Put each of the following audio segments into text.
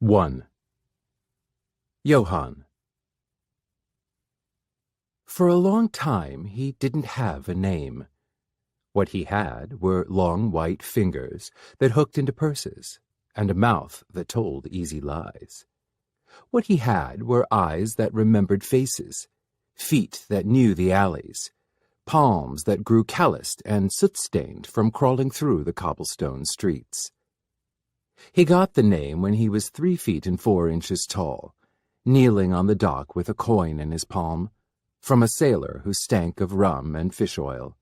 1. Johann. For a long time he didn't have a name. What he had were long white fingers that hooked into purses, and a mouth that told easy lies. What he had were eyes that remembered faces, feet that knew the alleys, palms that grew calloused and soot-stained from crawling through the cobblestone streets. He got the name when he was 3 feet and 4 inches tall, kneeling on the dock with a coin in his palm, from a sailor who stank of rum and fish oil.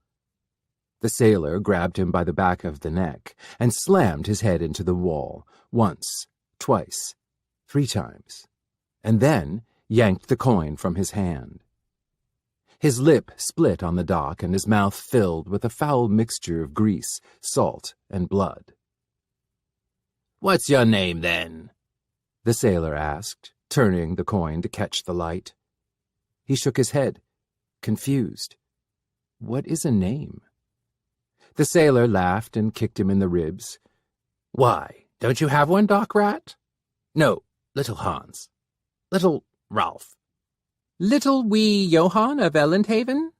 The sailor grabbed him by the back of the neck and slammed his head into the wall, once, twice, 3 times, and then yanked the coin from his hand. His lip split on the dock and his mouth filled with a foul mixture of grease, salt, and blood. "What's your name, then?" the sailor asked, turning the coin to catch the light. He shook his head, confused. What is a name? The sailor laughed and kicked him in the ribs. "Why, don't you have one, Dock Rat?" "No, little Hans. Little Ralph." "Little wee Johann of Elendhaven?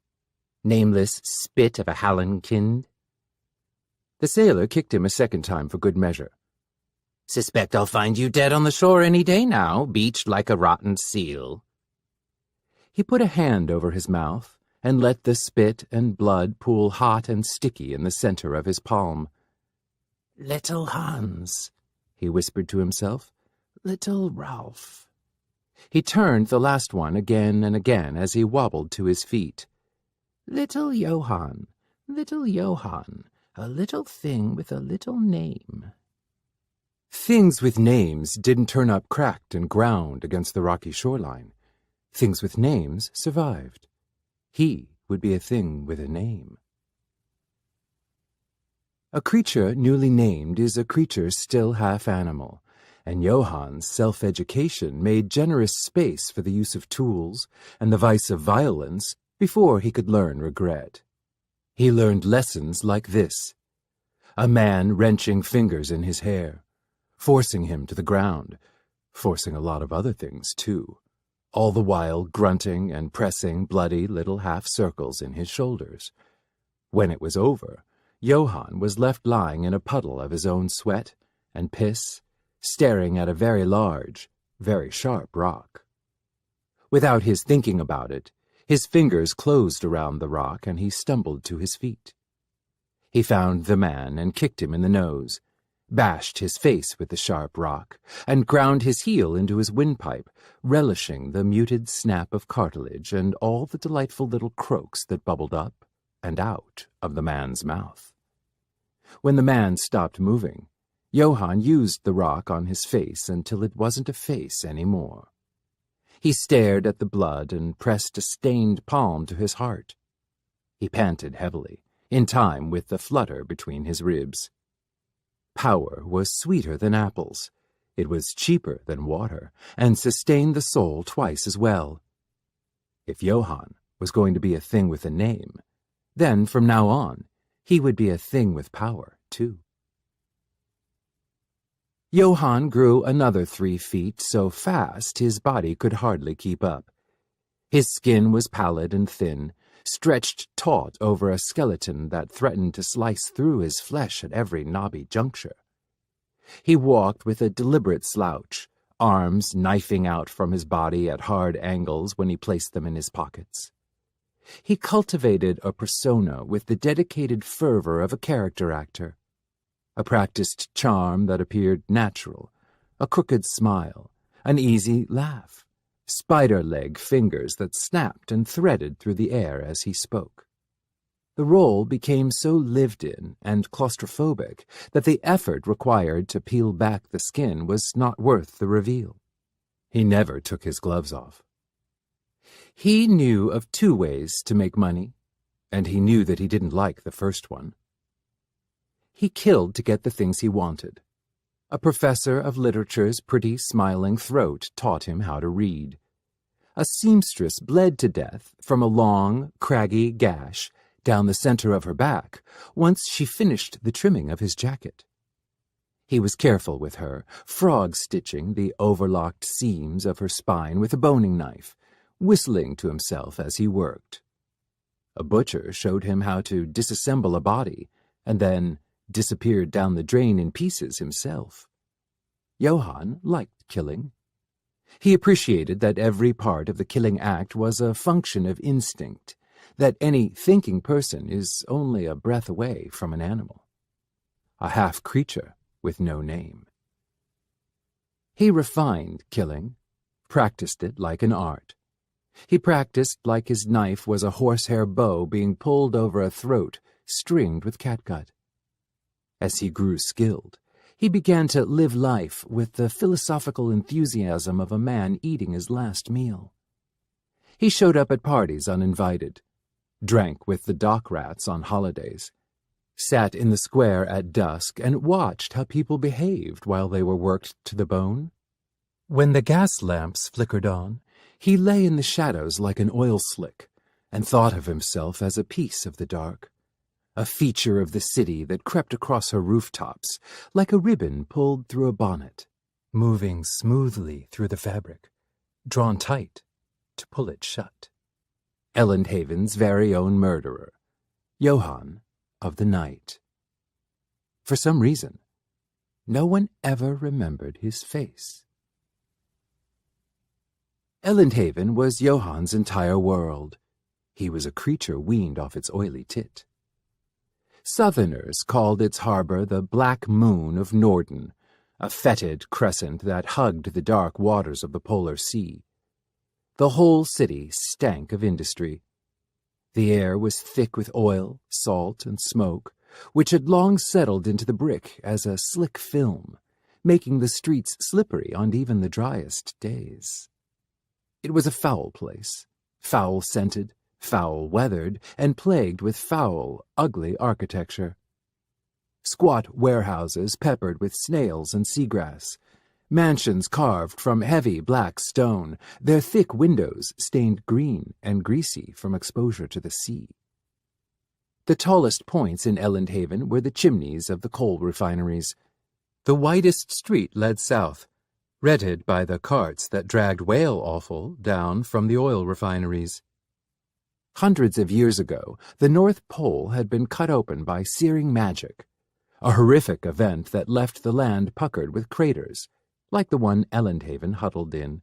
Nameless spit of a Hallenkind." The sailor kicked him a second time for good measure. "Suspect I'll find you dead on the shore any day now, beached like a rotten seal." He put a hand over his mouth and let the spit and blood pool hot and sticky in the center of his palm. "Little Hans," he whispered to himself. "Little Ralph." He turned the last one again and again as he wobbled to his feet. "Little Johann, a little thing with a little name." Things with names didn't turn up cracked and ground against the rocky shoreline. Things with names survived. He would be a thing with a name. A creature newly named is a creature still half animal, and Johann's self-education made generous space for the use of tools and the vice of violence before he could learn regret. He learned lessons like this: a man wrenching fingers in his hair, forcing him to the ground, forcing a lot of other things, too, all the while grunting and pressing bloody little half-circles in his shoulders. When it was over, Johann was left lying in a puddle of his own sweat and piss, staring at a very large, very sharp rock. Without his thinking about it, his fingers closed around the rock and he stumbled to his feet. He found the man and kicked him in the nose, bashed his face with the sharp rock, and ground his heel into his windpipe, relishing the muted snap of cartilage and all the delightful little croaks that bubbled up and out of the man's mouth. When the man stopped moving, Johann used the rock on his face until it wasn't a face any more. He stared at the blood and pressed a stained palm to his heart. He panted heavily, in time with the flutter between his ribs. Power was sweeter than apples. It was cheaper than water, and sustained the soul twice as well. If Johann was going to be a thing with a name, then from now on he would be a thing with power, too. Johann grew another 3 feet so fast his body could hardly keep up. His skin was pallid and thin, stretched taut over a skeleton that threatened to slice through his flesh at every knobby juncture. He walked with a deliberate slouch, arms knifing out from his body at hard angles when he placed them in his pockets. He cultivated a persona with the dedicated fervor of a character actor, a practiced charm that appeared natural, a crooked smile, an easy laugh, spider-leg fingers that snapped and threaded through the air as he spoke. The role became so lived-in and claustrophobic that the effort required to peel back the skin was not worth the reveal. He never took his gloves off. He knew of 2 ways to make money, and he knew that he didn't like the first one. He killed to get the things he wanted. A professor of literature's pretty, smiling throat taught him how to read. A seamstress bled to death from a long, craggy gash down the center of her back once she finished the trimming of his jacket. He was careful with her, frog-stitching the overlocked seams of her spine with a boning knife, whistling to himself as he worked. A butcher showed him how to disassemble a body, and then disappeared down the drain in pieces himself. Johann liked killing. He appreciated that every part of the killing act was a function of instinct, that any thinking person is only a breath away from an animal, a half-creature with no name. He refined killing, practiced it like an art. He practiced like his knife was a horsehair bow being pulled over a throat stringed with catgut. As he grew skilled, he began to live life with the philosophical enthusiasm of a man eating his last meal. He showed up at parties uninvited, drank with the dock rats on holidays, sat in the square at dusk and watched how people behaved while they were worked to the bone. When the gas lamps flickered on, he lay in the shadows like an oil slick and thought of himself as a piece of the dark, a feature of the city that crept across her rooftops like a ribbon pulled through a bonnet, moving smoothly through the fabric, drawn tight to pull it shut. Elendhaven's very own murderer, Johann of the night. For some reason, no one ever remembered his face. Elendhaven was Johann's entire world. He was a creature weaned off its oily tit. Southerners called its harbor the Black Moon of Norden, a fetid crescent that hugged the dark waters of the polar sea. The whole city stank of industry. The air was thick with oil, salt, and smoke, which had long settled into the brick as a slick film, making the streets slippery on even the driest days. It was a foul place, foul-scented, foul-weathered, and plagued with foul, ugly architecture. Squat warehouses peppered with snails and seagrass, mansions carved from heavy black stone, their thick windows stained green and greasy from exposure to the sea. The tallest points in Elendhaven were the chimneys of the coal refineries. The widest street led south, redded by the carts that dragged whale offal down from the oil refineries. Hundreds of years ago, the North Pole had been cut open by searing magic, a horrific event that left the land puckered with craters, like the one Elendhaven huddled in.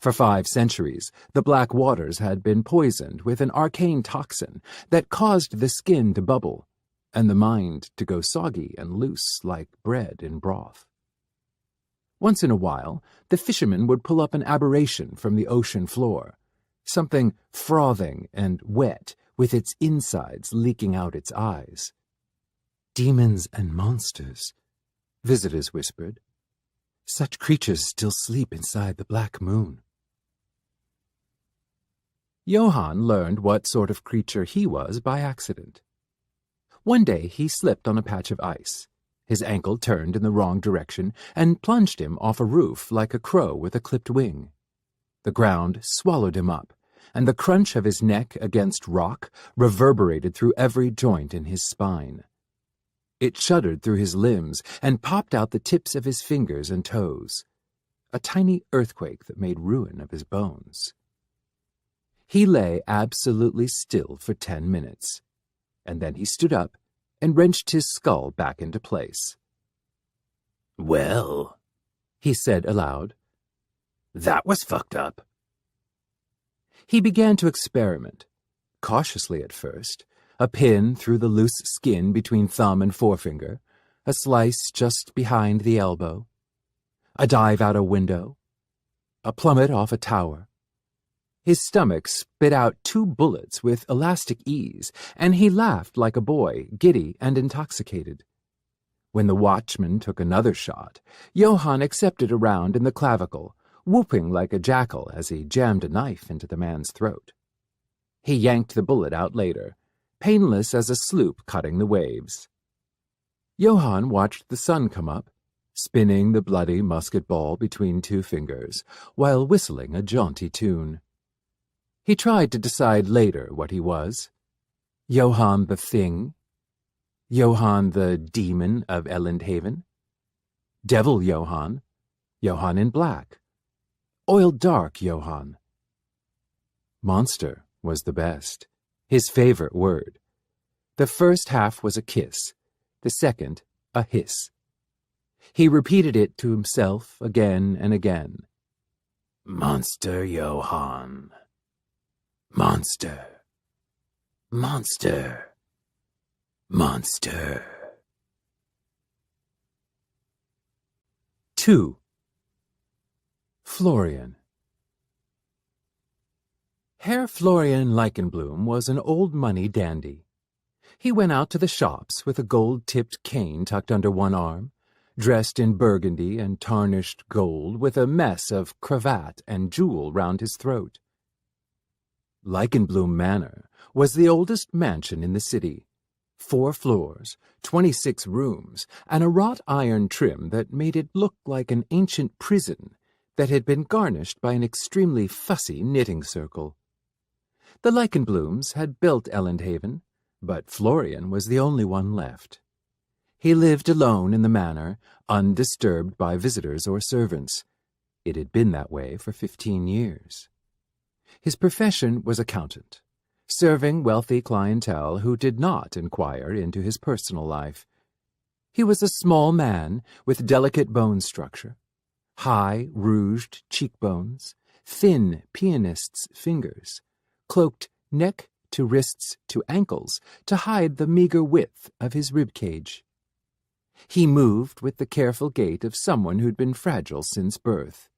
For 5 centuries, the black waters had been poisoned with an arcane toxin that caused the skin to bubble and the mind to go soggy and loose like bread in broth. Once in a while, the fishermen would pull up an aberration from the ocean floor, something frothing and wet with its insides leaking out its eyes. "Demons and monsters," visitors whispered. "Such creatures still sleep inside the Black Moon." Johann learned what sort of creature he was by accident. One day he slipped on a patch of ice. His ankle turned in the wrong direction and plunged him off a roof like a crow with a clipped wing. The ground swallowed him up, and the crunch of his neck against rock reverberated through every joint in his spine. It shuddered through his limbs and popped out the tips of his fingers and toes, a tiny earthquake that made ruin of his bones. He lay absolutely still for 10 minutes, and then he stood up and wrenched his skull back into place. "Well," he said aloud, "that was fucked up." He began to experiment, cautiously at first, a pin through the loose skin between thumb and forefinger, a slice just behind the elbow, a dive out a window, a plummet off a tower. His stomach spit out 2 bullets with elastic ease, and he laughed like a boy, giddy and intoxicated. When the watchman took another shot, Johann accepted a round in the clavicle, whooping like a jackal as he jammed a knife into the man's throat. He yanked the bullet out later, painless as a sloop cutting the waves. Johann watched the sun come up, spinning the bloody musket ball between 2 fingers, while whistling a jaunty tune. He tried to decide later what he was. Johann the Thing? Johann the Demon of Elendhaven? Devil Johann, Johann in black, Oil Dark Johann. Monster was the best, his favorite word. The first half was a kiss, the second a hiss. He repeated it to himself again and again. Monster Johann. Monster. Monster. Monster. 2. Florian. Herr Florian Leichenblum was an old-money dandy. He went out to the shops with a gold-tipped cane tucked under one arm, dressed in burgundy and tarnished gold with a mess of cravat and jewel round his throat. Leichenblum Manor was the oldest mansion in the city. 4 floors, 26 rooms, and a wrought iron trim that made it look like an ancient prison that had been garnished by an extremely fussy knitting circle. The Leichenblums had built Elendhaven, but Florian was the only one left. He lived alone in the manor, undisturbed by visitors or servants. It had been that way for 15 years. His profession was accountant, serving wealthy clientele who did not inquire into his personal life. He was a small man with delicate bone structure, high, rouged cheekbones, thin pianist's fingers, cloaked neck to wrists to ankles to hide the meager width of his rib cage. He moved with the careful gait of someone who'd been fragile since birth.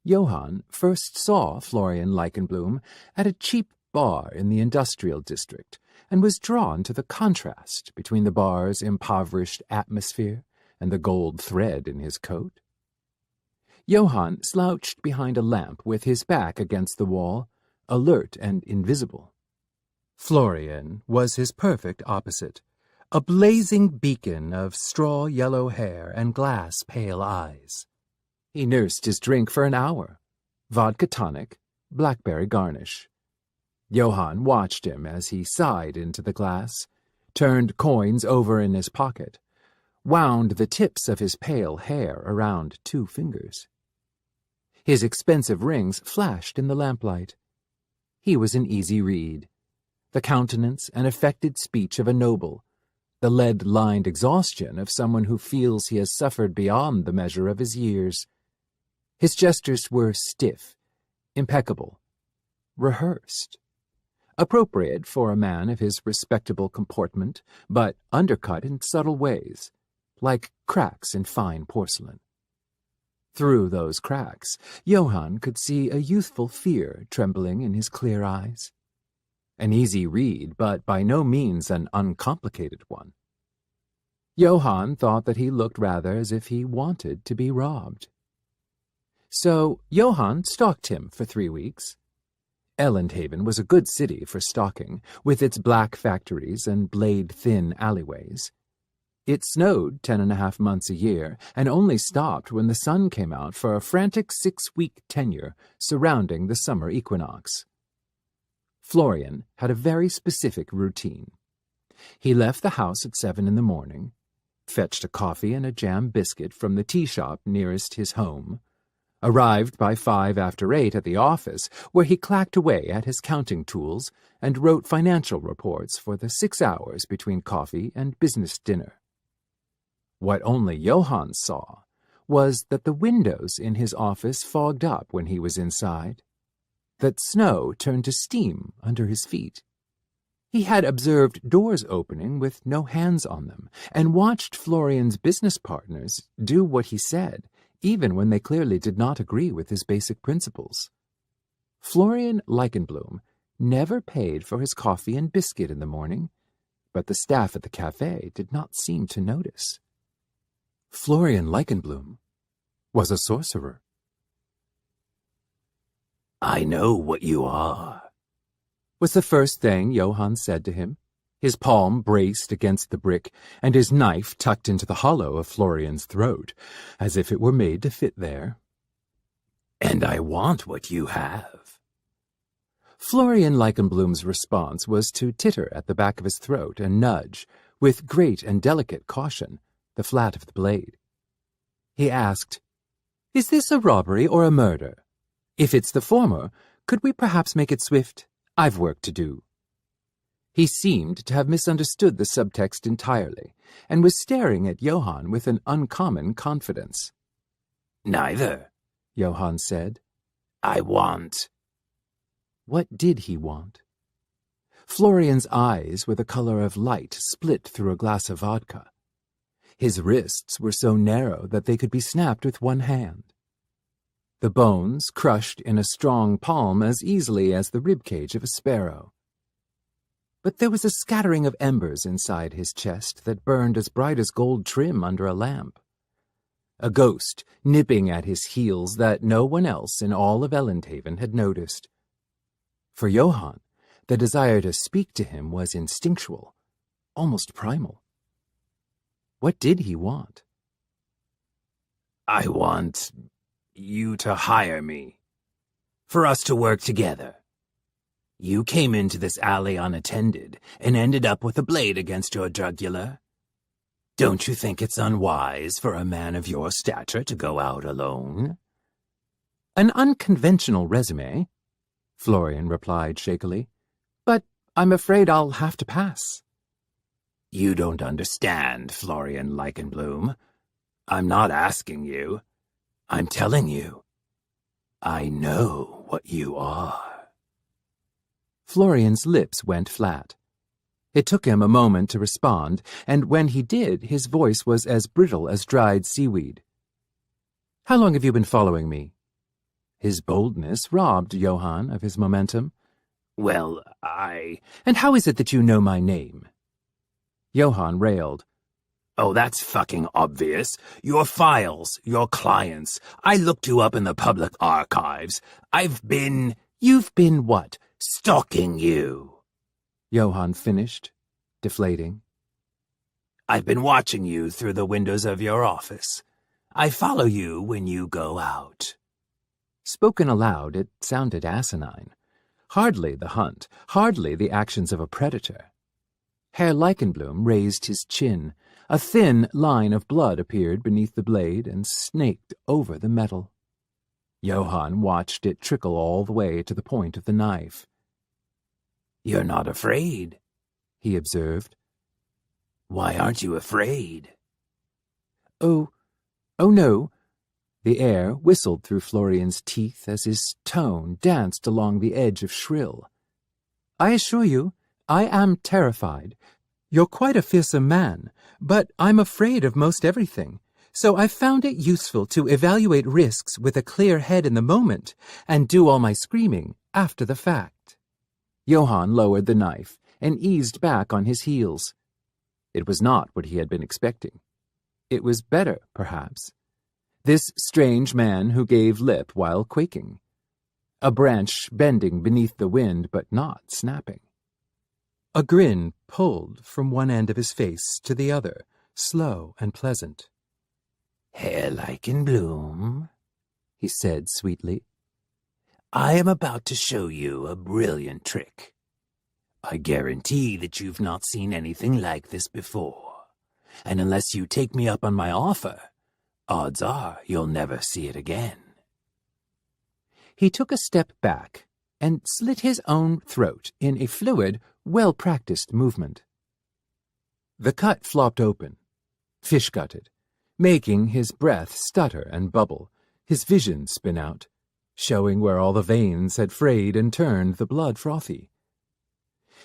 Johann first saw Florian Leichenblum at a cheap bar in the industrial district and was drawn to the contrast between the bar's impoverished atmosphere and the gold thread in his coat. Johann slouched behind a lamp with his back against the wall, alert and invisible. Florian was his perfect opposite, a blazing beacon of straw-yellow hair and glass-pale eyes. He nursed his drink for an hour, vodka tonic, blackberry garnish. Johann watched him as he sighed into the glass, turned coins over in his pocket, wound the tips of his pale hair around 2 fingers. His expensive rings flashed in the lamplight. He was an easy read, the countenance and affected speech of a noble, the lead-lined exhaustion of someone who feels he has suffered beyond the measure of his years. His gestures were stiff, impeccable, rehearsed, appropriate for a man of his respectable comportment, but undercut in subtle ways, like cracks in fine porcelain. Through those cracks, Johann could see a youthful fear trembling in his clear eyes. An easy read, but by no means an uncomplicated one. Johann thought that he looked rather as if he wanted to be robbed. So Johann stalked him for 3 weeks. Elendhaven was a good city for stalking, with its black factories and blade-thin alleyways. It snowed 10.5 months a year, and only stopped when the sun came out for a frantic 6-week tenure surrounding the summer equinox. Florian had a very specific routine. He left the house at 7 in the morning, fetched a coffee and a jam biscuit from the tea shop nearest his home, arrived by 5 after 8 at the office, where he clacked away at his counting tools and wrote financial reports for the 6 hours between coffee and business dinner. What only Johann saw was that the windows in his office fogged up when he was inside, that snow turned to steam under his feet. He had observed doors opening with no hands on them, and watched Florian's business partners do what he said, even when they clearly did not agree with his basic principles. Florian Leichenblum never paid for his coffee and biscuit in the morning, but the staff at the cafe did not seem to notice. Florian Leichenblum was a sorcerer. "I know what you are," was the first thing Johann said to him, his palm braced against the brick and his knife tucked into the hollow of Florian's throat, as if it were made to fit there. "And I want what you have." Florian Leichenblum's response was to titter at the back of his throat and nudge, with great and delicate caution, the flat of the blade. He asked, "Is this a robbery or a murder? If it's the former, could we perhaps make it swift? I've work to do." He seemed to have misunderstood the subtext entirely, and was staring at Johann with an uncommon confidence. "Neither," Johann said. "I want—" What did he want? Florian's eyes were the color of light split through a glass of vodka. His wrists were so narrow that they could be snapped with one hand. The bones crushed in a strong palm as easily as the ribcage of a sparrow. But there was a scattering of embers inside his chest that burned as bright as gold trim under a lamp. A ghost nipping at his heels that no one else in all of Elendhaven had noticed. For Johann, the desire to speak to him was instinctual, almost primal. What did he want? "I want you to hire me, for us to work together. You came into this alley unattended and ended up with a blade against your jugular. Don't you think it's unwise for a man of your stature to go out alone?" "An unconventional resume," Florian replied shakily. "But I'm afraid I'll have to pass." "You don't understand, Florian Leichenbloom. I'm not asking you. I'm telling you. I know what you are." Florian's lips went flat. It took him a moment to respond, and when he did, his voice was as brittle as dried seaweed. "How long have you been following me?" His boldness robbed Johann of his momentum. "Well, And how is it that you know my name?" Johann railed. "Oh, that's fucking obvious. Your files, your clients. I looked you up in the public archives. You've been what? Stalking you," Johann finished, deflating. "I've been watching you through the windows of your office. I follow you when you go out." Spoken aloud, it sounded asinine. Hardly the hunt, hardly the actions of a predator. Herr Leichenbloom raised his chin. A thin line of blood appeared beneath the blade and snaked over the metal. Johann watched it trickle all the way to the point of the knife. "You're not afraid," he observed. "Why aren't you afraid?" Oh no." The air whistled through Florian's teeth as his tone danced along the edge of shrill. "I assure you, I am terrified. You're quite a fearsome man, but I'm afraid of most everything, so I've found it useful to evaluate risks with a clear head in the moment and do all my screaming after the fact." Johann lowered the knife and eased back on his heels. It was not what he had been expecting. It was better, perhaps. This strange man who gave lip while quaking. A branch bending beneath the wind but not snapping. A grin pulled from one end of his face to the other, slow and pleasant. "Herr Leichenbloom," he said sweetly, "I am about to show you a brilliant trick. I guarantee that you've not seen anything like this before, and unless you take me up on my offer, odds are you'll never see it again." He took a step back and slit his own throat in a fluid, well-practiced movement. The cut flopped open, fish-gutted, making his breath stutter and bubble, his vision spin out, showing where all the veins had frayed and turned the blood frothy.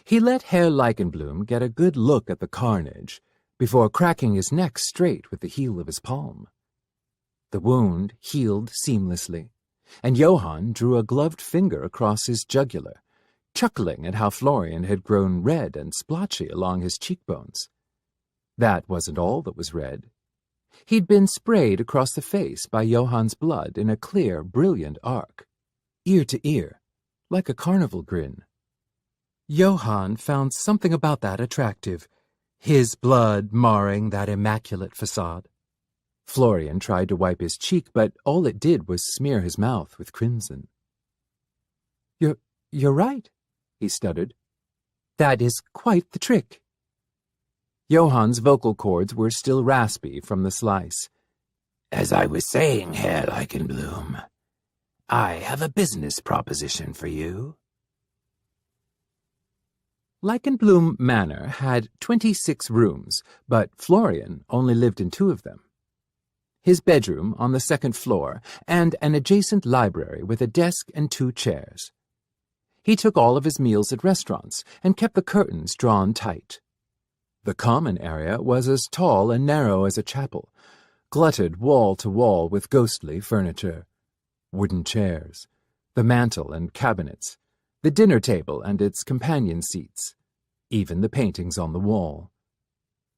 He let Herr Leichenbloom get a good look at the carnage before cracking his neck straight with the heel of his palm. The wound healed seamlessly, and Johann drew a gloved finger across his jugular, chuckling at how Florian had grown red and splotchy along his cheekbones. That wasn't all that was red. He'd been sprayed across the face by Johann's blood in a clear, brilliant arc, ear to ear, like a carnival grin. Johann found something about that attractive, his blood marring that immaculate facade. Florian tried to wipe his cheek, but all it did was smear his mouth with crimson. You're right," he stuttered. "That is quite the trick." Johann's vocal cords were still raspy from the slice. As I was saying, Herr Leichenblum, I have a business proposition for you. Leichenblum Manor had 26 rooms, but Florian only lived in 2 of them. His bedroom on the 2nd floor, and an adjacent library with a desk and 2 chairs. He took all of his meals at restaurants and kept the curtains drawn tight. The common area was as tall and narrow as a chapel, glutted wall to wall with ghostly furniture. Wooden chairs, the mantel and cabinets, the dinner table and its companion seats, even the paintings on the wall.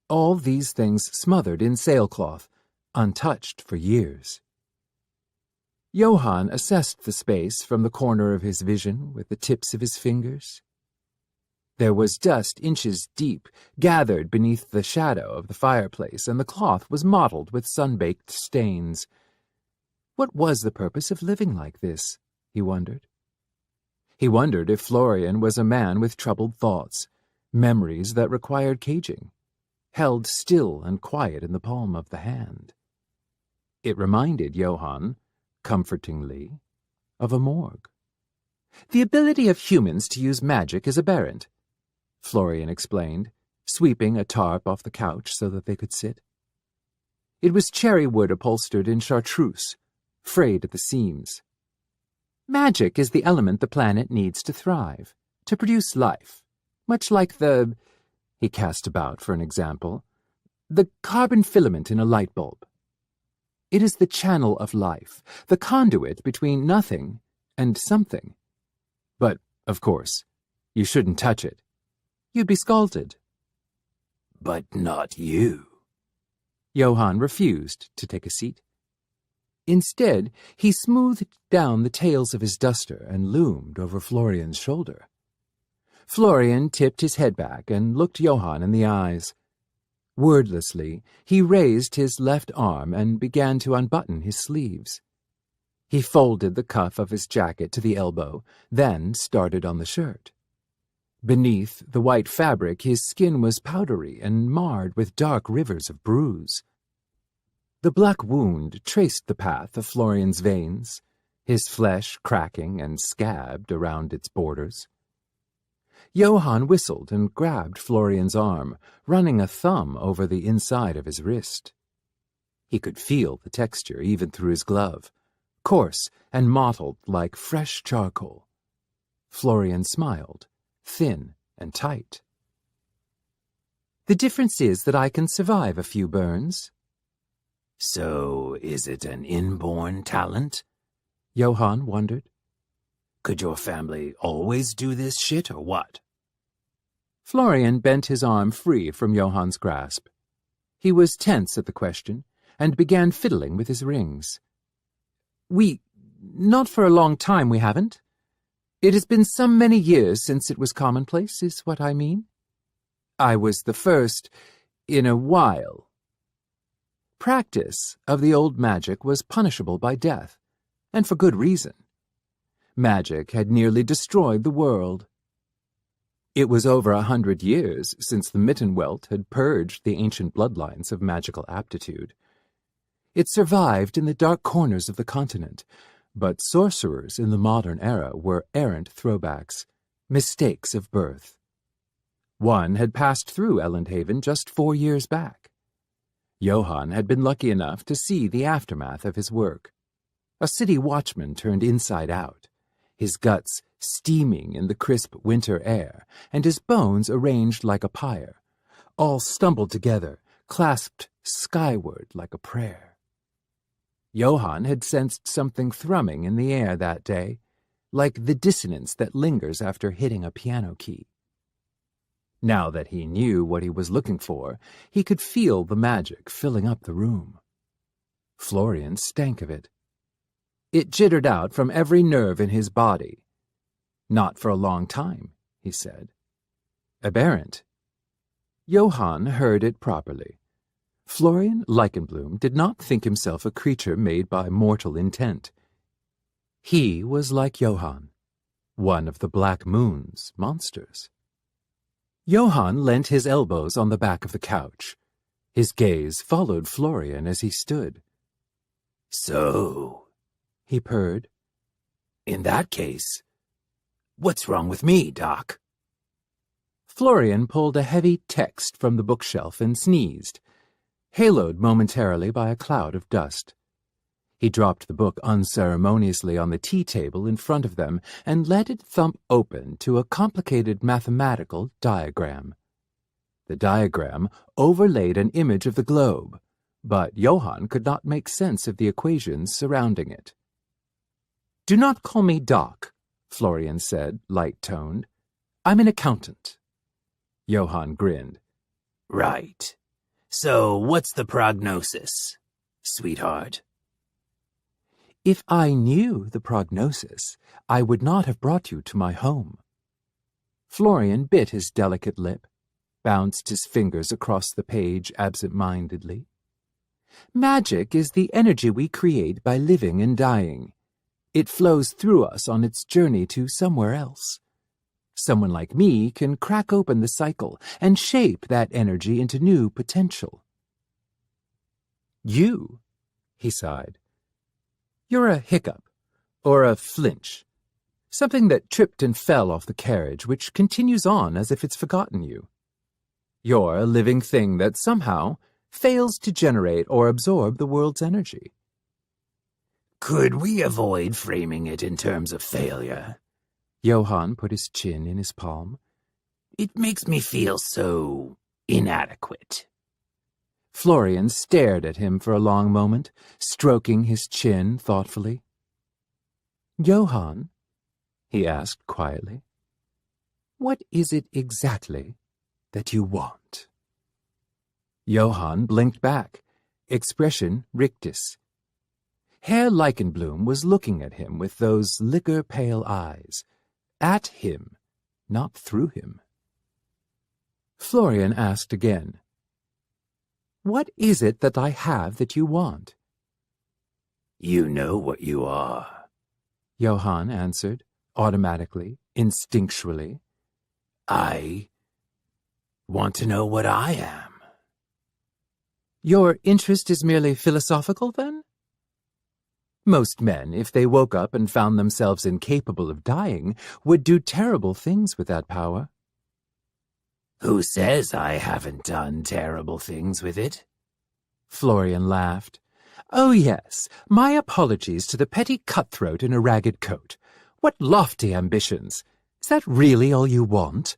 All these things smothered in sailcloth, untouched for years. Johann assessed the space from the corner of his vision with the tips of his fingers. There was dust inches deep, gathered beneath the shadow of the fireplace, and the cloth was mottled with sun-baked stains. What was the purpose of living like this, he wondered. He wondered if Florian was a man with troubled thoughts, memories that required caging, held still and quiet in the palm of the hand. It reminded Johann, comfortingly, of a morgue. The ability of humans to use magic is aberrant, Florian explained, sweeping a tarp off the couch so that they could sit. It was cherry wood upholstered in chartreuse, frayed at the seams. Magic is the element the planet needs to thrive, to produce life, much like he cast about for an example, the carbon filament in a light bulb. It is the channel of life, the conduit between nothing and something. But, of course, you shouldn't touch it. You'd be scalded. But not you. Johann refused to take a seat. Instead, he smoothed down the tails of his duster and loomed over Florian's shoulder. Florian tipped his head back and looked Johann in the eyes. Wordlessly, he raised his left arm and began to unbutton his sleeves. He folded the cuff of his jacket to the elbow, then started on the shirt. Beneath the white fabric, his skin was powdery and marred with dark rivers of bruise. The black wound traced the path of Florian's veins, his flesh cracking and scabbed around its borders. Johann whistled and grabbed Florian's arm, running a thumb over the inside of his wrist. He could feel the texture even through his glove, coarse and mottled like fresh charcoal. Florian smiled, thin and tight. The difference is that I can survive a few burns. So, is it an inborn talent? Johann wondered. Could your family always do this shit, or what? Florian bent his arm free from Johann's grasp. He was tense at the question, and began fiddling with his rings. Not for a long time we haven't. It has been some many years since it was commonplace, is what I mean. I was the first in a while. Practice of the old magic was punishable by death, and for good reason. Magic had nearly destroyed the world. It was over 100 years since the Mittenwelt had purged the ancient bloodlines of magical aptitude. It survived in the dark corners of the continent, but sorcerers in the modern era were errant throwbacks, mistakes of birth. One had passed through Elendhaven just 4 years back. Johann had been lucky enough to see the aftermath of his work. A city watchman turned inside out, his guts steaming in the crisp winter air, and his bones arranged like a pyre, all stumbled together, clasped skyward like a prayer. Johann had sensed something thrumming in the air that day, like the dissonance that lingers after hitting a piano key. Now that he knew what he was looking for, he could feel the magic filling up the room. Florian stank of it. It jittered out from every nerve in his body. Not for a long time, he said. Aberrant. Johann heard it properly. Florian Leichenblum did not think himself a creature made by mortal intent. He was like Johann, one of the Black Moon's monsters. Johann leant his elbows on the back of the couch. His gaze followed Florian as he stood. So, he purred. In that case, what's wrong with me, Doc? Florian pulled a heavy text from the bookshelf and sneezed, haloed momentarily by a cloud of dust. He dropped the book unceremoniously on the tea table in front of them and let it thump open to a complicated mathematical diagram. The diagram overlaid an image of the globe, but Johann could not make sense of the equations surrounding it. "Do not call me Doc," Florian said, light-toned. "I'm an accountant." Johann grinned. Right. So what's the prognosis, sweetheart? If I knew the prognosis, I would not have brought you to my home. Florian bit his delicate lip, bounced his fingers across the page absent-mindedly. Magic is the energy we create by living and dying. It flows through us on its journey to somewhere else. Someone like me can crack open the cycle and shape that energy into new potential. You, he sighed. You're a hiccup, or a flinch, something that tripped and fell off the carriage, which continues on as if it's forgotten you. You're a living thing that somehow fails to generate or absorb the world's energy. Could we avoid framing it in terms of failure? Johann put his chin in his palm. It makes me feel so inadequate. Florian stared at him for a long moment, stroking his chin thoughtfully. Johann, he asked quietly, what is it exactly that you want? Johann blinked back, expression rictus. Herr Leichenblum was looking at him with those liquor-pale eyes. At him, not through him. Florian asked again, what is it that I have that you want? You know what you are, Johann answered, automatically, instinctually. I want to know what I am. Your interest is merely philosophical, then? Most men, if they woke up and found themselves incapable of dying, would do terrible things with that power. Who says I haven't done terrible things with it? Florian laughed. Oh, yes, my apologies to the petty cutthroat in a ragged coat. What lofty ambitions! Is that really all you want?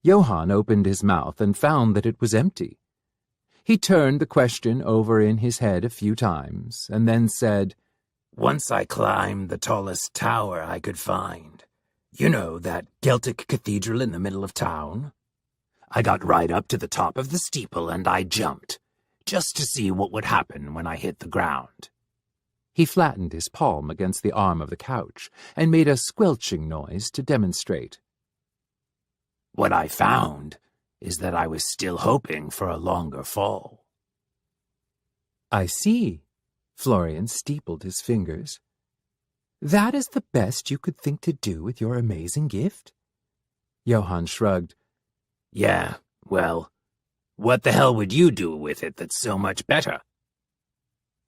Johann opened his mouth and found that it was empty. He turned the question over in his head a few times, and then said, Once I climbed the tallest tower I could find. You know, that Celtic cathedral in the middle of town? I got right up to the top of the steeple and I jumped, just to see what would happen when I hit the ground. He flattened his palm against the arm of the couch and made a squelching noise to demonstrate. What I found is that I was still hoping for a longer fall. I see. Florian steepled his fingers. That is the best you could think to do with your amazing gift? Johann shrugged. Yeah, well, what the hell would you do with it that's so much better?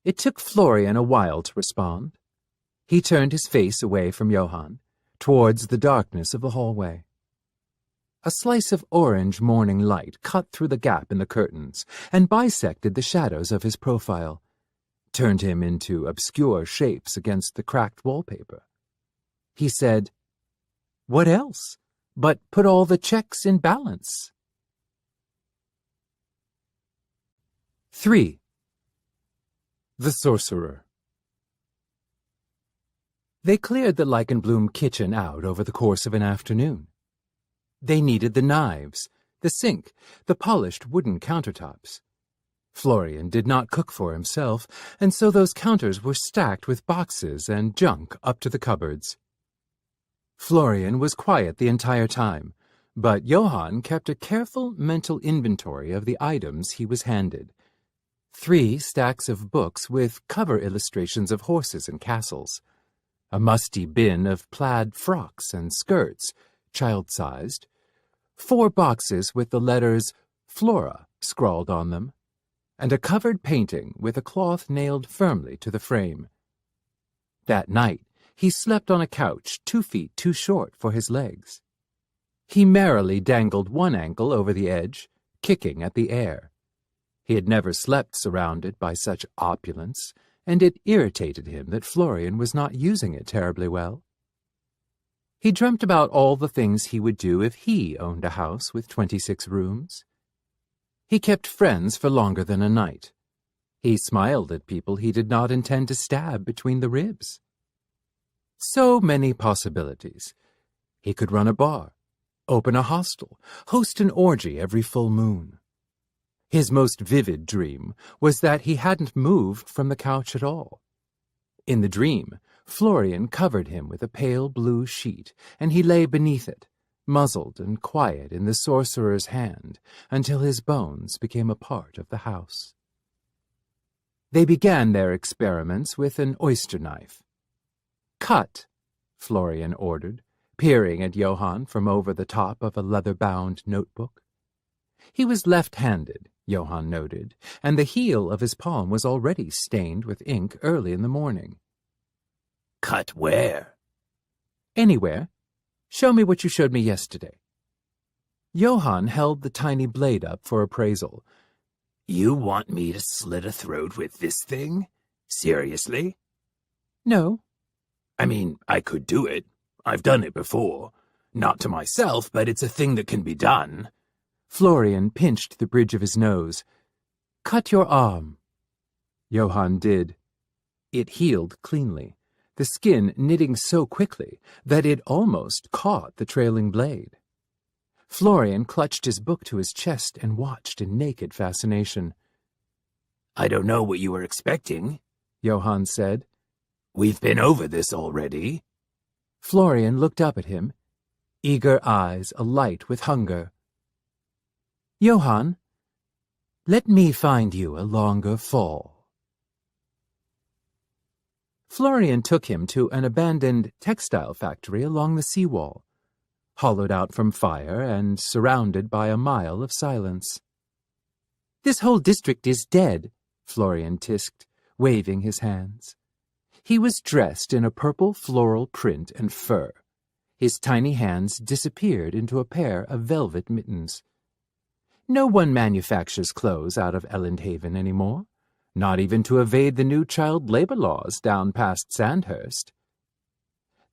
It took Florian a while to respond. He turned his face away from Johann, towards the darkness of the hallway. A slice of orange morning light cut through the gap in the curtains and bisected the shadows of his profile, turned him into obscure shapes against the cracked wallpaper. He said, What else? But put all the checks in balance. 3. The Sorcerer. They cleared the Leichenblum kitchen out over the course of an afternoon. They needed the knives, the sink, the polished wooden countertops. Florian did not cook for himself, and so those counters were stacked with boxes and junk up to the cupboards. Florian was quiet the entire time, but Johann kept a careful mental inventory of the items he was handed. 3 stacks of books with cover illustrations of horses and castles, a musty bin of plaid frocks and skirts, child-sized, 4 boxes with the letters Flora scrawled on them, and a covered painting with a cloth nailed firmly to the frame. That night, he slept on a couch 2 feet too short for his legs. He merrily dangled one ankle over the edge, kicking at the air. He had never slept surrounded by such opulence, and it irritated him that Florian was not using it terribly well. He dreamt about all the things he would do if he owned a house with 26 rooms. He kept friends for longer than a night. He smiled at people he did not intend to stab between the ribs. So many possibilities. He could run a bar, open a hostel, host an orgy every full moon. His most vivid dream was that he hadn't moved from the couch at all. In the dream, Florian covered him with a pale blue sheet, and he lay beneath it, muzzled and quiet in the sorcerer's hand, until his bones became a part of the house. They began their experiments with an oyster knife. "Cut," Florian ordered, peering at Johann from over the top of a leather-bound notebook. He was left-handed, Johann noted, and the heel of his palm was already stained with ink early in the morning. "Cut where?" "Anywhere. Show me what you showed me yesterday." Johann held the tiny blade up for appraisal. "You want me to slit a throat with this thing? Seriously?" "No." "I mean, I could do it. I've done it before. Not to myself, but it's a thing that can be done." Florian pinched the bridge of his nose. "Cut your arm." Johann did. It healed cleanly, the skin knitting so quickly that it almost caught the trailing blade. Florian clutched his book to his chest and watched in naked fascination. "I don't know what you were expecting," Johann said. "We've been over this already." Florian looked up at him, eager eyes alight with hunger. "Johann, let me find you a longer fall." Florian took him to an abandoned textile factory along the seawall, hollowed out from fire and surrounded by a mile of silence. "This whole district is dead," Florian tisked, waving his hands. He was dressed in a purple floral print and fur. His tiny hands disappeared into a pair of velvet mittens. No one manufactures clothes out of Elendhaven anymore, not even to evade the new child labor laws down past Sandhurst.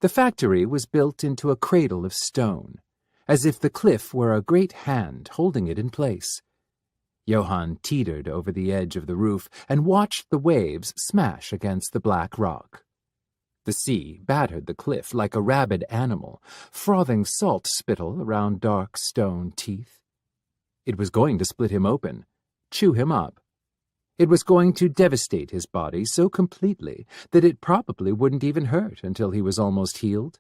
The factory was built into a cradle of stone, as if the cliff were a great hand holding it in place. Johann teetered over the edge of the roof and watched the waves smash against the black rock. The sea battered the cliff like a rabid animal, frothing salt spittle around dark stone teeth. It was going to split him open, chew him up. It was going to devastate his body so completely that it probably wouldn't even hurt until he was almost healed.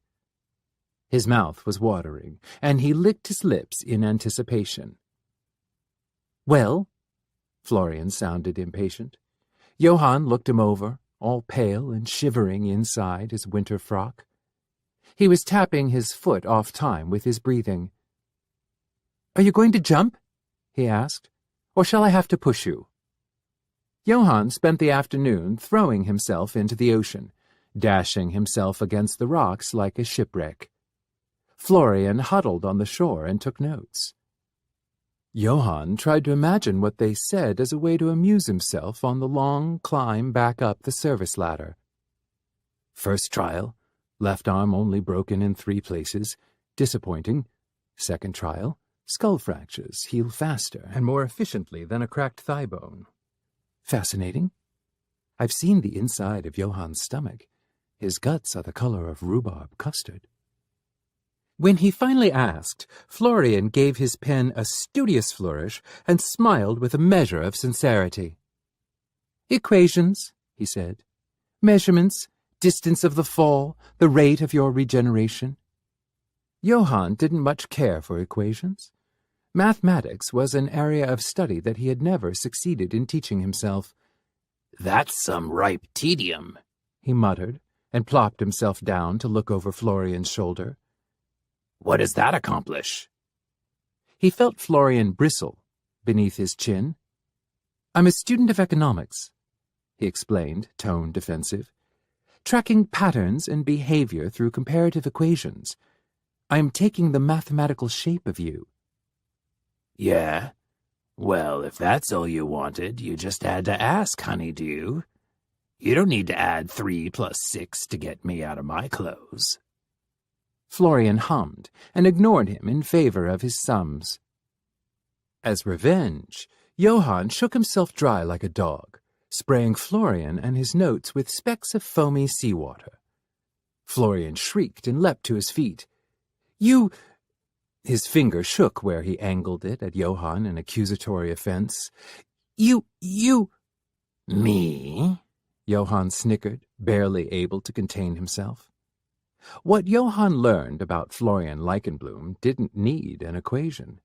His mouth was watering, and he licked his lips in anticipation. "Well?" Florian sounded impatient. Johann looked him over, all pale and shivering inside his winter frock. He was tapping his foot off time with his breathing. "Are you going to jump?" he asked. "Or shall I have to push you?" Johann spent the afternoon throwing himself into the ocean, dashing himself against the rocks like a shipwreck. Florian huddled on the shore and took notes. Johann tried to imagine what they said as a way to amuse himself on the long climb back up the service ladder. First trial, left arm only broken in 3 places, disappointing. Second trial, skull fractures heal faster and more efficiently than a cracked thigh bone. Fascinating. I've seen the inside of Johann's stomach. His guts are the color of rhubarb custard. When he finally asked, Florian gave his pen a studious flourish and smiled with a measure of sincerity. "Equations," he said. "Measurements, distance of the fall, the rate of your regeneration." Johann didn't much care for equations. Mathematics was an area of study that he had never succeeded in teaching himself. "That's some ripe tedium," he muttered, and plopped himself down to look over Florian's shoulder. "What does that accomplish?" He felt Florian bristle beneath his chin. I'm a student of economics, he explained, tone defensive, tracking patterns and behavior through comparative equations. I am taking the mathematical shape of you. Yeah? Well, if that's all you wanted, you just had to ask, honeydew. You don't need to add 3 plus 6 to get me out of my clothes. Florian hummed and ignored him in favor of his sums. As revenge, Johann shook himself dry like a dog, spraying Florian and his notes with specks of foamy seawater. Florian shrieked and leapt to his feet. You... His finger shook where he angled it at Johann in accusatory offense. You... Me? Johann snickered, barely able to contain himself. What Johann learned about Florian Leichenblum didn't need an equation.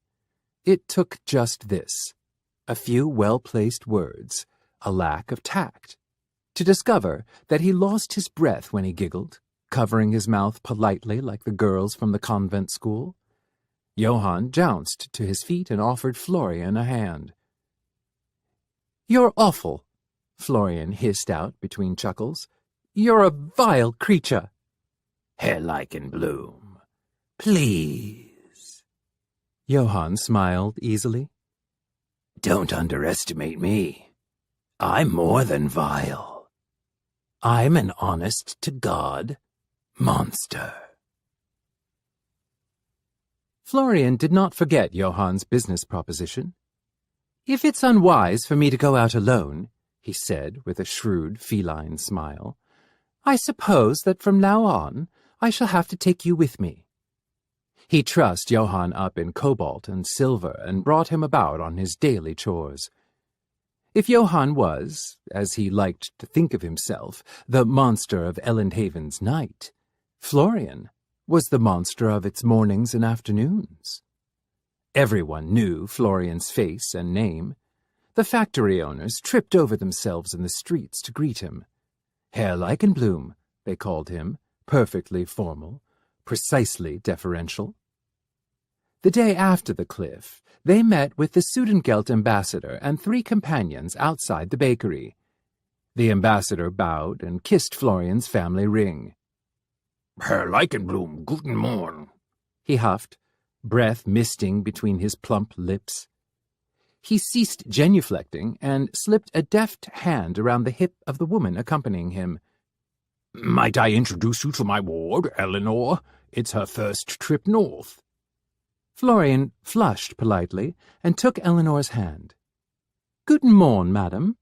It took just this, a few well-placed words, a lack of tact, to discover that he lost his breath when he giggled, covering his mouth politely like the girls from the convent school. Johann jounced to his feet and offered Florian a hand. "You're awful," Florian hissed out between chuckles. "You're a vile creature." Herr Leichenblum, please. Johann smiled easily. Don't underestimate me. I'm more than vile. I'm an honest-to-God monster. Florian did not forget Johann's business proposition. "If it's unwise for me to go out alone," he said with a shrewd feline smile, "I suppose that from now on I shall have to take you with me." He trussed Johann up in cobalt and silver and brought him about on his daily chores. If Johann was, as he liked to think of himself, the monster of Elendhaven's night, Florian was the monster of its mornings and afternoons. Everyone knew Florian's face and name. The factory owners tripped over themselves in the streets to greet him. Herr Leichenblum, they called him, perfectly formal, precisely deferential. The day after the cliff, they met with the Sudengelt ambassador and 3 companions outside the bakery. The ambassador bowed and kissed Florian's family ring. Herr Leichenblum, guten Morgen, he huffed, breath misting between his plump lips. He ceased genuflecting and slipped a deft hand around the hip of the woman accompanying him. Might I introduce you to my ward, Eleanor? It's her first trip north. Florian flushed politely and took Eleanor's hand. "Guten Morgen, madam,"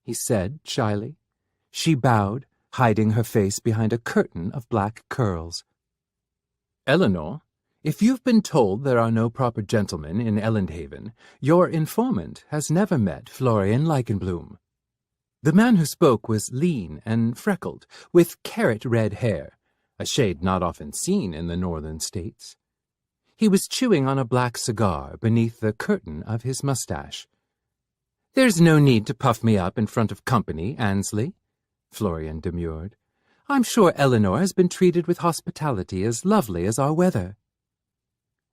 he said shyly. She bowed, hiding her face behind a curtain of black curls. "Eleanor, if you've been told there are no proper gentlemen in Elendhaven, your informant has never met Florian Leichenblum." The man who spoke was lean and freckled, with carrot-red hair, a shade not often seen in the northern states. He was chewing on a black cigar beneath the curtain of his mustache. "There's no need to puff me up in front of company, Annesley," Florian demurred. "I'm sure Eleanor has been treated with hospitality as lovely as our weather."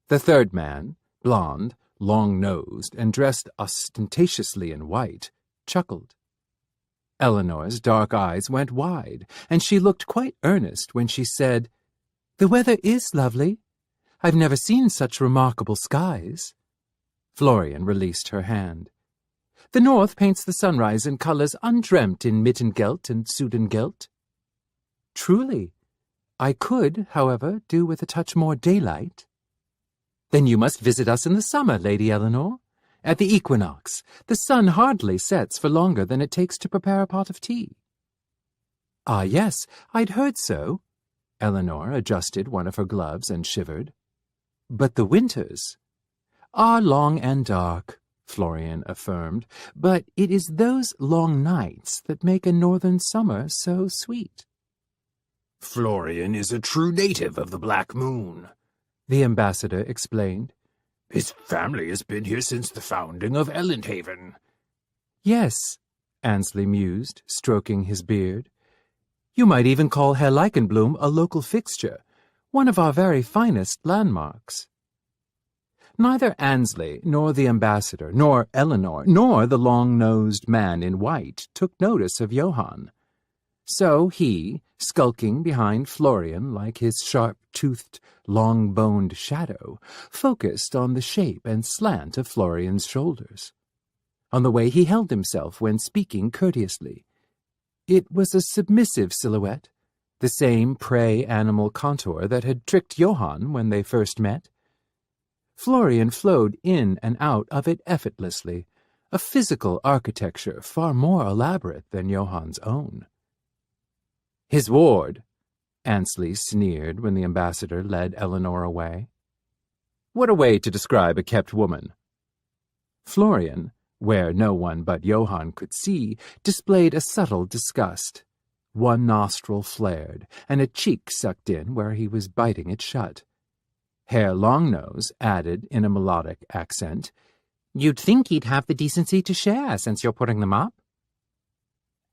The third man, blond, long-nosed, and dressed ostentatiously in white, chuckled. Eleanor's dark eyes went wide, and she looked quite earnest when she said, "The weather is lovely. I've never seen such remarkable skies." Florian released her hand. "The north paints the sunrise in colours undreamt in Mittengelt and Sudengelt." "Truly. I could, however, do with a touch more daylight." "Then you must visit us in the summer, Lady Eleanor. At the equinox, the sun hardly sets for longer than it takes to prepare a pot of tea." "Ah, yes, I'd heard so." Eleanor adjusted one of her gloves and shivered. "But the winters are long and dark," Florian affirmed, "but it is those long nights that make a northern summer so sweet." Florian is a true native of the Black Moon, the ambassador explained. His family has been here since the founding of Elendhaven. "Yes," Annesley mused, stroking his beard. "You might even call Herr Leichenblum a local fixture, one of our very finest landmarks." Neither Annesley, nor the ambassador, nor Eleanor, nor the long-nosed man in white took notice of Johann. So he, skulking behind Florian like his sharp-toothed, long-boned shadow, focused on the shape and slant of Florian's shoulders, on the way he held himself when speaking courteously. It was a submissive silhouette, the same prey-animal contour that had tricked Johann when they first met. Florian flowed in and out of it effortlessly, a physical architecture far more elaborate than Johann's own. "His ward," Annesley sneered when the ambassador led Eleanor away. "What a way to describe a kept woman." Florian, where no one but Johann could see, displayed a subtle disgust. One nostril flared, and a cheek sucked in where he was biting it shut. Herr Longnose added in a melodic accent, "You'd think he'd have the decency to share, since you're putting them up."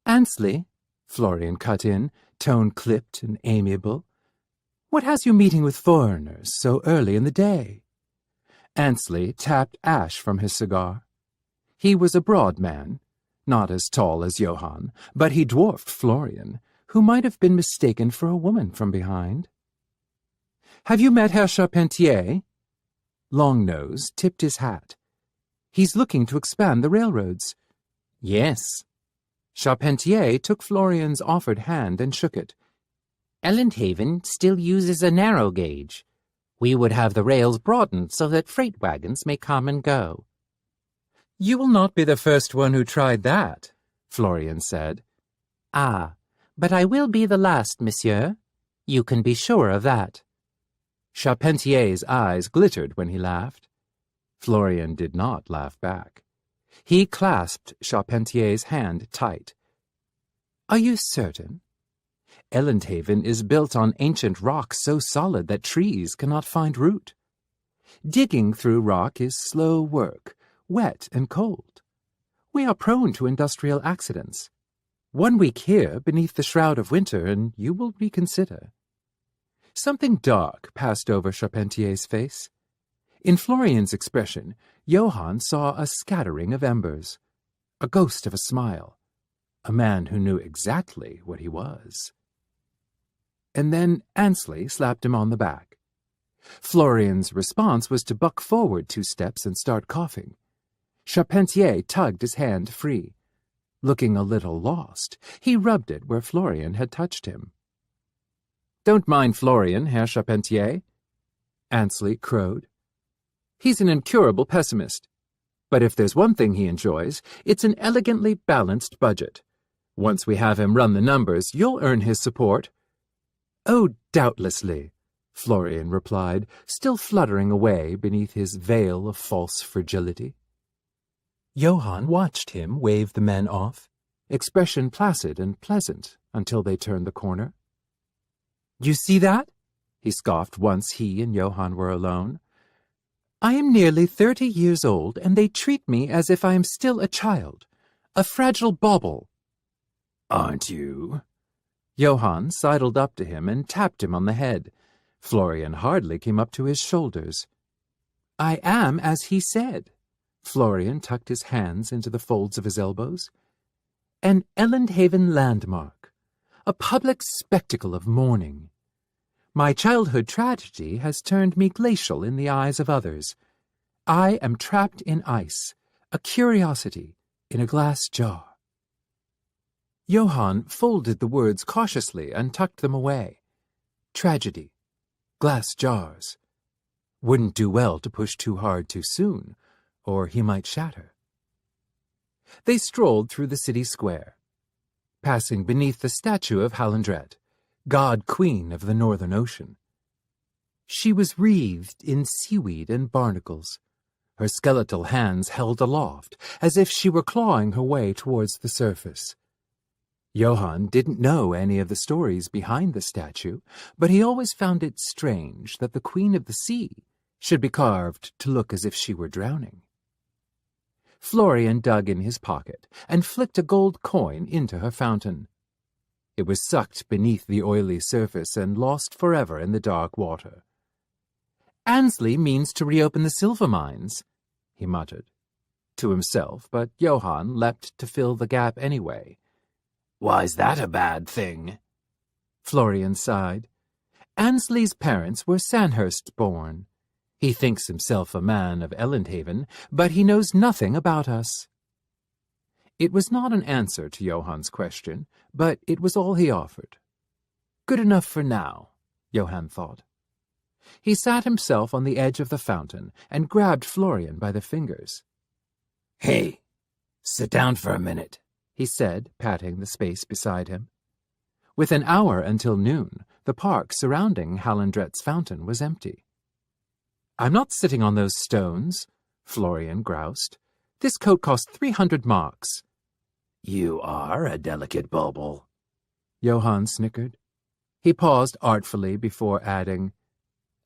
"Annesley," Florian cut in, tone clipped and amiable, "what has you meeting with foreigners so early in the day?" Annesley tapped ash from his cigar. He was a broad man, not as tall as Johann, but he dwarfed Florian, who might have been mistaken for a woman from behind. "Have you met Herr Charpentier?" Longnose tipped his hat. "He's looking to expand the railroads." "Yes." Charpentier took Florian's offered hand and shook it. "Elendhaven still uses a narrow gauge. We would have the rails broadened so that freight wagons may come and go." "You will not be the first one who tried that," Florian said. "Ah, but I will be the last, monsieur. You can be sure of that." Charpentier's eyes glittered when he laughed. Florian did not laugh back. He clasped Charpentier's hand tight. "Are you certain? Elendhaven is built on ancient rock so solid that trees cannot find root. Digging through rock is slow work, wet and cold. We are prone to industrial accidents. 1 week here beneath the shroud of winter, and you will reconsider." Something dark passed over Charpentier's face. In Florian's expression, Johann saw a scattering of embers, a ghost of a smile, a man who knew exactly what he was. And then Annesley slapped him on the back. Florian's response was to buck forward 2 steps and start coughing. Charpentier tugged his hand free. Looking a little lost, he rubbed it where Florian had touched him. "Don't mind Florian, Herr Charpentier," Annesley crowed. "He's an incurable pessimist. But if there's one thing he enjoys, it's an elegantly balanced budget. Once we have him run the numbers, you'll earn his support." "Oh, doubtlessly," Florian replied, still fluttering away beneath his veil of false fragility. Johann watched him wave the men off, expression placid and pleasant until they turned the corner. "You see that?" he scoffed once he and Johann were alone. "I am nearly 30 years old, and they treat me as if I am still a child, a fragile bauble." "Aren't you?" Johann sidled up to him and tapped him on the head. Florian hardly came up to his shoulders. "I am as he said." Florian tucked his hands into the folds of his elbows. "An Elendhaven landmark, a public spectacle of mourning. My childhood tragedy has turned me glacial in the eyes of others. I am trapped in ice, a curiosity in a glass jar." Johann folded the words cautiously and tucked them away. Tragedy, glass jars. Wouldn't do well to push too hard too soon, or he might shatter. They strolled through the city square, passing beneath the statue of Halendret, god-queen of the Northern Ocean. She was wreathed in seaweed and barnacles, her skeletal hands held aloft, as if she were clawing her way towards the surface. Johann didn't know any of the stories behind the statue, but he always found it strange that the Queen of the Sea should be carved to look as if she were drowning. Florian dug in his pocket and flicked a gold coin into her fountain. It was sucked beneath the oily surface and lost forever in the dark water. Ansley means to reopen the silver mines, he muttered. To himself, but Johann leapt to fill the gap anyway. Why's that a bad thing? Florian sighed. Ansley's parents were Sandhurst-born. He thinks himself a man of Elendhaven, but he knows nothing about us. It was not an answer to Johann's question, but it was all he offered. Good enough for now, Johann thought. He sat himself on the edge of the fountain and grabbed Florian by the fingers. Hey, sit down for a minute, he said, patting the space beside him. With an hour until noon, the park surrounding Hallandret's fountain was empty. I'm not sitting on those stones, Florian groused. This coat cost 300 marks. You are a delicate bauble, Johann snickered. He paused artfully before adding,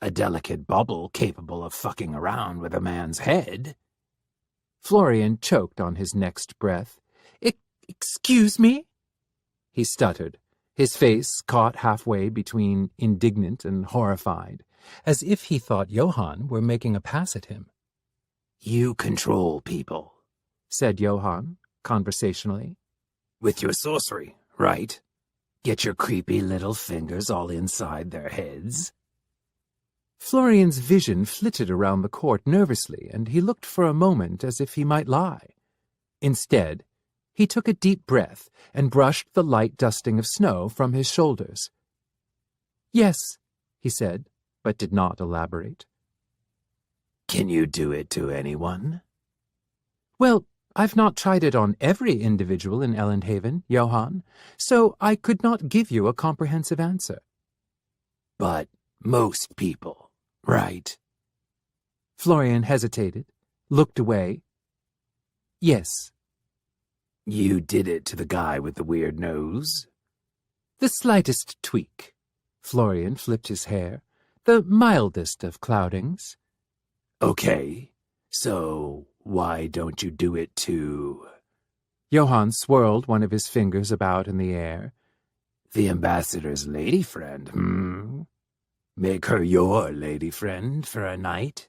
a delicate bauble capable of fucking around with a man's head. Florian choked on his next breath. Excuse me? He stuttered, his face caught halfway between indignant and horrified, as if he thought Johann were making a pass at him. You control people, said Johann, conversationally. With your sorcery, right? Get your creepy little fingers all inside their heads. Florian's vision flitted around the court nervously, and he looked for a moment as if he might lie. Instead, he took a deep breath and brushed the light dusting of snow from his shoulders. Yes, he said, but did not elaborate. Can you do it to anyone? Well, I've not tried it on every individual in Elendhaven, Johann, so I could not give you a comprehensive answer. But most people, right? Florian hesitated, looked away. Yes. You did it to the guy with the weird nose? The slightest tweak. Florian flipped his hair. The mildest of cloudings. Okay, so why don't you do it to... Johann swirled one of his fingers about in the air. The ambassador's lady friend, Make her your lady friend for a night?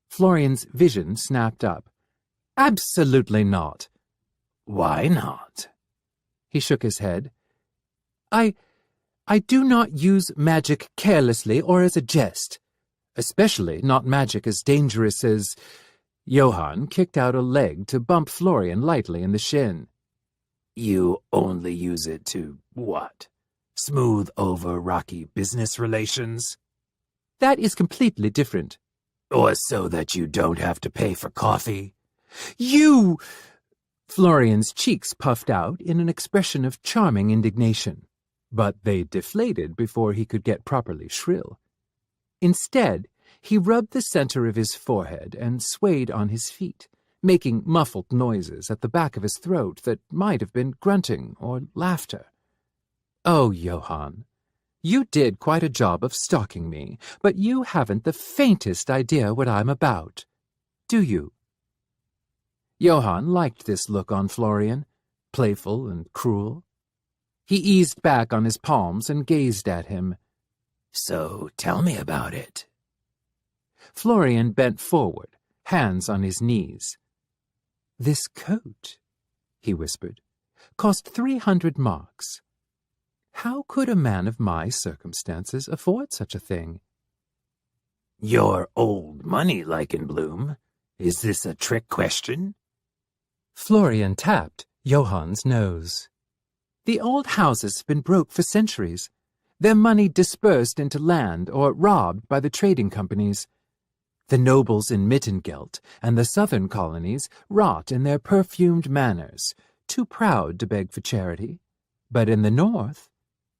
Florian's vision snapped up. Absolutely not. Why not? He shook his head. I do not use magic carelessly or as a jest, especially not magic as dangerous as... Johann kicked out a leg to bump Florian lightly in the shin. You only use it to, what? Smooth over rocky business relations? That is completely different. Or so that you don't have to pay for coffee? You... Florian's cheeks puffed out in an expression of charming indignation, but they deflated before he could get properly shrill. Instead, he rubbed the center of his forehead and swayed on his feet, making muffled noises at the back of his throat that might have been grunting or laughter. Oh, Johann, you did quite a job of stalking me, but you haven't the faintest idea what I'm about. Do you? Johann liked this look on Florian, playful and cruel. He eased back on his palms and gazed at him. So tell me about it. Florian bent forward, hands on his knees. This coat, he whispered, cost 300 marks. How could a man of my circumstances afford such a thing? Your old money, Leichenbloom. Is this a trick question? Florian tapped Johann's nose. The old houses have been broke for centuries, their money dispersed into land or robbed by the trading companies. The nobles in Mittengeld and the southern colonies rot in their perfumed manors, too proud to beg for charity. But in the north,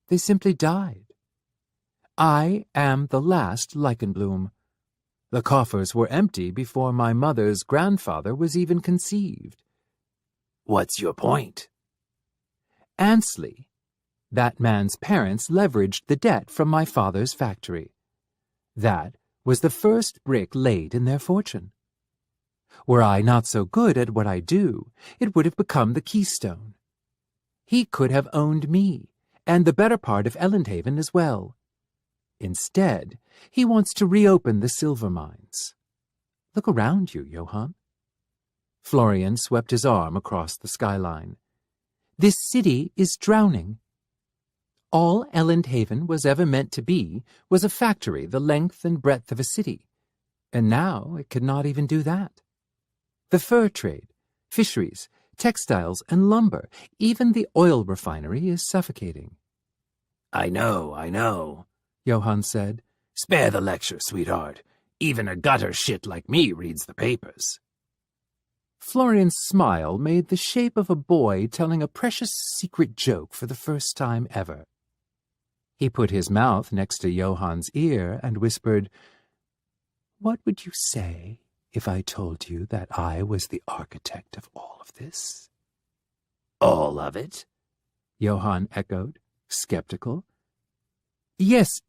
they simply died. I am the last Leichenbloom. The coffers were empty before my mother's grandfather was even conceived. What's your point? Ansley, that man's parents leveraged the debt from my father's factory. That was the first brick laid in their fortune. Were I not so good at what I do, it would have become the keystone. He could have owned me, and the better part of Elendhaven as well. Instead, he wants to reopen the silver mines. Look around you, Johann. Florian swept his arm across the skyline. This city is drowning. All Elendhaven was ever meant to be was a factory the length and breadth of a city, and now it could not even do that. The fur trade, fisheries, textiles, and lumber, even the oil refinery is suffocating. I know, Johann said. Spare the lecture, sweetheart. Even a gutter shit like me reads the papers. Florian's smile made the shape of a boy telling a precious secret joke for the first time ever. He put his mouth next to Johann's ear and whispered, "What would you say if I told you that I was the architect of all of this?" All of it? Johann echoed, skeptical. Yes,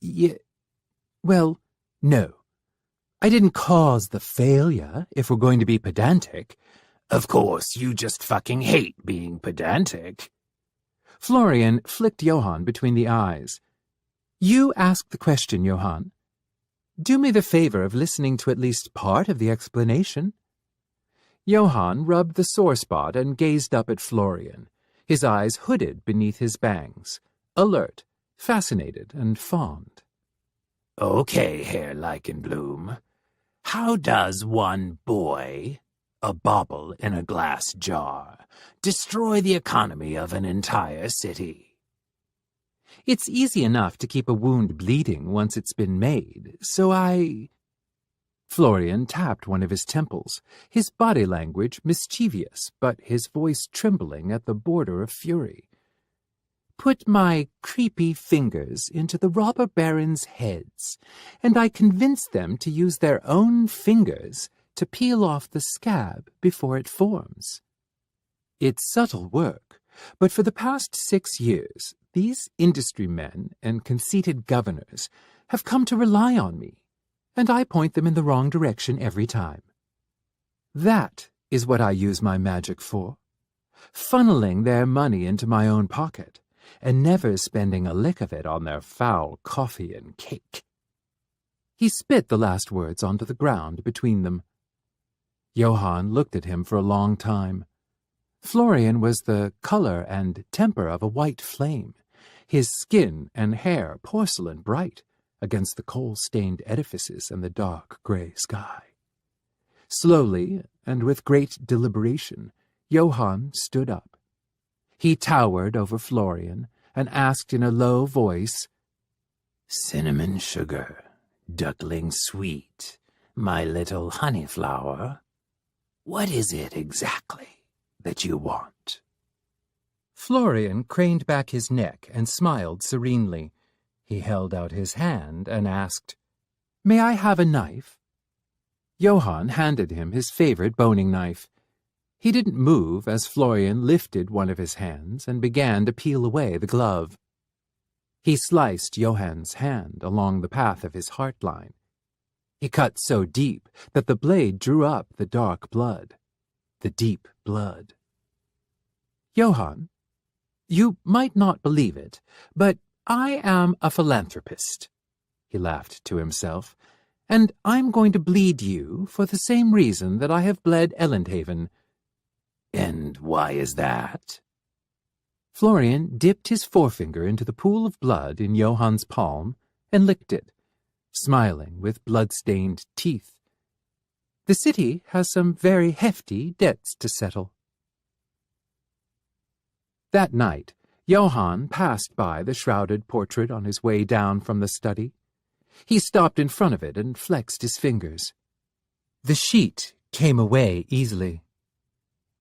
well, no. I didn't cause the failure, if we're going to be pedantic. Of course, you just fucking hate being pedantic. Florian flicked Johann between the eyes. You asked the question, Johann. Do me the favor of listening to at least part of the explanation. Johann rubbed the sore spot and gazed up at Florian, his eyes hooded beneath his bangs, alert, fascinated, and fond. Okay, Herr Leichenblum. How does one boy, a bauble in a glass jar, destroy the economy of an entire city? It's easy enough to keep a wound bleeding once it's been made, so I... Florian tapped one of his temples, his body language mischievous, but his voice trembling at the border of fury. Put my creepy fingers into the robber barons' heads, and I convince them to use their own fingers to peel off the scab before it forms. It's subtle work, but for the past 6 years, these industry men and conceited governors have come to rely on me, and I point them in the wrong direction every time. That is what I use my magic for, funneling their money into my own pocket, and never spending a lick of it on their foul coffee and cake. He spit the last words onto the ground between them. Johann looked at him for a long time. Florian was the color and temper of a white flame, his skin and hair porcelain bright against the coal-stained edifices and the dark gray sky. Slowly, and with great deliberation, Johann stood up. He towered over Florian and asked in a low voice, Cinnamon sugar, duckling sweet, my little honeyflower, what is it exactly that you want? Florian craned back his neck and smiled serenely. He held out his hand and asked, May I have a knife? Johann handed him his favorite boning knife. He didn't move as Florian lifted one of his hands and began to peel away the glove. He sliced Johann's hand along the path of his heart-line. He cut so deep that the blade drew up the dark blood, the deep blood. Johann, you might not believe it, but I am a philanthropist, he laughed to himself, and I'm going to bleed you for the same reason that I have bled Elendhaven. And why is that? Florian dipped his forefinger into the pool of blood in Johann's palm and licked it, smiling with blood-stained teeth. The city has some very hefty debts to settle. That night, Johann passed by the shrouded portrait on his way down from the study. He stopped in front of it and flexed his fingers. The sheet came away easily.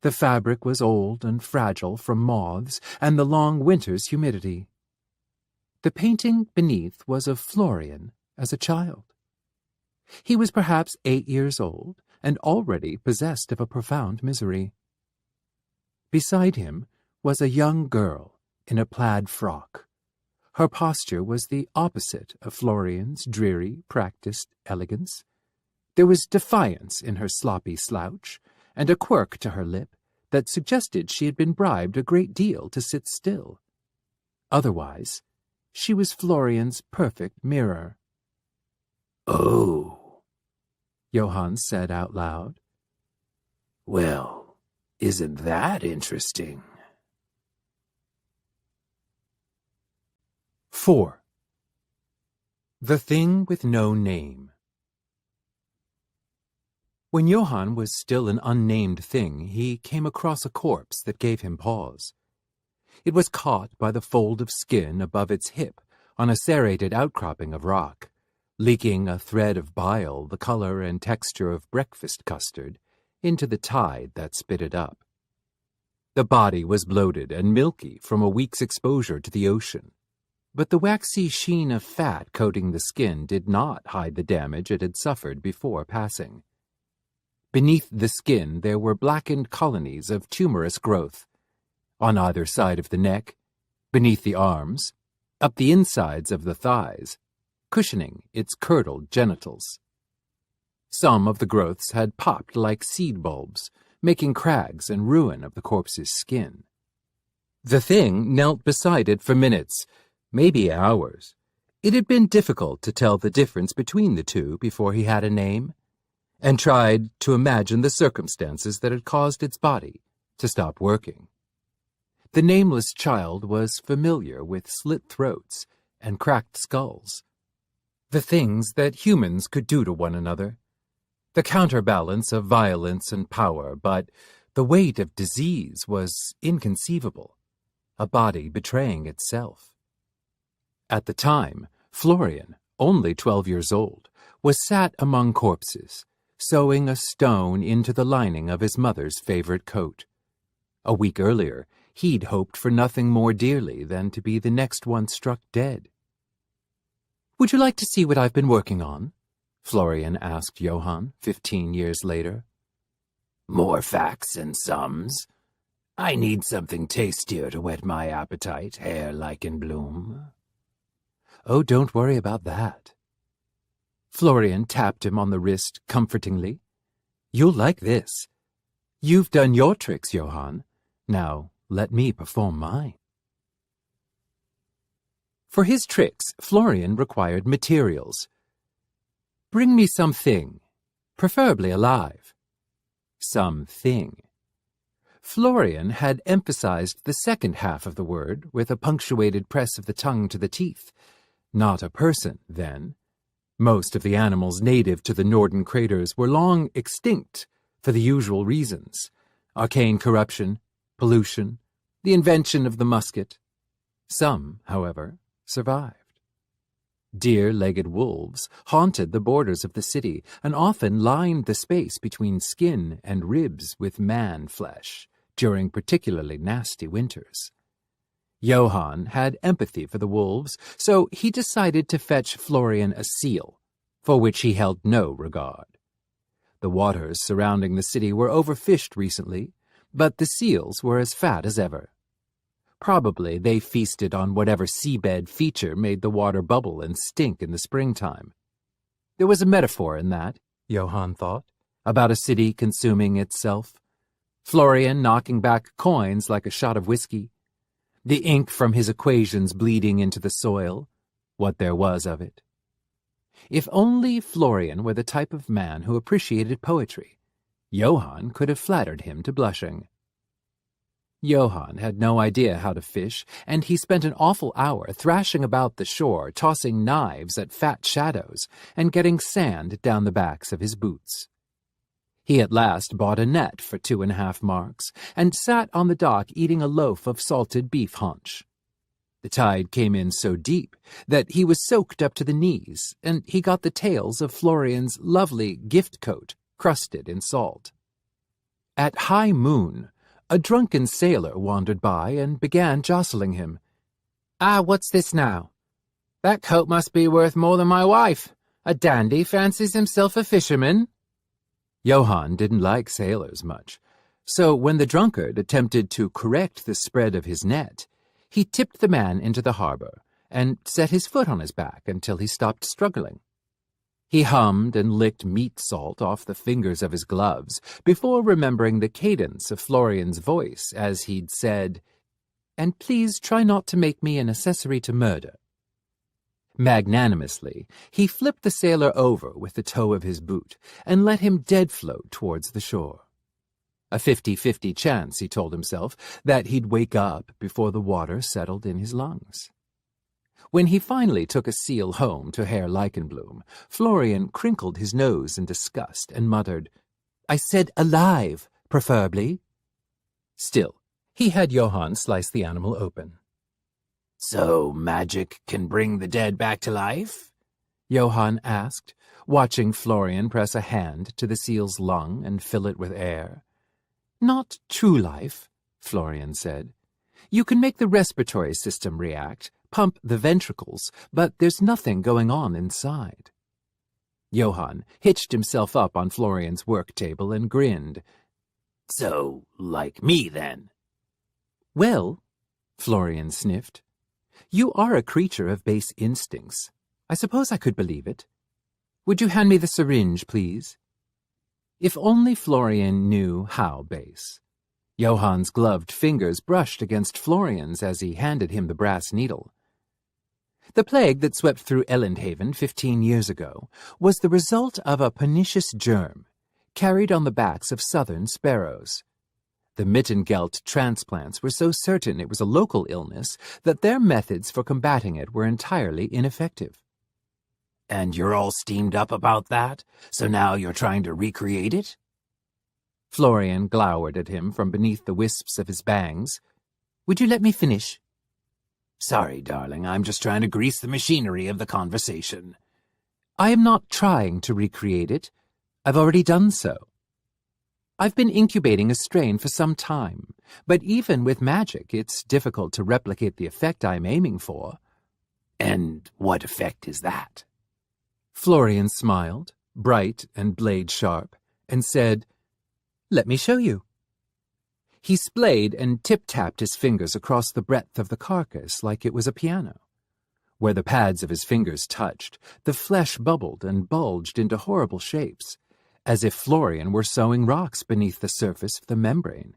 The fabric was old and fragile from moths and the long winter's humidity. The painting beneath was of Florian as a child. He was perhaps 8 years old and already possessed of a profound misery. Beside him was a young girl in a plaid frock. Her posture was the opposite of Florian's dreary, practiced elegance. There was defiance in her sloppy slouch, and a quirk to her lip that suggested she had been bribed a great deal to sit still. Otherwise, She was Florian's perfect mirror. "Oh," Johann said out loud. "Well, isn't that interesting?" 4. The Thing with No Name. When Johann was still an unnamed thing, he came across a corpse that gave him pause. It was caught by the fold of skin above its hip on a serrated outcropping of rock, leaking a thread of bile the color and texture of breakfast custard into the tide that spit it up. The body was bloated and milky from a week's exposure to the ocean, but the waxy sheen of fat coating the skin did not hide the damage it had suffered before passing. Beneath the skin there were blackened colonies of tumorous growth, on either side of the neck, beneath the arms, up the insides of the thighs, cushioning its curdled genitals. Some of the growths had popped like seed bulbs, making crags and ruin of the corpse's skin. The thing knelt beside it for minutes, maybe hours. It had been difficult to tell the difference between the two before he had a name, and tried to imagine the circumstances that had caused its body to stop working. The nameless child was familiar with slit throats and cracked skulls, the things that humans could do to one another, the counterbalance of violence and power, but the weight of disease was inconceivable, a body betraying itself. At the time, Florian, only 12 years old, was sat among corpses, sewing a stone into the lining of his mother's favorite coat. A week earlier, he'd hoped for nothing more dearly than to be the next one struck dead. "Would you like to see what I've been working on?" Florian asked Johann 15 years later. "More facts and sums. I need something tastier to whet my appetite, hair like in bloom." "Oh, don't worry about that." Florian tapped him on the wrist comfortingly. "You'll like this. You've done your tricks, Johann. Now let me perform mine." For his tricks, Florian required materials. "Bring me something, preferably alive." Something. Florian had emphasized the second half of the word with a punctuated press of the tongue to the teeth. Not a person, then. Most of the animals native to the Norden craters were long extinct for the usual reasons: arcane corruption, pollution, the invention of the musket. Some, however, survived. Deer-legged wolves haunted the borders of the city and often lined the space between skin and ribs with man flesh during particularly nasty winters. Johann had empathy for the wolves, so he decided to fetch Florian a seal, for which he held no regard. The waters surrounding the city were overfished recently, but the seals were as fat as ever. Probably they feasted on whatever seabed feature made the water bubble and stink in the springtime. There was a metaphor in that, Johann thought, about a city consuming itself. Florian knocking back coins like a shot of whiskey. The ink from his equations bleeding into the soil, what there was of it. If only Florian were the type of man who appreciated poetry, Johann could have flattered him to blushing. Johann had no idea how to fish, and he spent an awful hour thrashing about the shore, tossing knives at fat shadows and getting sand down the backs of his boots. He at last bought a net for 2.5 marks and sat on the dock eating a loaf of salted beef haunch. The tide came in so deep that he was soaked up to the knees, and he got the tails of Florian's lovely gift coat crusted in salt. At high moon, a drunken sailor wandered by and began jostling him. "Ah, what's this now? That coat must be worth more than my wife. A dandy fancies himself a fisherman." Johann didn't like sailors much, so when the drunkard attempted to correct the spread of his net, he tipped the man into the harbor and set his foot on his back until he stopped struggling. He hummed and licked meat salt off the fingers of his gloves before remembering the cadence of Florian's voice as he'd said, "And please try not to make me an accessory to murder. Magnanimously, he flipped the sailor over with the toe of his boot and let him dead float towards the shore. A 50-50 chance, he told himself, that he'd wake up before the water settled in his lungs. When he finally took a seal home to Herr Leichenbloom, Florian crinkled his nose in disgust and muttered, "I said alive, preferably." Still, he had Johann slice the animal open. "So magic can bring the dead back to life?" Johann asked, watching Florian press a hand to the seal's lung and fill it with air. "Not true life," Florian said. "You can make the respiratory system react, pump the ventricles, but there's nothing going on inside." Johann hitched himself up on Florian's work table and grinned. "So, like me, then?" "Well," Florian sniffed, "you are a creature of base instincts. I suppose I could believe it. Would you hand me the syringe, please?" If only Florian knew how base. Johann's gloved fingers brushed against Florian's as he handed him the brass needle. The plague that swept through Elendhaven 15 years ago was the result of a pernicious germ carried on the backs of southern sparrows. The Mittengelt transplants were so certain it was a local illness that their methods for combating it were entirely ineffective. "And you're all steamed up about that? So now you're trying to recreate it?" Florian glowered at him from beneath the wisps of his bangs. "Would you let me finish?" "Sorry, darling, I'm just trying to grease the machinery of the conversation." "I am not trying to recreate it. I've already done so. I've been incubating a strain for some time, but even with magic, it's difficult to replicate the effect I'm aiming for." "And what effect is that?" Florian smiled, bright and blade-sharp, and said, "Let me show you." He splayed and tip-tapped his fingers across the breadth of the carcass like it was a piano. Where the pads of his fingers touched, the flesh bubbled and bulged into horrible shapes, as if Florian were sewing rocks beneath the surface of the membrane.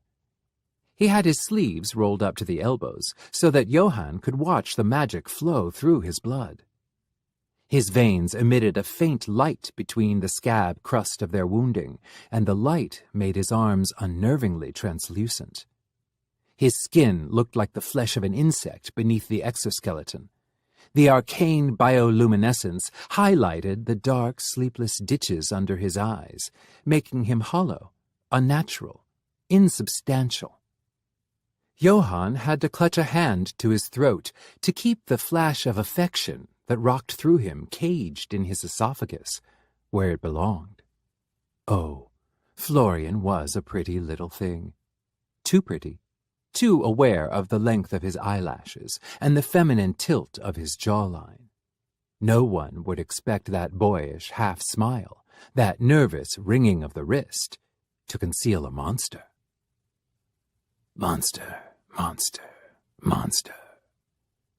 He had his sleeves rolled up to the elbows so that Johann could watch the magic flow through his blood. His veins emitted a faint light between the scab crust of their wounding, and the light made his arms unnervingly translucent. His skin looked like the flesh of an insect beneath the exoskeleton. The arcane bioluminescence highlighted the dark, sleepless ditches under his eyes, making him hollow, unnatural, insubstantial. Johann had to clutch a hand to his throat to keep the flash of affection that rocked through him caged in his esophagus, where it belonged. Oh, Florian was a pretty little thing. Too pretty, too aware of the length of his eyelashes and the feminine tilt of his jawline. No one would expect that boyish half-smile, that nervous wringing of the wrist, to conceal a monster. "Monster, monster, monster,"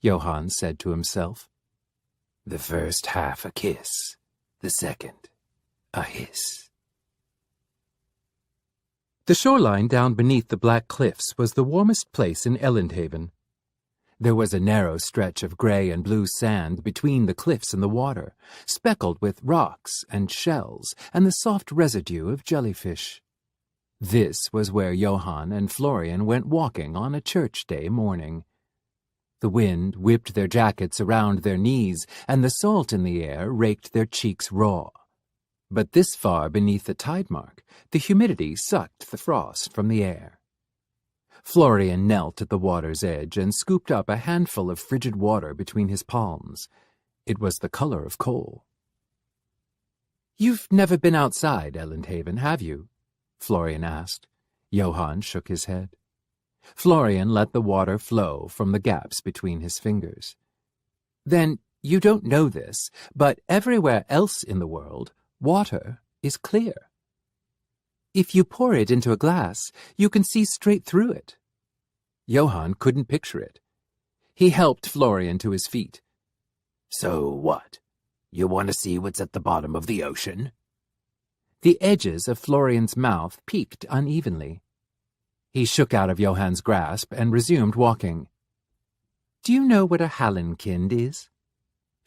Johann said to himself. "The first half a kiss, the second a hiss." The shoreline down beneath the black cliffs was the warmest place in Elendhaven. There was a narrow stretch of gray and blue sand between the cliffs and the water, speckled with rocks and shells and the soft residue of jellyfish. This was where Johann and Florian went walking on a church day morning. The wind whipped their jackets around their knees, and the salt in the air raked their cheeks raw. But this far beneath the tide mark, the humidity sucked the frost from the air. Florian knelt at the water's edge and scooped up a handful of frigid water between his palms. It was the color of coal. "You've never been outside Elendhaven, have you?" Florian asked. Johann shook his head. Florian let the water flow from the gaps between his fingers. "Then you don't know this, but everywhere else in the world, water is clear. If you pour it into a glass, you can see straight through it." Johann couldn't picture it. He helped Florian to his feet. "So what? You want to see what's at the bottom of the ocean?" The edges of Florian's mouth peaked unevenly. He shook out of Johann's grasp and resumed walking. "Do you know what a hallenkind is?"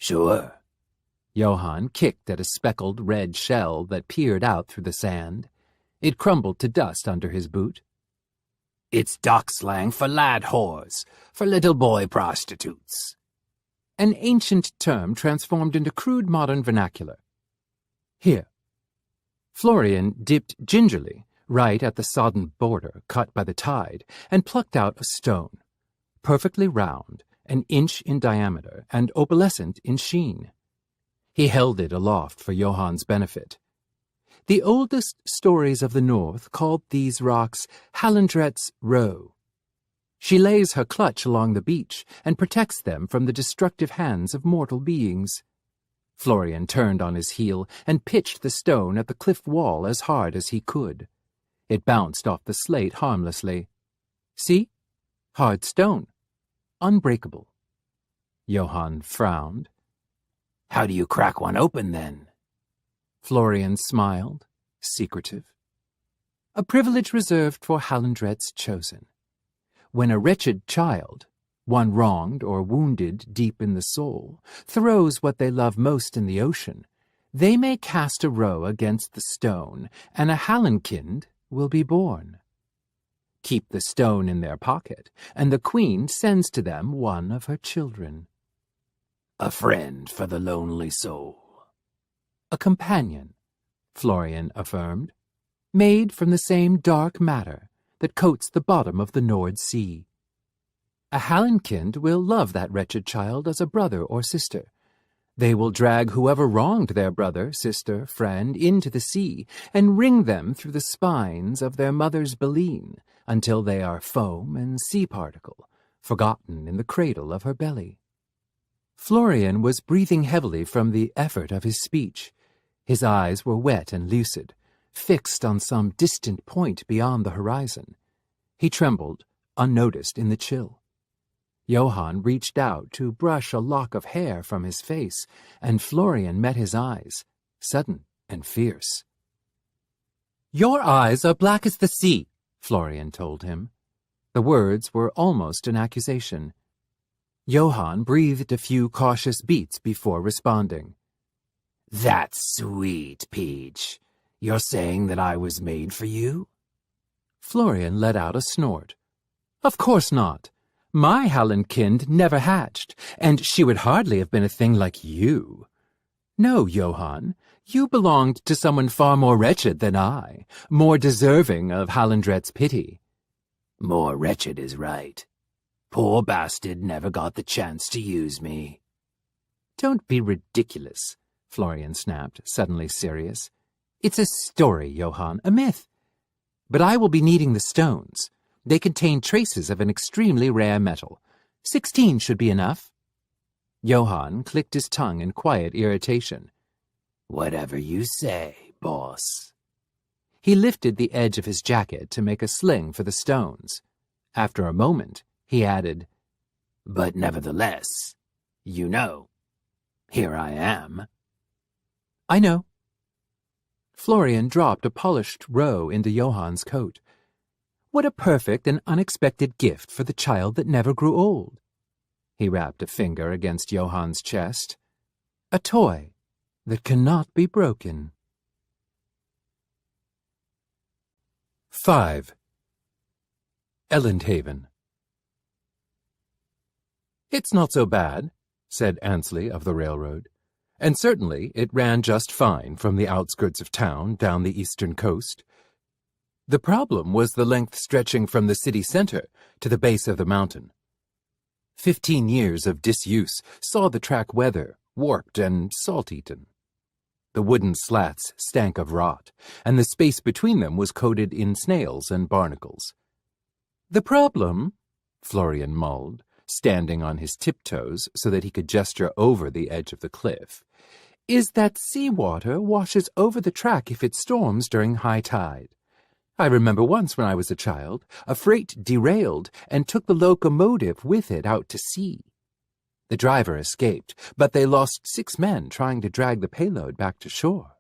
Sure. Johann kicked at a speckled red shell that peered out through the sand. It crumbled to dust under his boot. It's dock slang for lad whores, for little boy prostitutes. An ancient term transformed into crude modern vernacular. Here. Florian dipped gingerly right at the sodden border cut by the tide and plucked out a stone, perfectly round, an inch in diameter and opalescent in sheen. He held it aloft for Johann's benefit. The oldest stories of the North called these rocks Halendret's Row. She lays her clutch along the beach and protects them from the destructive hands of mortal beings. Florian turned on his heel and pitched the stone at the cliff wall as hard as he could. It bounced off the slate harmlessly. See? Hard stone. Unbreakable. Johann frowned. How do you crack one open, then? Florian smiled, secretive. A privilege reserved for Halendret's chosen. When a wretched child, one wronged or wounded deep in the soul, throws what they love most in the ocean, they may cast a row against the stone, and a Hallenkind will be born. Keep the stone in their pocket, and the queen sends to them one of her children. A friend for the lonely soul. A companion, Florian affirmed, made from the same dark matter that coats the bottom of the Nord Sea. A Hallenkind will love that wretched child as a brother or sister. They will drag whoever wronged their brother, sister, friend into the sea and wring them through the spines of their mother's baleen until they are foam and sea particle, forgotten in the cradle of her belly. Florian was breathing heavily from the effort of his speech. His eyes were wet and lucid, fixed on some distant point beyond the horizon. He trembled, unnoticed in the chill. Johann reached out to brush a lock of hair from his face, and Florian met his eyes, sudden and fierce. "Your eyes are black as the sea," Florian told him. The words were almost an accusation. Johann breathed a few cautious beats before responding. That's sweet, Peach. You're saying that I was made for you? Florian let out a snort. Of course not. My Hallenkind never hatched, and she would hardly have been a thing like you. No, Johann, you belonged to someone far more wretched than I, more deserving of Halendret's pity. More wretched is right. Poor bastard never got the chance to use me. Don't be ridiculous, Florian snapped, suddenly serious. It's a story, Johann, a myth. But I will be needing the stones. They contain traces of an extremely rare metal. 16 should be enough. Johann clicked his tongue in quiet irritation. Whatever you say, boss. He lifted the edge of his jacket to make a sling for the stones. After a moment, he added, But nevertheless, you know, here I am. I know. Florian dropped a polished row into Johann's coat. What a perfect and unexpected gift for the child that never grew old. He rapped a finger against Johann's chest. A toy that cannot be broken. 5. Elendhaven. It's not so bad, said Ansley of the railroad, and certainly it ran just fine from the outskirts of town down the eastern coast. The problem was the length stretching from the city center to the base of the mountain. 15 years of disuse saw the track weather, warped and salt-eaten. The wooden slats stank of rot, and the space between them was coated in snails and barnacles. The problem, Florian mulled, standing on his tiptoes so that he could gesture over the edge of the cliff, is that seawater washes over the track if it storms during high tide. I remember once when I was a child, a freight derailed and took the locomotive with it out to sea. The driver escaped, but they lost 6 men trying to drag the payload back to shore.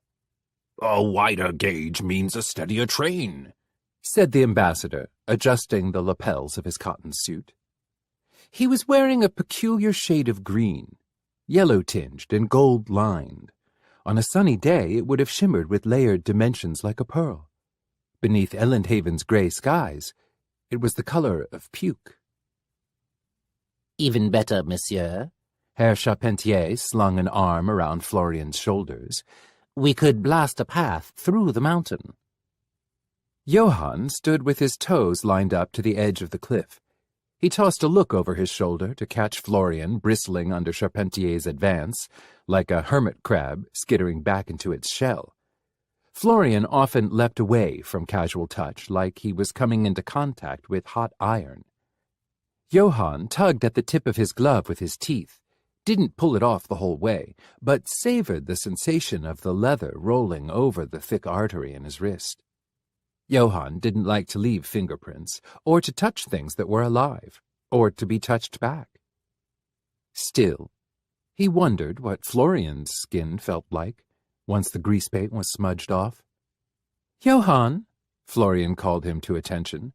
A wider gauge means a steadier train, said the ambassador, adjusting the lapels of his cotton suit. He was wearing a peculiar shade of green. yellow-tinged and gold-lined. On a sunny day it would have shimmered with layered dimensions like a pearl. Beneath Elendhaven's grey skies, it was the color of puke. Even better, monsieur. Herr Charpentier slung an arm around Florian's shoulders. We could blast a path through the mountain. Johann stood with his toes lined up to the edge of the cliff. He tossed a look over his shoulder to catch Florian bristling under Charpentier's advance, like a hermit crab skittering back into its shell. Florian often leapt away from casual touch, like he was coming into contact with hot iron. Johann tugged at the tip of his glove with his teeth, didn't pull it off the whole way, but savored the sensation of the leather rolling over the thick artery in his wrist. Johann didn't like to leave fingerprints, or to touch things that were alive, or to be touched back. Still, he wondered what Florian's skin felt like, once the grease paint was smudged off. "Johann," Florian called him to attention.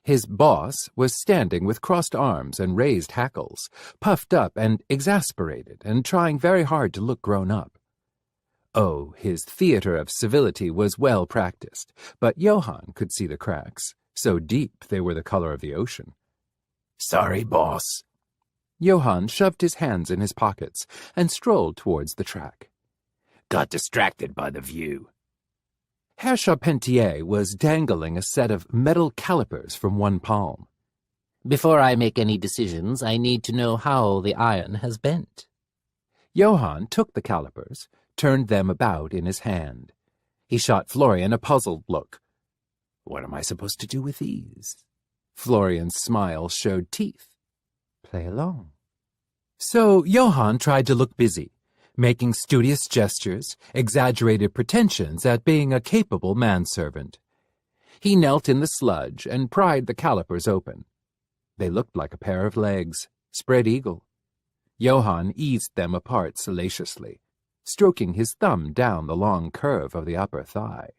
His boss was standing with crossed arms and raised hackles, puffed up and exasperated, and trying very hard to look grown up. Oh, his theater of civility was well practiced, but Johann could see the cracks, so deep they were the color of the ocean. Sorry, boss. Johann shoved his hands in his pockets and strolled towards the track. Got distracted by the view. Herr Charpentier was dangling a set of metal calipers from one palm. Before I make any decisions, I need to know how the iron has bent. Johann took the calipers, turned them about in his hand. He shot Florian a puzzled look. What am I supposed to do with these? Florian's smile showed teeth. Play along. So Johann tried to look busy, making studious gestures, exaggerated pretensions at being a capable manservant. He knelt in the sludge and pried the calipers open. They looked like a pair of legs, spread eagle. Johann eased them apart salaciously, stroking his thumb down the long curve of the upper thigh.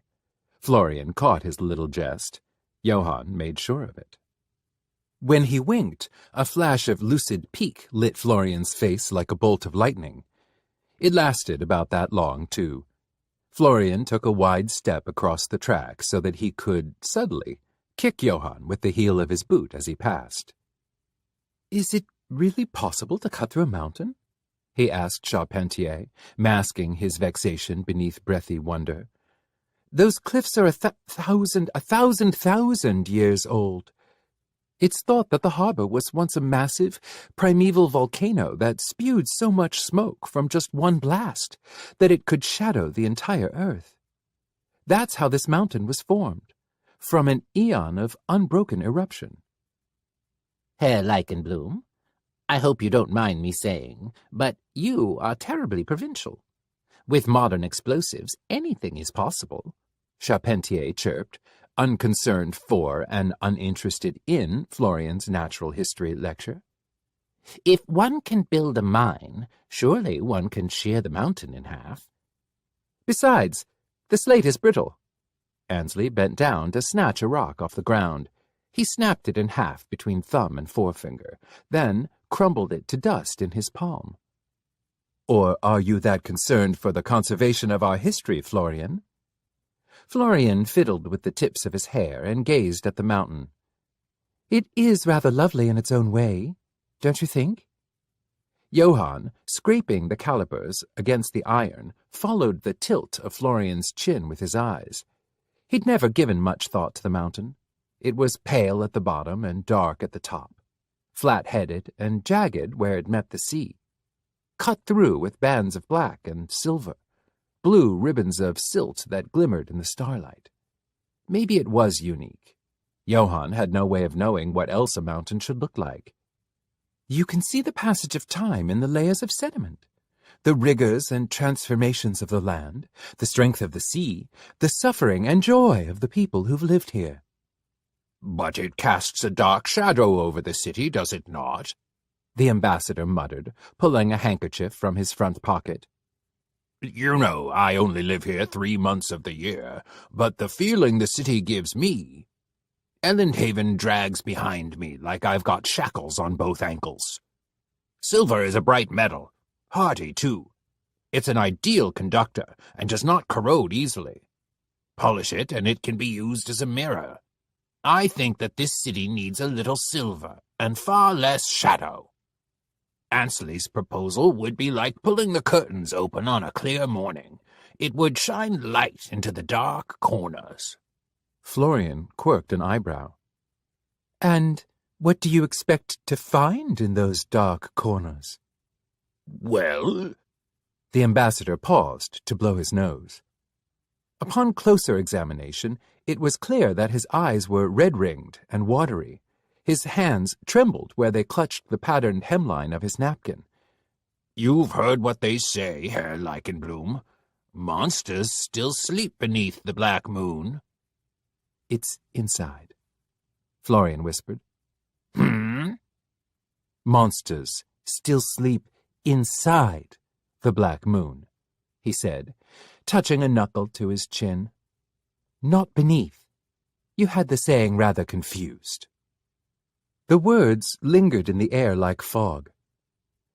Florian caught his little jest. Johann made sure of it. When he winked, a flash of lucid pique lit Florian's face like a bolt of lightning. It lasted about that long, too. Florian took a wide step across the track so that he could, suddenly, kick Johann with the heel of his boot as he passed. "Is it really possible to cut through a mountain?" he asked Charpentier, masking his vexation beneath breathy wonder. "Those cliffs are a thousand years old. It's thought that the harbor was once a massive, primeval volcano that spewed so much smoke from just one blast that it could shadow the entire earth. That's how this mountain was formed, from an eon of unbroken eruption." Herr Leichenblum, I hope you don't mind me saying, but you are terribly provincial. With modern explosives, anything is possible, Charpentier chirped, unconcerned for and uninterested in Florian's natural history lecture. If one can build a mine, surely one can shear the mountain in half. Besides, the slate is brittle. Ansley bent down to snatch a rock off the ground. He snapped it in half between thumb and forefinger, then crumbled it to dust in his palm. "Or are you that concerned for the conservation of our history, Florian?" Florian fiddled with the tips of his hair and gazed at the mountain. "It is rather lovely in its own way, don't you think?" Johann, scraping the calipers against the iron, followed the tilt of Florian's chin with his eyes. He'd never given much thought to the mountain. It was pale at the bottom and dark at the top, flat-headed and jagged where it met the sea, cut through with bands of black and silver, blue ribbons of silt that glimmered in the starlight. Maybe it was unique. Johann had no way of knowing what else a mountain should look like. You can see the passage of time in the layers of sediment, the rigors and transformations of the land, the strength of the sea, the suffering and joy of the people who've lived here. But it casts a dark shadow over the city, does it not? The ambassador muttered, pulling a handkerchief from his front pocket. You know, I only live here 3 months of the year, but the feeling the city gives me... Elendhaven drags behind me like I've got shackles on both ankles. Silver is a bright metal, Hardy, too. It's an ideal conductor and does not corrode easily. Polish it, and it can be used as a mirror. I think that this city needs a little silver and far less shadow. Ansley's proposal would be like pulling the curtains open on a clear morning. It would shine light into the dark corners. Florian quirked an eyebrow. And what do you expect to find in those dark corners? Well, the ambassador paused to blow his nose. Upon closer examination, it was clear that his eyes were red-ringed and watery. His hands trembled where they clutched the patterned hemline of his napkin. You've heard what they say, Herr Leichenblum. Monsters still sleep beneath the black moon. It's inside, Florian whispered. Hmm? Monsters still sleep inside the black moon, he said, touching a knuckle to his chin. Not beneath. You had the saying rather confused. The words lingered in the air like fog.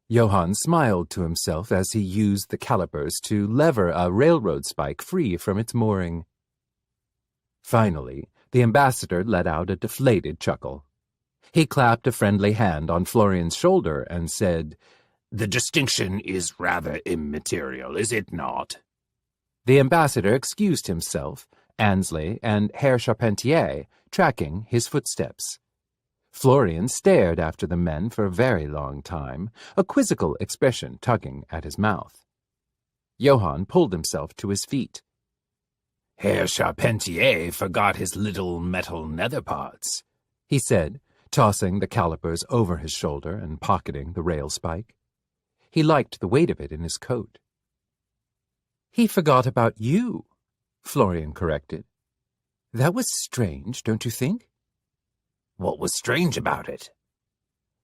Johann smiled to himself as he used the calipers to lever a railroad spike free from its mooring. Finally, the ambassador let out a deflated chuckle. He clapped a friendly hand on Florian's shoulder and said, The distinction is rather immaterial, is it not? The ambassador excused himself, Ansley and Herr Charpentier tracking his footsteps. Florian stared after the men for a very long time, a quizzical expression tugging at his mouth. Johann pulled himself to his feet. Herr Charpentier forgot his little metal nether parts, he said, tossing the calipers over his shoulder and pocketing the rail spike. He liked the weight of it in his coat. He forgot about you, Florian corrected. That was strange, don't you think? What was strange about it?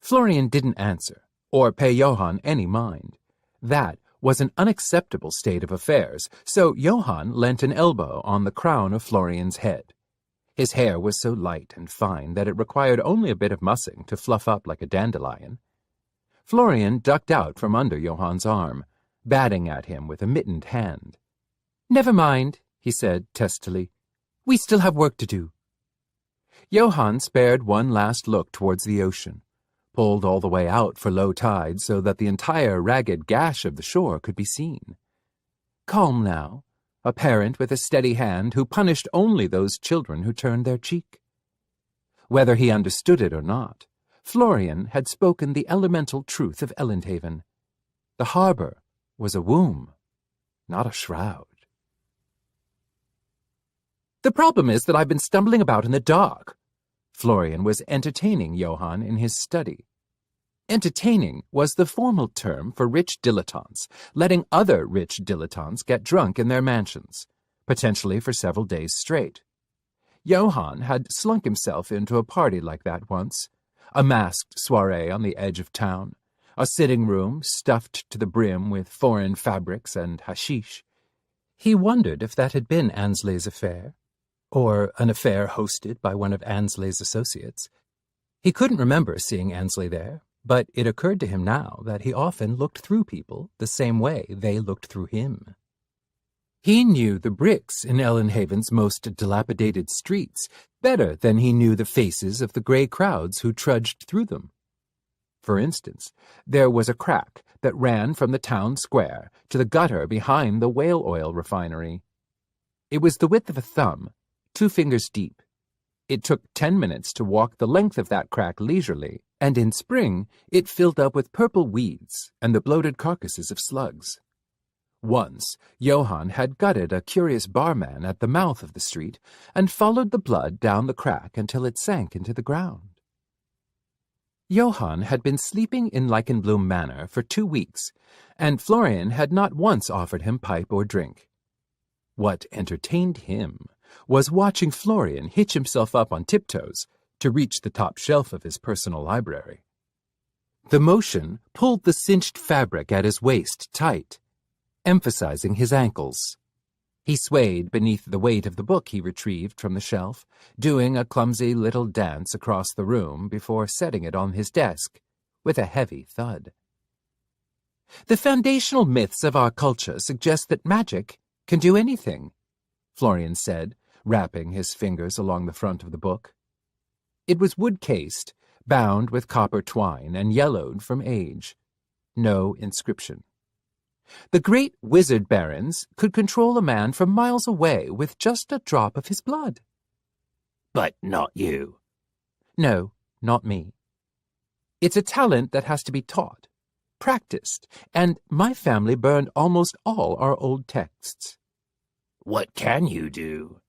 Florian didn't answer, or pay Johann any mind. That was an unacceptable state of affairs, so Johann leant an elbow on the crown of Florian's head. His hair was so light and fine that it required only a bit of mussing to fluff up like a dandelion. Florian ducked out from under Johann's arm, batting at him with a mittened hand. Never mind, he said testily. We still have work to do. Johann spared one last look towards the ocean, pulled all the way out for low tide so that the entire ragged gash of the shore could be seen. Calm now, a parent with a steady hand who punished only those children who turned their cheek. Whether he understood it or not, Florian had spoken the elemental truth of Elendhaven. The harbor was a womb, not a shroud. The problem is that I've been stumbling about in the dark. Florian was entertaining Johann in his study. Entertaining was the formal term for rich dilettantes, letting other rich dilettantes get drunk in their mansions, potentially for several days straight. Johann had slunk himself into a party like that once, a masked soiree on the edge of town, a sitting room stuffed to the brim with foreign fabrics and hashish. He wondered if that had been Ansley's affair, or an affair hosted by one of Ansley's associates. He couldn't remember seeing Ansley there, but it occurred to him now that he often looked through people the same way they looked through him. He knew the bricks in Elendhaven's most dilapidated streets better than he knew the faces of the gray crowds who trudged through them. For instance, there was a crack that ran from the town square to the gutter behind the whale oil refinery. It was the width of a thumb, 2 fingers deep. It took 10 minutes to walk the length of that crack leisurely, and in spring it filled up with purple weeds and the bloated carcasses of slugs. Once, Johann had gutted a curious barman at the mouth of the street and followed the blood down the crack until it sank into the ground. Johann had been sleeping in Leichenblum Manor for 2 weeks, and Florian had not once offered him pipe or drink. What entertained him was watching Florian hitch himself up on tiptoes to reach the top shelf of his personal library. The motion pulled the cinched fabric at his waist tight, emphasizing his ankles. He swayed beneath the weight of the book he retrieved from the shelf, doing a clumsy little dance across the room before setting it on his desk with a heavy thud. The foundational myths of our culture suggest that magic can do anything, Florian said, rapping his fingers along the front of the book. It was wood-cased, bound with copper twine, and yellowed from age. No inscription. The great wizard barons could control a man from miles away with just a drop of his blood. But not you. No, not me. It's a talent that has to be taught, practiced, and my family burned almost all our old texts. What can you do?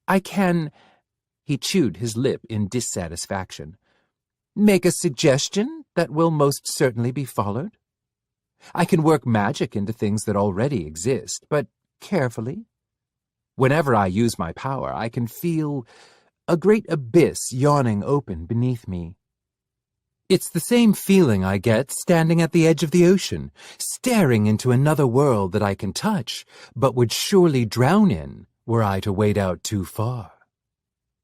I can, he chewed his lip in dissatisfaction, make a suggestion that will most certainly be followed. I can work magic into things that already exist, but carefully. Whenever I use my power, I can feel a great abyss yawning open beneath me. It's the same feeling I get standing at the edge of the ocean, staring into another world that I can touch, but would surely drown in were I to wade out too far.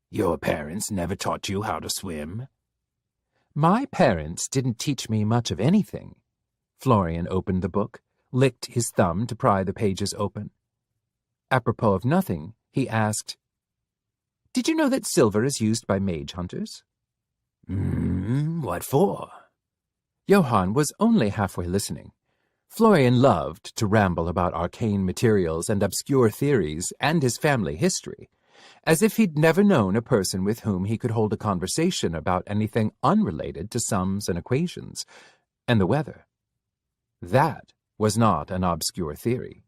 Your parents never taught you how to swim? My parents didn't teach me much of anything. Florian opened the book, licked his thumb to pry the pages open. Apropos of nothing, he asked, "Did you know that silver is used by mage hunters?" What for? Johann was only halfway listening. Florian loved to ramble about arcane materials and obscure theories and his family history, as if he'd never known a person with whom he could hold a conversation about anything unrelated to sums and equations, and the weather. That was not an obscure theory.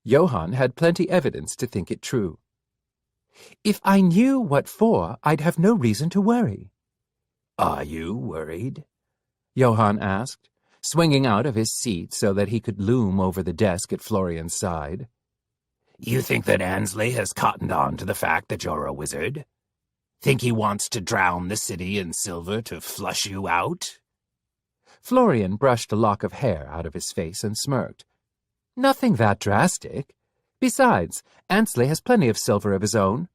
Johann had plenty evidence to think it true. If I knew what for, I'd have no reason to worry. Are you worried? Johann asked, swinging out of his seat so that he could loom over the desk at Florian's side. You think that Ansley has cottoned on to the fact that you're a wizard? Think he wants to drown the city in silver to flush you out? Florian brushed a lock of hair out of his face and smirked. Nothing that drastic. Besides, Ansley has plenty of silver of his own.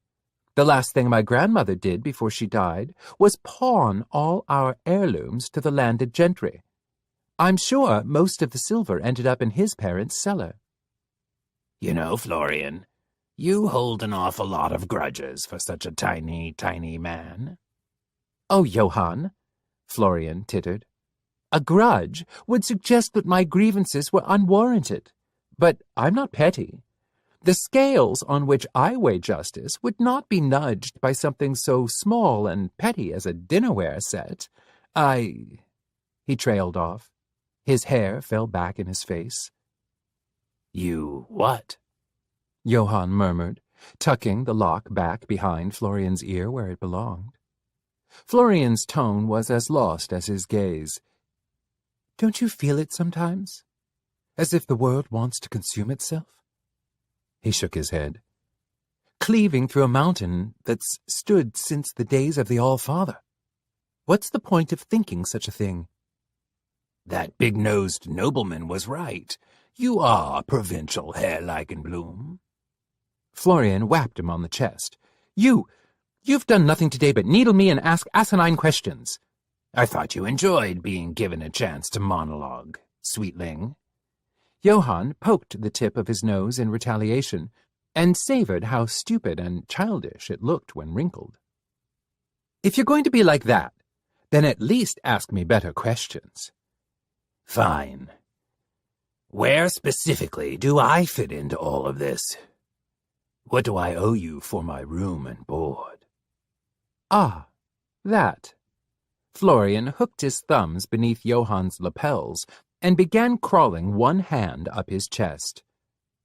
The last thing my grandmother did before she died was pawn all our heirlooms to the landed gentry. I'm sure most of the silver ended up in his parents' cellar. You know, Florian, you hold an awful lot of grudges for such a tiny, tiny man. Oh, Johann, Florian tittered. A grudge would suggest that my grievances were unwarranted, but I'm not petty. The scales on which I weigh justice would not be nudged by something so small and petty as a dinnerware set. He trailed off. His hair fell back in his face. You what? Johann murmured, tucking the lock back behind Florian's ear where it belonged. Florian's tone was as lost as his gaze. Don't you feel it sometimes? As if the world wants to consume itself? He shook his head. Cleaving through a mountain that's stood since the days of the All-Father. What's the point of thinking such a thing? That big-nosed nobleman was right. You are provincial, Herr Leichenblum. Florian whapped him on the chest. You've done nothing today but needle me and ask asinine questions. I thought you enjoyed being given a chance to monologue, sweetling. Johann poked the tip of his nose in retaliation and savored how stupid and childish it looked when wrinkled. If you're going to be like that, then at least ask me better questions. Fine. Where specifically do I fit into all of this? What do I owe you for my room and board? Ah, that. Florian hooked his thumbs beneath Johann's lapels and began crawling one hand up his chest.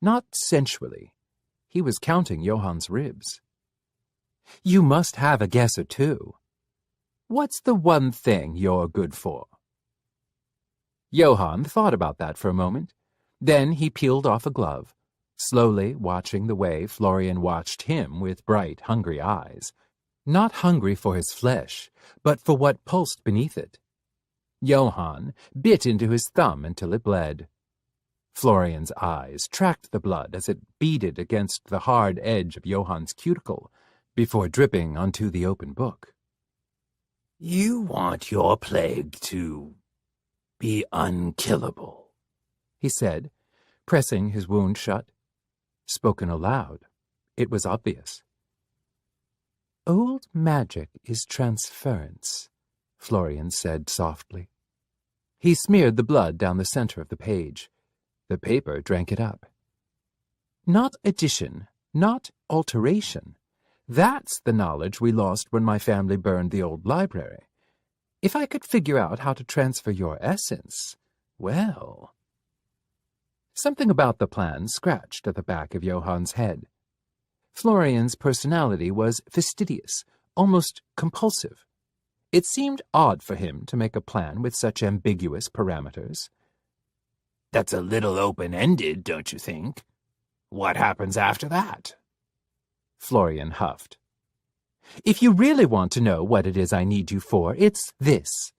Not sensually. He was counting Johann's ribs. You must have a guess or two. What's the one thing you're good for? Johann thought about that for a moment. Then he peeled off a glove, slowly watching the way Florian watched him with bright, hungry eyes. Not hungry for his flesh, but for what pulsed beneath it. Johann bit into his thumb until it bled. Florian's eyes tracked the blood as it beaded against the hard edge of Johann's cuticle before dripping onto the open book. You want your plague to be unkillable," he said, pressing his wound shut. Spoken aloud, it was obvious. "Old magic is transference," Florian said softly. He smeared the blood down the center of the page. The paper drank it up. "Not addition, not alteration. That's the knowledge we lost when my family burned the old library. If I could figure out how to transfer your essence, well..." Something about the plan scratched at the back of Johann's head. Florian's personality was fastidious, almost compulsive. It seemed odd for him to make a plan with such ambiguous parameters. "That's a little open-ended, don't you think? What happens after that?" Florian huffed. "If you really want to know what it is I need you for, it's this."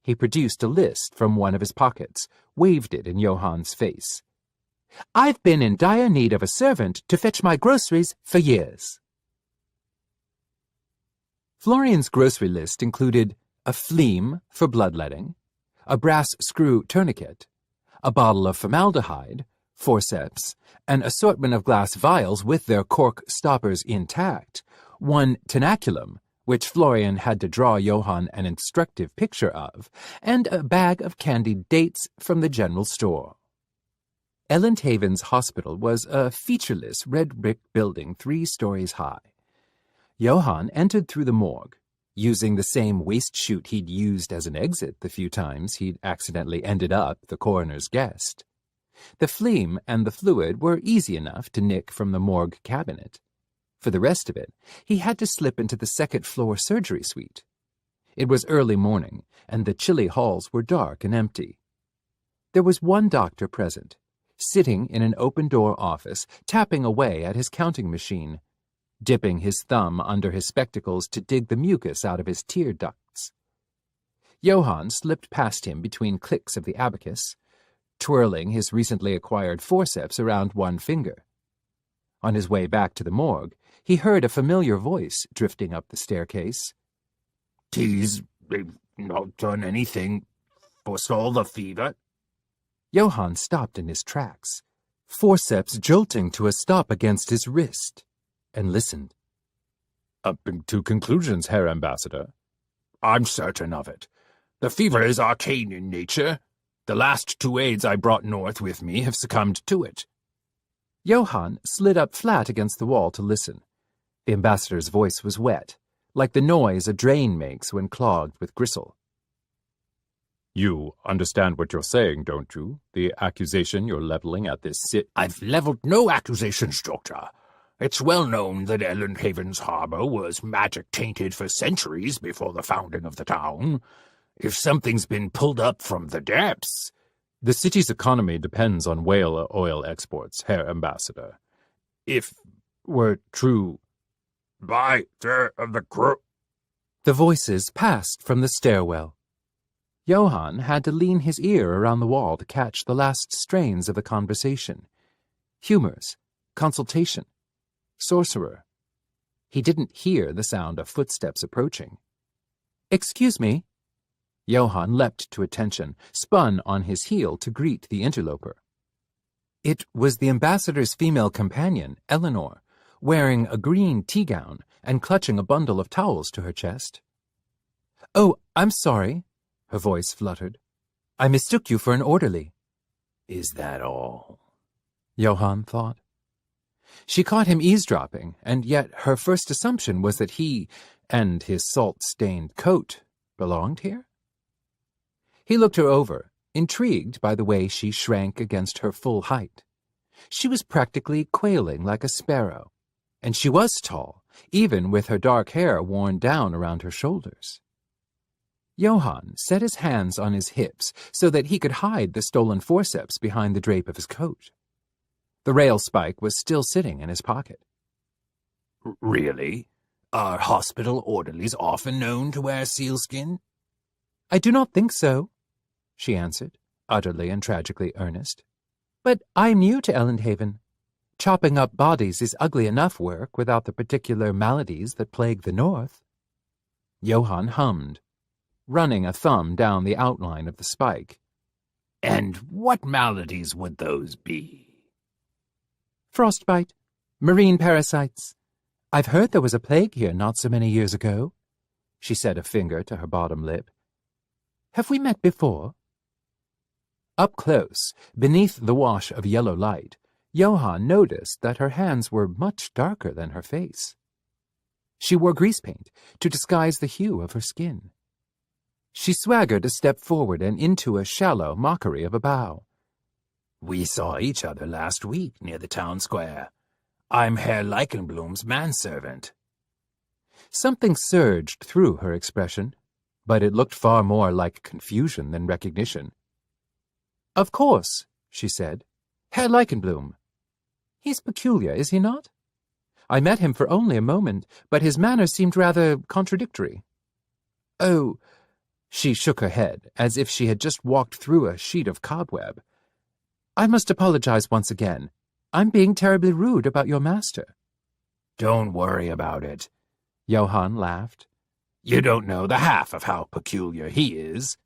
He produced a list from one of his pockets, waved it in Johann's face. "I've been in dire need of a servant to fetch my groceries for years." Florian's grocery list included a phlegm for bloodletting, a brass screw tourniquet, a bottle of formaldehyde, forceps, an assortment of glass vials with their cork stoppers intact, one tenaculum, which Florian had to draw Johann an instructive picture of, and a bag of candied dates from the general store. Elendhaven's hospital was a featureless red-brick building 3 stories high. Johann entered through the morgue, using the same waste chute he'd used as an exit the few times he'd accidentally ended up the coroner's guest. The phlegm and the fluid were easy enough to nick from the morgue cabinet. For the rest of it, he had to slip into the second-floor surgery suite. It was early morning, and the chilly halls were dark and empty. There was one doctor present, sitting in an open-door office, tapping away at his counting machine, dipping his thumb under his spectacles to dig the mucus out of his tear ducts. Johann slipped past him between clicks of the abacus, twirling his recently acquired forceps around one finger. On his way back to the morgue, he heard a familiar voice drifting up the staircase. "They've not done anything forestall the fever?" Johann stopped in his tracks, forceps jolting to a stop against his wrist, and listened. "Up to conclusions, Herr Ambassador." "I'm certain of it. The fever is arcane in nature. The last 2 aides I brought north with me have succumbed to it." Johann slid up flat against the wall to listen. The ambassador's voice was wet, like the noise a drain makes when clogged with gristle. "You understand what you're saying, don't you? The accusation you're leveling at this "I've leveled no accusations, Doctor. It's well known that Elendhaven's harbor was magic-tainted for centuries before the founding of the town. If something's been pulled up from the depths..." The city's economy depends on whale oil exports, Herr Ambassador. If were true... "By the crew..." The voices passed from the stairwell. Johann had to lean his ear around the wall to catch the last strains of the conversation. Humors, consultation, sorcerer. He didn't hear the sound of footsteps approaching. "Excuse me." Johann leapt to attention, spun on his heel to greet the interloper. It was the ambassador's female companion, Eleanor, wearing a green tea-gown and clutching a bundle of towels to her chest. "Oh, I'm sorry," her voice fluttered. "I mistook you for an orderly." "Is that all?" Johann thought. She caught him eavesdropping, and yet her first assumption was that he, and his salt-stained coat, belonged here. He looked her over, intrigued by the way she shrank against her full height. She was practically quailing like a sparrow, and she was tall, even with her dark hair worn down around her shoulders. Johann set his hands on his hips so that he could hide the stolen forceps behind the drape of his coat. The rail spike was still sitting in his pocket. "Really? Are hospital orderlies often known to wear sealskin?" "I do not think so," she answered, utterly and tragically earnest. "But I'm new to Elendhaven. Chopping up bodies is ugly enough work without the particular maladies that plague the north." Johann hummed, running a thumb down the outline of the spike, And what maladies would those be? Frostbite, marine parasites. I've heard there was a plague here not so many years ago. She set a finger to her bottom lip. Have we met before? Up close, beneath the wash of yellow light, Johann noticed that her hands were much darker than her face. She wore grease paint to disguise the hue of her skin. She swaggered a step forward and into a shallow mockery of a bow. We saw each other last week near the town square. I'm Herr Leichenblum's manservant. Something surged through her expression, but it looked far more like confusion than recognition. Of course, she said. Herr Leichenblum. He's peculiar, is he not? I met him for only a moment, but his manner seemed rather contradictory. Oh, she shook her head, as if she had just walked through a sheet of cobweb. I must apologize once again. I'm being terribly rude about your master. Don't worry about it, Johann laughed. You don't know the half of how peculiar he is.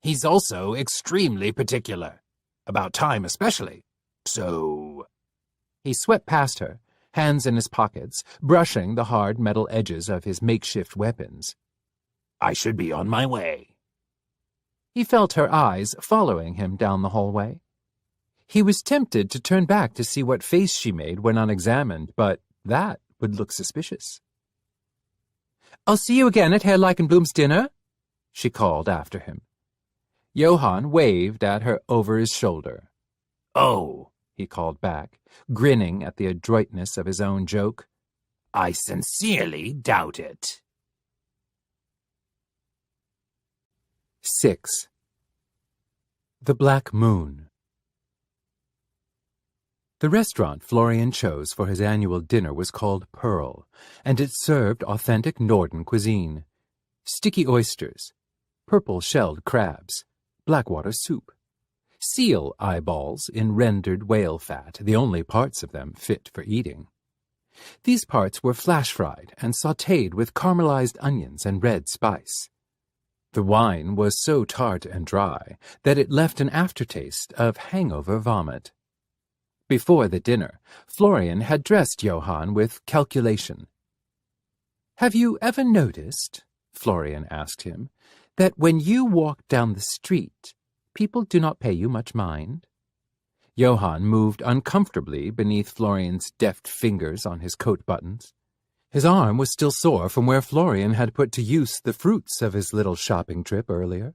He's also extremely particular, about time especially. So... He swept past her, hands in his pockets, brushing the hard metal edges of his makeshift weapons. I should be on my way. He felt her eyes following him down the hallway. He was tempted to turn back to see what face she made when unexamined, but that would look suspicious. I'll see you again at Herr Leichenblum's dinner, she called after him. Johann waved at her over his shoulder. Oh, he called back, grinning at the adroitness of his own joke. I sincerely doubt it. 6. The Black Moon. The restaurant Florian chose for his annual dinner was called Pearl, and it served authentic Norden cuisine. Sticky oysters, purple-shelled crabs, blackwater soup, seal eyeballs in rendered whale fat, the only parts of them fit for eating. These parts were flash-fried and sautéed with caramelized onions and red spice. The wine was so tart and dry that it left an aftertaste of hangover vomit. Before the dinner, Florian had dressed Johann with calculation. "Have you ever noticed," Florian asked him, "that when you walk down the street, people do not pay you much mind?" Johann moved uncomfortably beneath Florian's deft fingers on his coat buttons. His arm was still sore from where Florian had put to use the fruits of his little shopping trip earlier.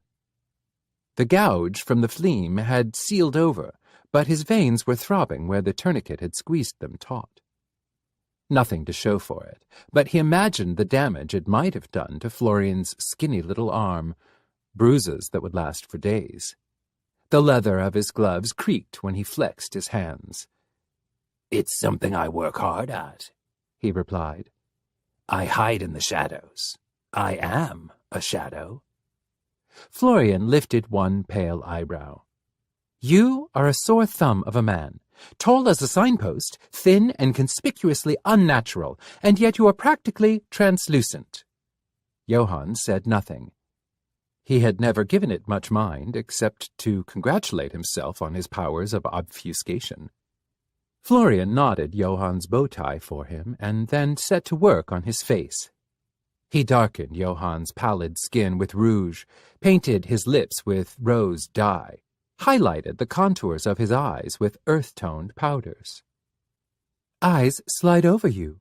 The gouge from the phlegm had sealed over, but his veins were throbbing where the tourniquet had squeezed them taut. Nothing to show for it, but he imagined the damage it might have done to Florian's skinny little arm, bruises that would last for days. The leather of his gloves creaked when he flexed his hands. "It's something I work hard at," he replied. "I hide in the shadows. I am a shadow." Florian lifted one pale eyebrow. "You are a sore thumb of a man, tall as a signpost, thin and conspicuously unnatural, and yet you are practically translucent." Johann said nothing. He had never given it much mind, except to congratulate himself on his powers of obfuscation. Florian knotted Johann's bow tie for him, and then set to work on his face. He darkened Johann's pallid skin with rouge, painted his lips with rose dye, highlighted the contours of his eyes with earth-toned powders. "Eyes slide over you,"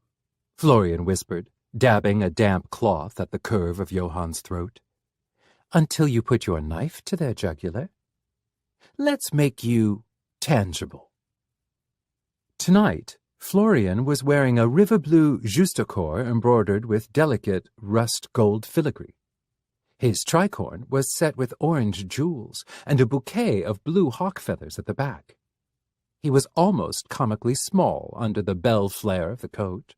Florian whispered, dabbing a damp cloth at the curve of Johann's throat. "Until you put your knife to their jugular. Let's make you tangible." Tonight, Florian was wearing a river-blue justaucorps embroidered with delicate rust-gold filigree. His tricorn was set with orange jewels and a bouquet of blue hawk feathers at the back. He was almost comically small under the bell flare of the coat.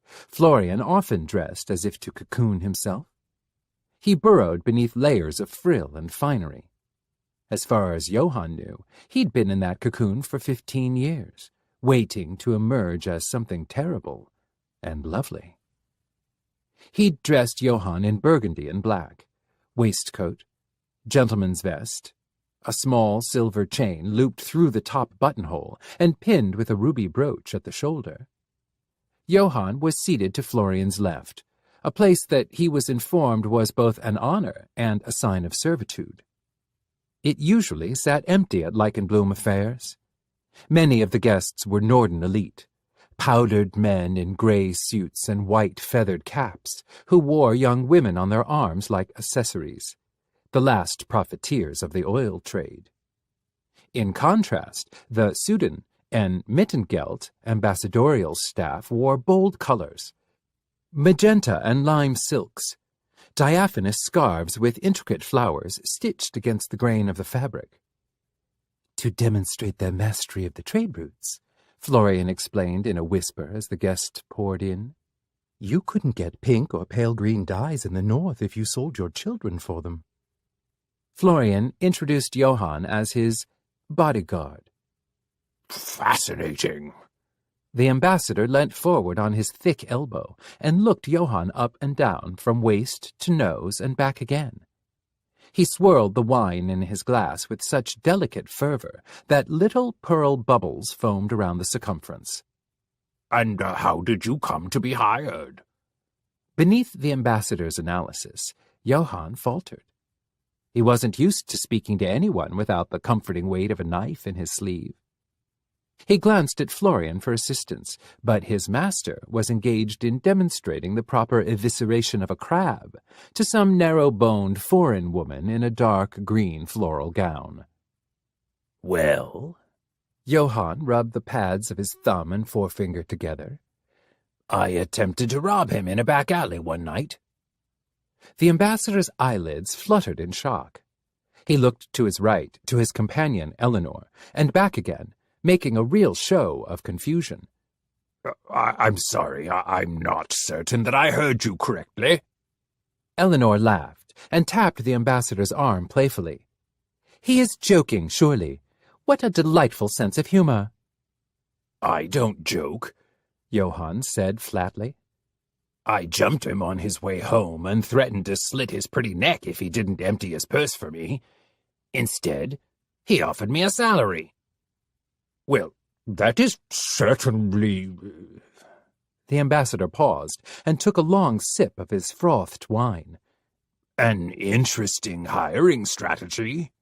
Florian often dressed as if to cocoon himself. He burrowed beneath layers of frill and finery. As far as Johann knew, he'd been in that cocoon for 15 years. Waiting to emerge as something terrible and lovely. He'd dressed Johann in burgundy and black, waistcoat, gentleman's vest, a small silver chain looped through the top buttonhole and pinned with a ruby brooch at the shoulder. Johann was seated to Florian's left, a place that he was informed was both an honor and a sign of servitude. It usually sat empty at Leichenblum affairs. Many of the guests were Norden elite, powdered men in gray suits and white feathered caps, who wore young women on their arms like accessories, the last profiteers of the oil trade. In contrast, the Suden and Mittengeld ambassadorial staff wore bold colors, magenta and lime silks, diaphanous scarves with intricate flowers stitched against the grain of the fabric. To demonstrate their mastery of the trade routes, Florian explained in a whisper as the guests poured in. You couldn't get pink or pale green dyes in the north if you sold your children for them. Florian introduced Johann as his bodyguard. Fascinating. The ambassador leant forward on his thick elbow and looked Johann up and down from waist to nose and back again. He swirled the wine in his glass with such delicate fervor that little pearl bubbles foamed around the circumference. And how did you come to be hired? Beneath the ambassador's analysis, Johann faltered. He wasn't used to speaking to anyone without the comforting weight of a knife in his sleeve. He glanced at Florian for assistance, but his master was engaged in demonstrating the proper evisceration of a crab to some narrow-boned foreign woman in a dark green floral gown. Well, Johann rubbed the pads of his thumb and forefinger together. I attempted to rob him in a back alley one night. The ambassador's eyelids fluttered in shock. He looked to his right, to his companion, Eleanor, and back again, making a real show of confusion. I'm sorry, I'm not certain that I heard you correctly. Eleanor laughed and tapped the ambassador's arm playfully. He is joking, surely. What a delightful sense of humor. I don't joke, Johann said flatly. I jumped him on his way home and threatened to slit his pretty neck if he didn't empty his purse for me. Instead, he offered me a salary. Well, that is certainly... The ambassador paused and took a long sip of his frothed wine. An interesting hiring strategy.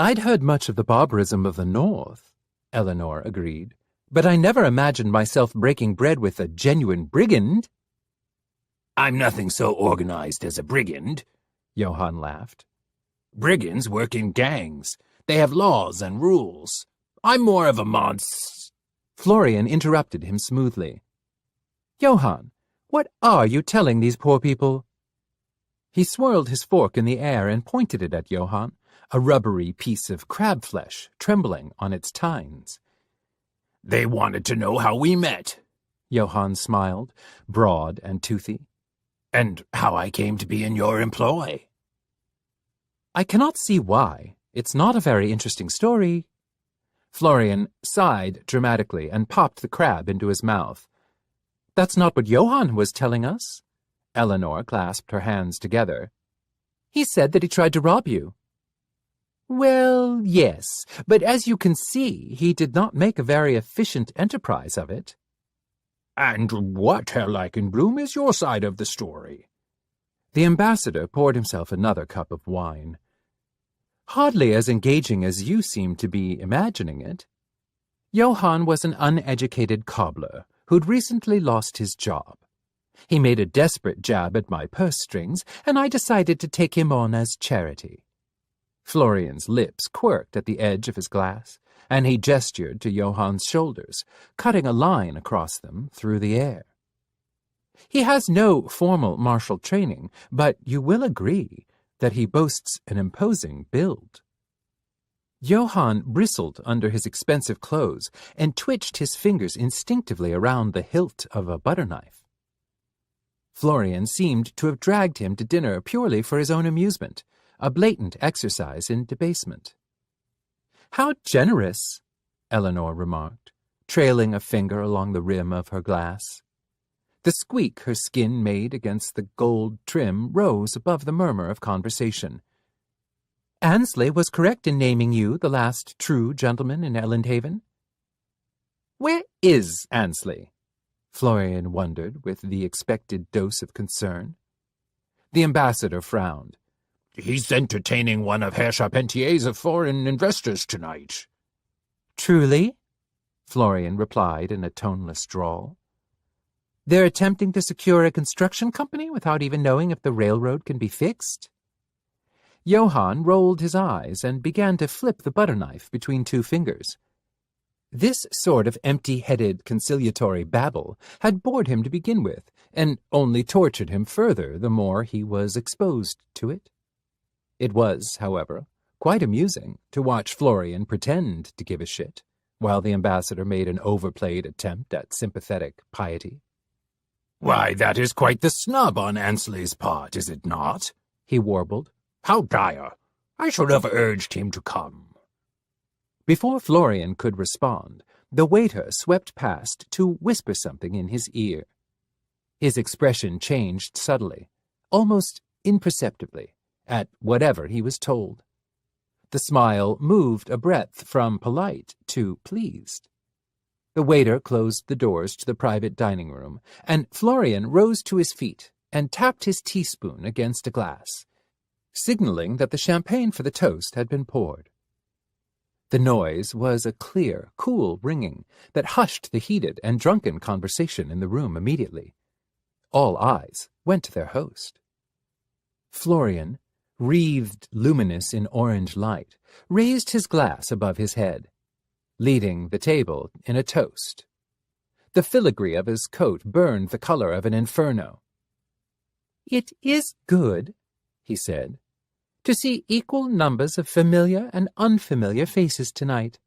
I'd heard much of the barbarism of the North, Eleanor agreed, but I never imagined myself breaking bread with a genuine brigand. I'm nothing so organized as a brigand, Johann laughed. Brigands work in gangs. They have laws and rules. I'm more of a monster. Florian interrupted him smoothly. Johann, what are you telling these poor people? He swirled his fork in the air and pointed it at Johann, a rubbery piece of crab flesh trembling on its tines. They wanted to know how we met, Johann smiled, broad and toothy. And how I came to be in your employ. I cannot see why. It's not a very interesting story. Florian sighed dramatically and popped the crab into his mouth. That's not what Johann was telling us. Eleanor clasped her hands together. He said that he tried to rob you. Well, yes, but as you can see, he did not make a very efficient enterprise of it. And what, Herr Leichenblum, is your side of the story? The ambassador poured himself another cup of wine. Hardly as engaging as you seem to be imagining it. Johann was an uneducated cobbler who'd recently lost his job. He made a desperate jab at my purse strings, and I decided to take him on as charity. Florian's lips quirked at the edge of his glass, and he gestured to Johann's shoulders, cutting a line across them through the air. He has no formal martial training, but you will agree that he boasts an imposing build. Johann bristled under his expensive clothes and twitched his fingers instinctively around the hilt of a butter knife. Florian seemed to have dragged him to dinner purely for his own amusement, a blatant exercise in debasement. How generous, Eleanor remarked, trailing a finger along the rim of her glass. The squeak her skin made against the gold trim rose above the murmur of conversation. Ansley was correct in naming you the last true gentleman in Elendhaven. Where is Ansley? Florian wondered, with the expected dose of concern. The ambassador frowned. He's entertaining one of Herr Charpentier's foreign investors tonight. Truly? Florian replied in a toneless drawl. They're attempting to secure a construction company without even knowing if the railroad can be fixed? Johann rolled his eyes and began to flip the butter knife between two fingers. This sort of empty-headed conciliatory babble had bored him to begin with, and only tortured him further the more he was exposed to it. It was, however, quite amusing to watch Florian pretend to give a shit, while the ambassador made an overplayed attempt at sympathetic piety. Why, that is quite the snub on Ansley's part, is it not? He warbled. How dire! I should have urged him to come. Before Florian could respond, the waiter swept past to whisper something in his ear. His expression changed subtly, almost imperceptibly, at whatever he was told. The smile moved a breadth from polite to pleased. The waiter closed the doors to the private dining room, and Florian rose to his feet and tapped his teaspoon against a glass, signaling that the champagne for the toast had been poured. The noise was a clear, cool ringing that hushed the heated and drunken conversation in the room immediately. All eyes went to their host. Florian, wreathed luminous in orange light, raised his glass above his head, leading the table in a toast. The filigree of his coat burned the color of an inferno. "It is good," he said, "to see equal numbers of familiar and unfamiliar faces tonight.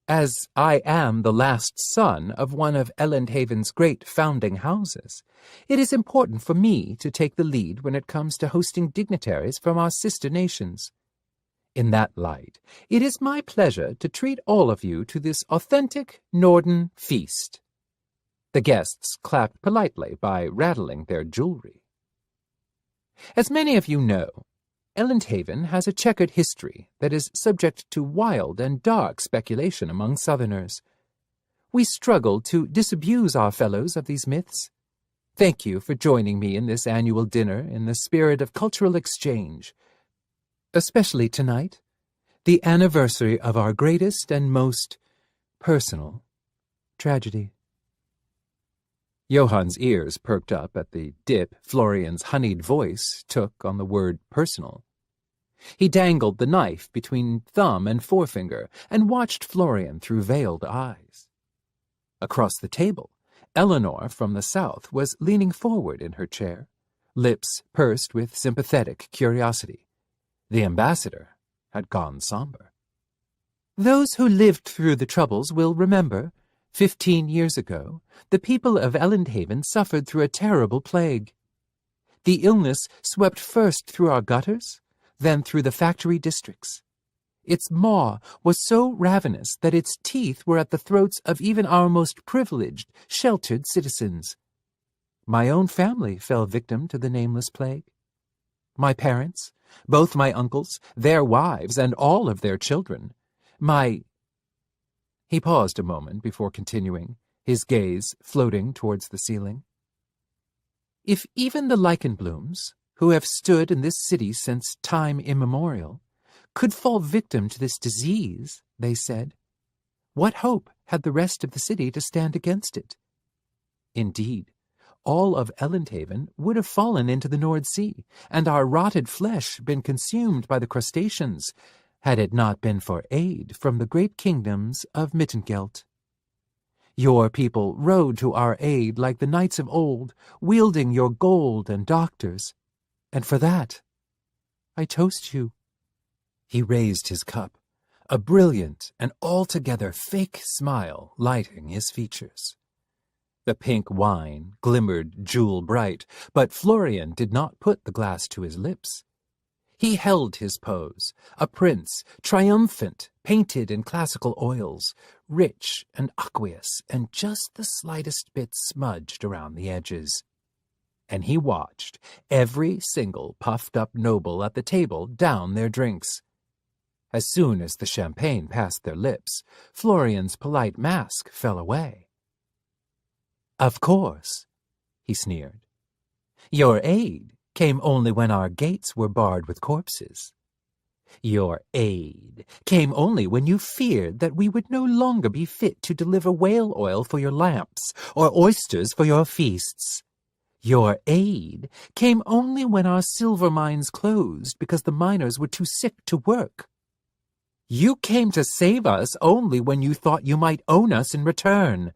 As I am the last son of one of Elendhaven's great founding houses, it is important for me to take the lead when it comes to hosting dignitaries from our sister nations. In that light, it is my pleasure to treat all of you to this authentic Norden feast." The guests clapped politely by rattling their jewelry. As many of you know, Elendhaven has a checkered history that is subject to wild and dark speculation among Southerners. We struggle to disabuse our fellows of these myths. Thank you for joining me in this annual dinner in the spirit of cultural exchange, especially tonight, the anniversary of our greatest and most personal tragedy. Johann's ears perked up at the dip Florian's honeyed voice took on the word personal. He dangled the knife between thumb and forefinger and watched Florian through veiled eyes. Across the table, Eleanor from the south was leaning forward in her chair, lips pursed with sympathetic curiosity. The ambassador had gone somber. Those who lived through the Troubles will remember, 15 years ago, the people of Elendhaven suffered through a terrible plague. The illness swept first through our gutters, then through the factory districts. Its maw was so ravenous that its teeth were at the throats of even our most privileged, sheltered citizens. My own family fell victim to the nameless plague. My parents, both my uncles, their wives, and all of their children. He paused a moment before continuing, his gaze floating towards the ceiling. If even the lichenblooms, who have stood in this city since time immemorial, could fall victim to this disease, they said, what hope had the rest of the city to stand against it? Indeed, all of Elendhaven would have fallen into the Nord Sea, and our rotted flesh been consumed by the crustaceans, had it not been for aid from the great kingdoms of Mittengelt. Your people rode to our aid like the knights of old, wielding your gold and doctors, and for that I toast you. He raised his cup, a brilliant and altogether fake smile lighting his features. The pink wine glimmered jewel-bright, but Florian did not put the glass to his lips. He held his pose, a prince, triumphant, painted in classical oils, rich and aqueous, and just the slightest bit smudged around the edges. and he watched every single puffed-up noble at the table down their drinks. As soon as the champagne passed their lips, Florian's polite mask fell away. "Of course," he sneered. "Your aid came only when our gates were barred with corpses. Your aid came only when you feared that we would no longer be fit to deliver whale oil for your lamps or oysters for your feasts. Your aid came only when our silver mines closed because the miners were too sick to work. You came to save us only when you thought you might own us in return.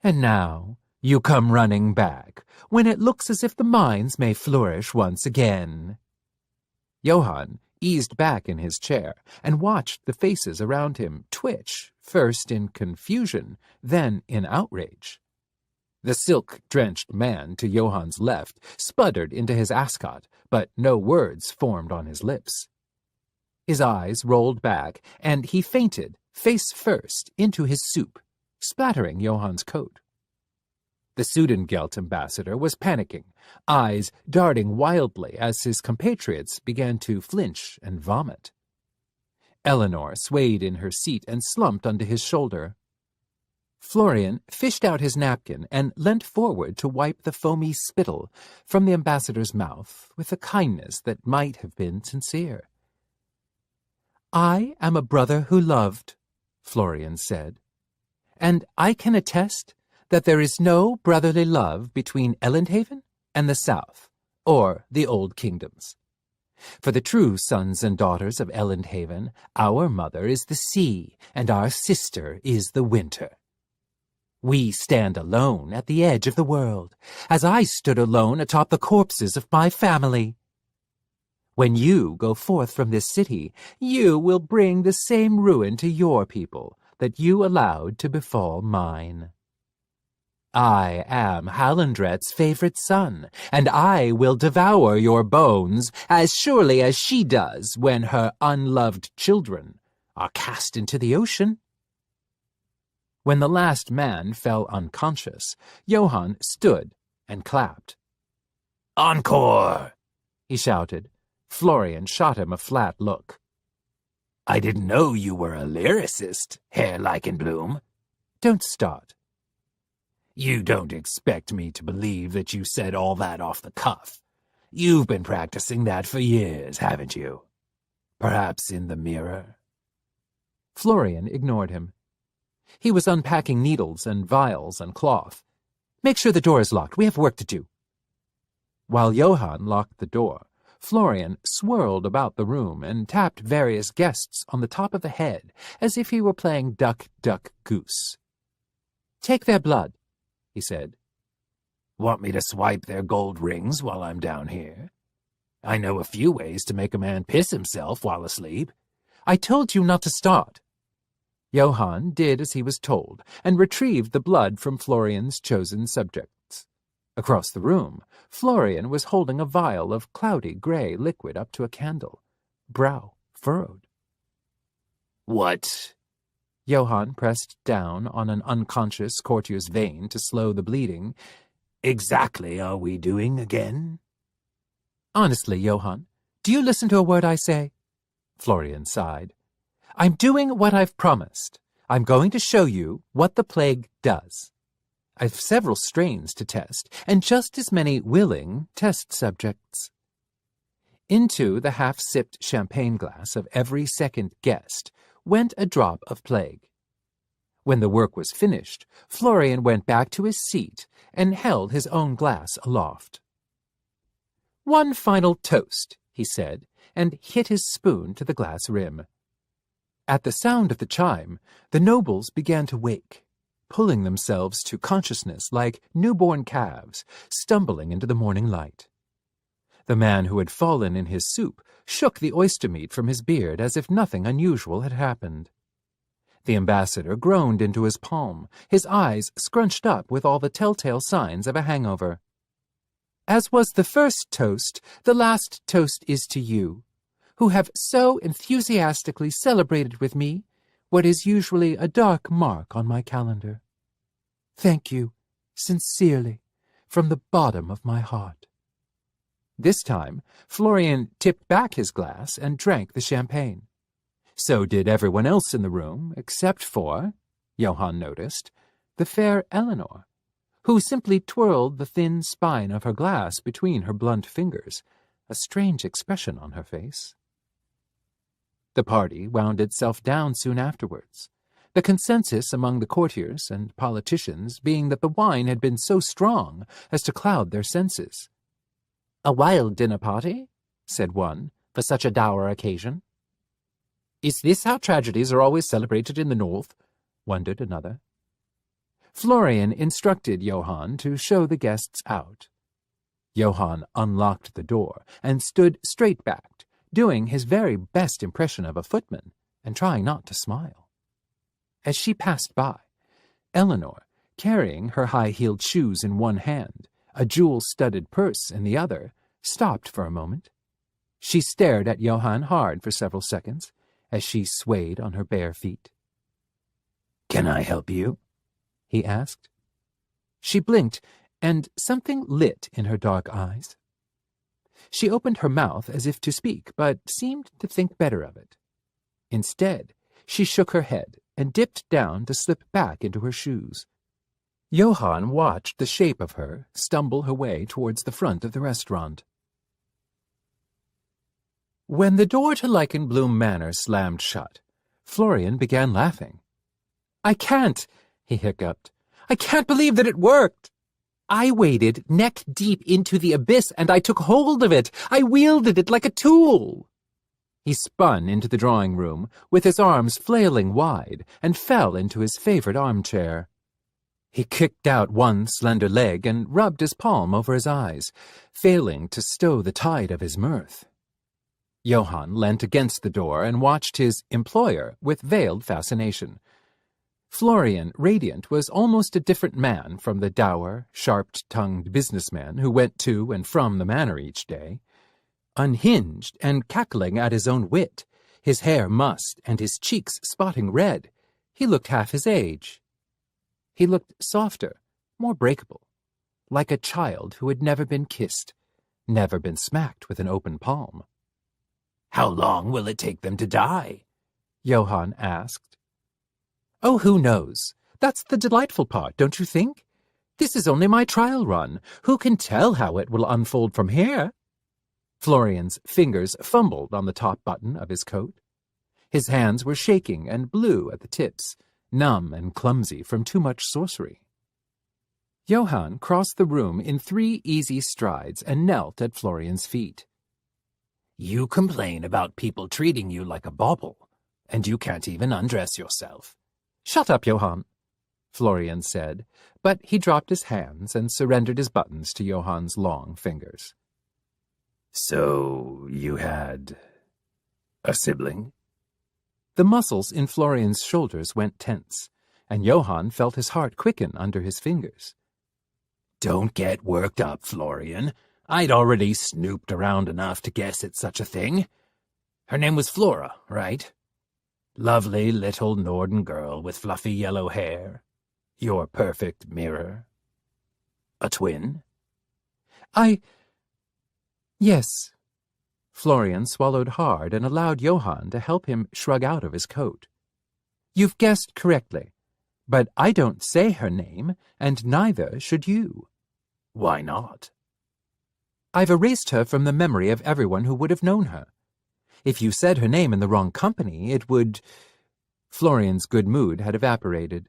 And now you come running back when it looks as if the mines may flourish once again." Johann eased back in his chair and watched the faces around him twitch, first in confusion, then in outrage. The silk-drenched man to Johann's left sputtered into his ascot, but no words formed on his lips. His eyes rolled back, and he fainted, face first, into his soup, splattering Johann's coat. The Sudengelt ambassador was panicking, eyes darting wildly as his compatriots began to flinch and vomit. Eleanor swayed in her seat and slumped onto his shoulder. Florian fished out his napkin and leant forward to wipe the foamy spittle from the ambassador's mouth with a kindness that might have been sincere. "I am a brother who loved," Florian said, "and I can attest that there is no brotherly love between Elendhaven and the South, or the Old Kingdoms. For the true sons and daughters of Elendhaven, our mother is the sea, and our sister is the winter. We stand alone at the edge of the world, as I stood alone atop the corpses of my family. When you go forth from this city, you will bring the same ruin to your people that you allowed to befall mine. I am Hallandret's favorite son, and I will devour your bones as surely as she does when her unloved children are cast into the ocean." When the last man fell unconscious, Johann stood and clapped. "Encore!" he shouted. Florian shot him a flat look. "I didn't know you were a lyricist, Herr Leichenblum." "Don't start." "You don't expect me to believe that you said all that off the cuff. You've been practicing that for years, haven't you? Perhaps in the mirror?" Florian ignored him. He was unpacking needles and vials and cloth. "Make sure the door is locked. We have work to do." While Johann locked the door, Florian swirled about the room and tapped various guests on the top of the head as if he were playing duck, duck, goose. "Take their blood," he said. "Want me to swipe their gold rings while I'm down here? I know a few ways to make a man piss himself while asleep." "I told you not to start." Johann did as he was told and retrieved the blood from Florian's chosen subjects. Across the room, Florian was holding a vial of cloudy gray liquid up to a candle, brow furrowed. "What?" Johann pressed down on an unconscious courtier's vein to slow the bleeding. "Exactly are we doing again?" "Honestly, Johann, do you listen to a word I say?" Florian sighed. "I'm doing what I've promised. I'm going to show you what the plague does. I've several strains to test, and just as many willing test subjects." Into the half-sipped champagne glass of every second guest went a drop of plague. When the work was finished, Florian went back to his seat and held his own glass aloft. "One final toast," he said, and hit his spoon to the glass rim. At the sound of the chime, the nobles began to wake, pulling themselves to consciousness like newborn calves, stumbling into the morning light. The man who had fallen in his soup shook the oyster meat from his beard as if nothing unusual had happened. The ambassador groaned into his palm, his eyes scrunched up with all the telltale signs of a hangover. "As was the first toast, the last toast is to you, who have so enthusiastically celebrated with me what is usually a dark mark on my calendar. Thank you, sincerely, from the bottom of my heart." This time, Florian tipped back his glass and drank the champagne. So did everyone else in the room, except for, Johann noticed, the fair Eleanor, who simply twirled the thin spine of her glass between her blunt fingers, a strange expression on her face. The party wound itself down soon afterwards, the consensus among the courtiers and politicians being that the wine had been so strong as to cloud their senses. "A wild dinner party," said one, "for such a dour occasion." "Is this how tragedies are always celebrated in the north?" wondered another. Florian instructed Johann to show the guests out. Johann unlocked the door and stood straight-backed, doing his very best impression of a footman and trying not to smile. As she passed by, Eleanor, carrying her high-heeled shoes in one hand, a jewel-studded purse in the other, stopped for a moment. She stared at Johann hard for several seconds as she swayed on her bare feet. "Can I help you?" he asked. She blinked, and something lit in her dark eyes. She opened her mouth as if to speak, but seemed to think better of it. Instead, she shook her head and dipped down to slip back into her shoes. Johann watched the shape of her stumble her way towards the front of the restaurant. When the door to Leichenbloom Manor slammed shut, Florian began laughing. "I can't," he hiccuped. "I can't believe that it worked. I waded neck-deep into the abyss, and I took hold of it. I wielded it like a tool." He spun into the drawing-room, with his arms flailing wide, and fell into his favorite armchair. He kicked out one slender leg and rubbed his palm over his eyes, failing to stow the tide of his mirth. Johann leant against the door and watched his employer with veiled fascination. Florian, radiant, was almost a different man from the dour, sharp-tongued businessman who went to and from the manor each day. Unhinged and cackling at his own wit, his hair mussed and his cheeks spotting red, he looked half his age. He looked softer, more breakable, like a child who had never been kissed, never been smacked with an open palm. "How long will it take them to die?" Johann asked. "Oh, who knows? That's the delightful part, don't you think? This is only my trial run. Who can tell how it will unfold from here?" Florian's fingers fumbled on the top button of his coat. His hands were shaking and blue at the tips, numb and clumsy from too much sorcery. Johann crossed the room in 3 easy strides and knelt at Florian's feet. "You complain about people treating you like a bauble, and you can't even undress yourself." "Shut up, Johann," Florian said, but he dropped his hands and surrendered his buttons to Johann's long fingers. "So you had a sibling?" The muscles in Florian's shoulders went tense, and Johann felt his heart quicken under his fingers. "Don't get worked up, Florian. I'd already snooped around enough to guess at such a thing. Her name was Flora, right? Lovely little Norden girl with fluffy yellow hair. Your perfect mirror. A twin?" Yes. Florian swallowed hard and allowed Johann to help him shrug out of his coat. "You've guessed correctly, but I don't say her name, and neither should you." "Why not?" "I've erased her from the memory of everyone who would have known her. If you said her name in the wrong company, it would—" Florian's good mood had evaporated.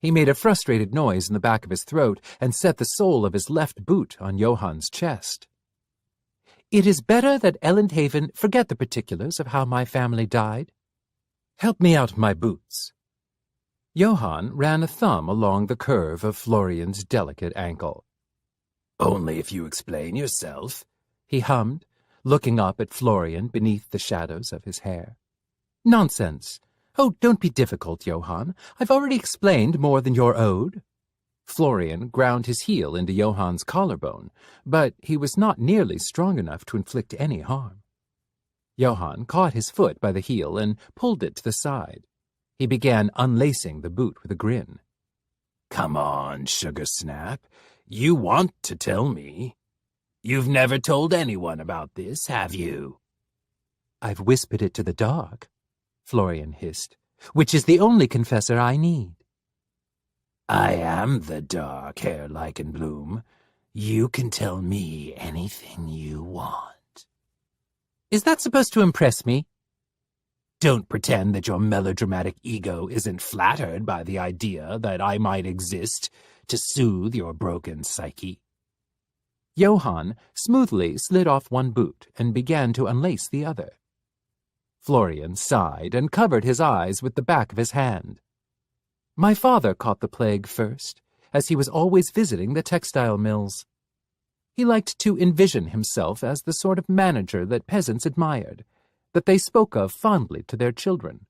He made a frustrated noise in the back of his throat and set the sole of his left boot on Johann's chest. "It is better that Elendhaven forget the particulars of how my family died. Help me out of my boots." Johann ran a thumb along the curve of Florian's delicate ankle. "Only if you explain yourself," he hummed, looking up at Florian beneath the shadows of his hair. "Nonsense. Oh, don't be difficult, Johann. I've already explained more than you're owed." Florian ground his heel into Johann's collarbone, but he was not nearly strong enough to inflict any harm. Johann caught his foot by the heel and pulled it to the side. He began unlacing the boot with a grin. "Come on, Sugar Snap. You want to tell me. You've never told anyone about this, have you? I've whispered it to the dark, Florian hissed, which is the only confessor I need. I am the dark, Herr Leichenbloom. You can tell me anything you want. Is that supposed to impress me? Don't pretend that your melodramatic ego isn't flattered by the idea that I might exist to soothe your broken psyche. Johann smoothly slid off one boot and began to unlace the other. Florian sighed and covered his eyes with the back of his hand. My father caught the plague first, as he was always visiting the textile mills. He liked to envision himself as the sort of manager that peasants admired, that they spoke of fondly to their children.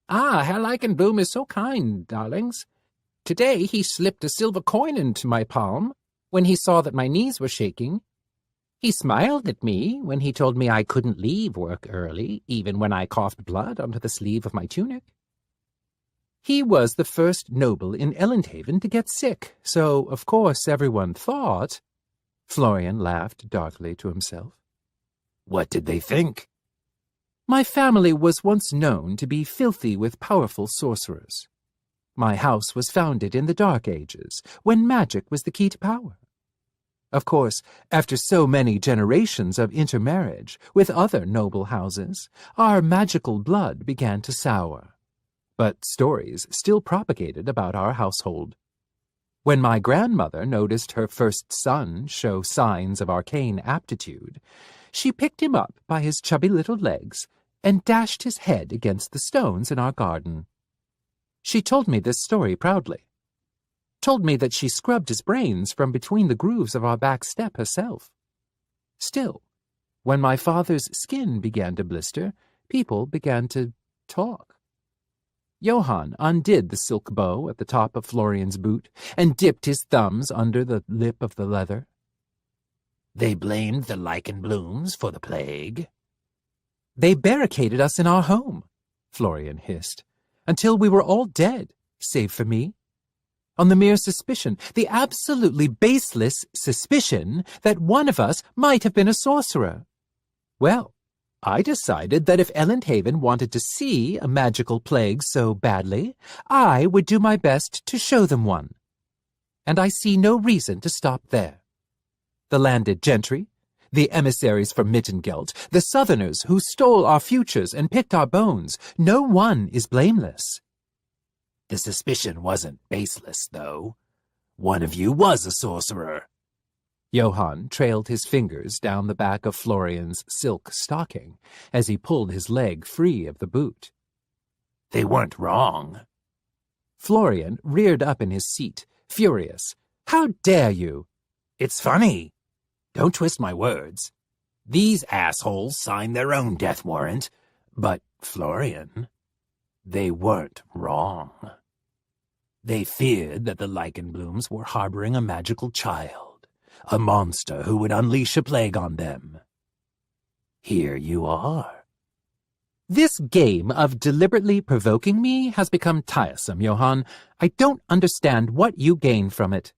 Ah, Herr Leichenbloom is so kind, darlings. Today he slipped a silver coin into my palm when he saw that my knees were shaking. He smiled at me when he told me I couldn't leave work early, even when I coughed blood onto the sleeve of my tunic. He was the first noble in Elendhaven to get sick, so of course everyone thought— Florian laughed darkly to himself. What did they think? My family was once known to be filthy with powerful sorcerers. My house was founded in the Dark Ages, when magic was the key to power. Of course, after so many generations of intermarriage with other noble houses, our magical blood began to sour. But stories still propagated about our household. When my grandmother noticed her first son show signs of arcane aptitude, she picked him up by his chubby little legs and dashed his head against the stones in our garden. She told me this story proudly. Told me that she scrubbed his brains from between the grooves of our back step herself. Still, when my father's skin began to blister, people began to talk. Johann undid the silk bow at the top of Florian's boot and dipped his thumbs under the lip of the leather. They blamed the Leichenblooms for the plague. They barricaded us in our home, Florian hissed, until we were all dead, save for me. On the mere suspicion, the absolutely baseless suspicion that one of us might have been a sorcerer. Well, I decided that if Elendhaven wanted to see a magical plague so badly, I would do my best to show them one. And I see no reason to stop there. The landed gentry, the emissaries from Mittengeld, the southerners who stole our futures and picked our bones, no one is blameless. The suspicion wasn't baseless, though. One of you was a sorcerer. Johann trailed his fingers down the back of Florian's silk stocking as he pulled his leg free of the boot. They weren't wrong. Florian reared up in his seat, furious. How dare you? It's funny. Don't twist my words. These assholes signed their own death warrant, but, Florian, they weren't wrong. They feared that the Leichenblooms were harboring a magical child, a monster who would unleash a plague on them. Here you are. This game of deliberately provoking me has become tiresome, Johann. I don't understand what you gain from it.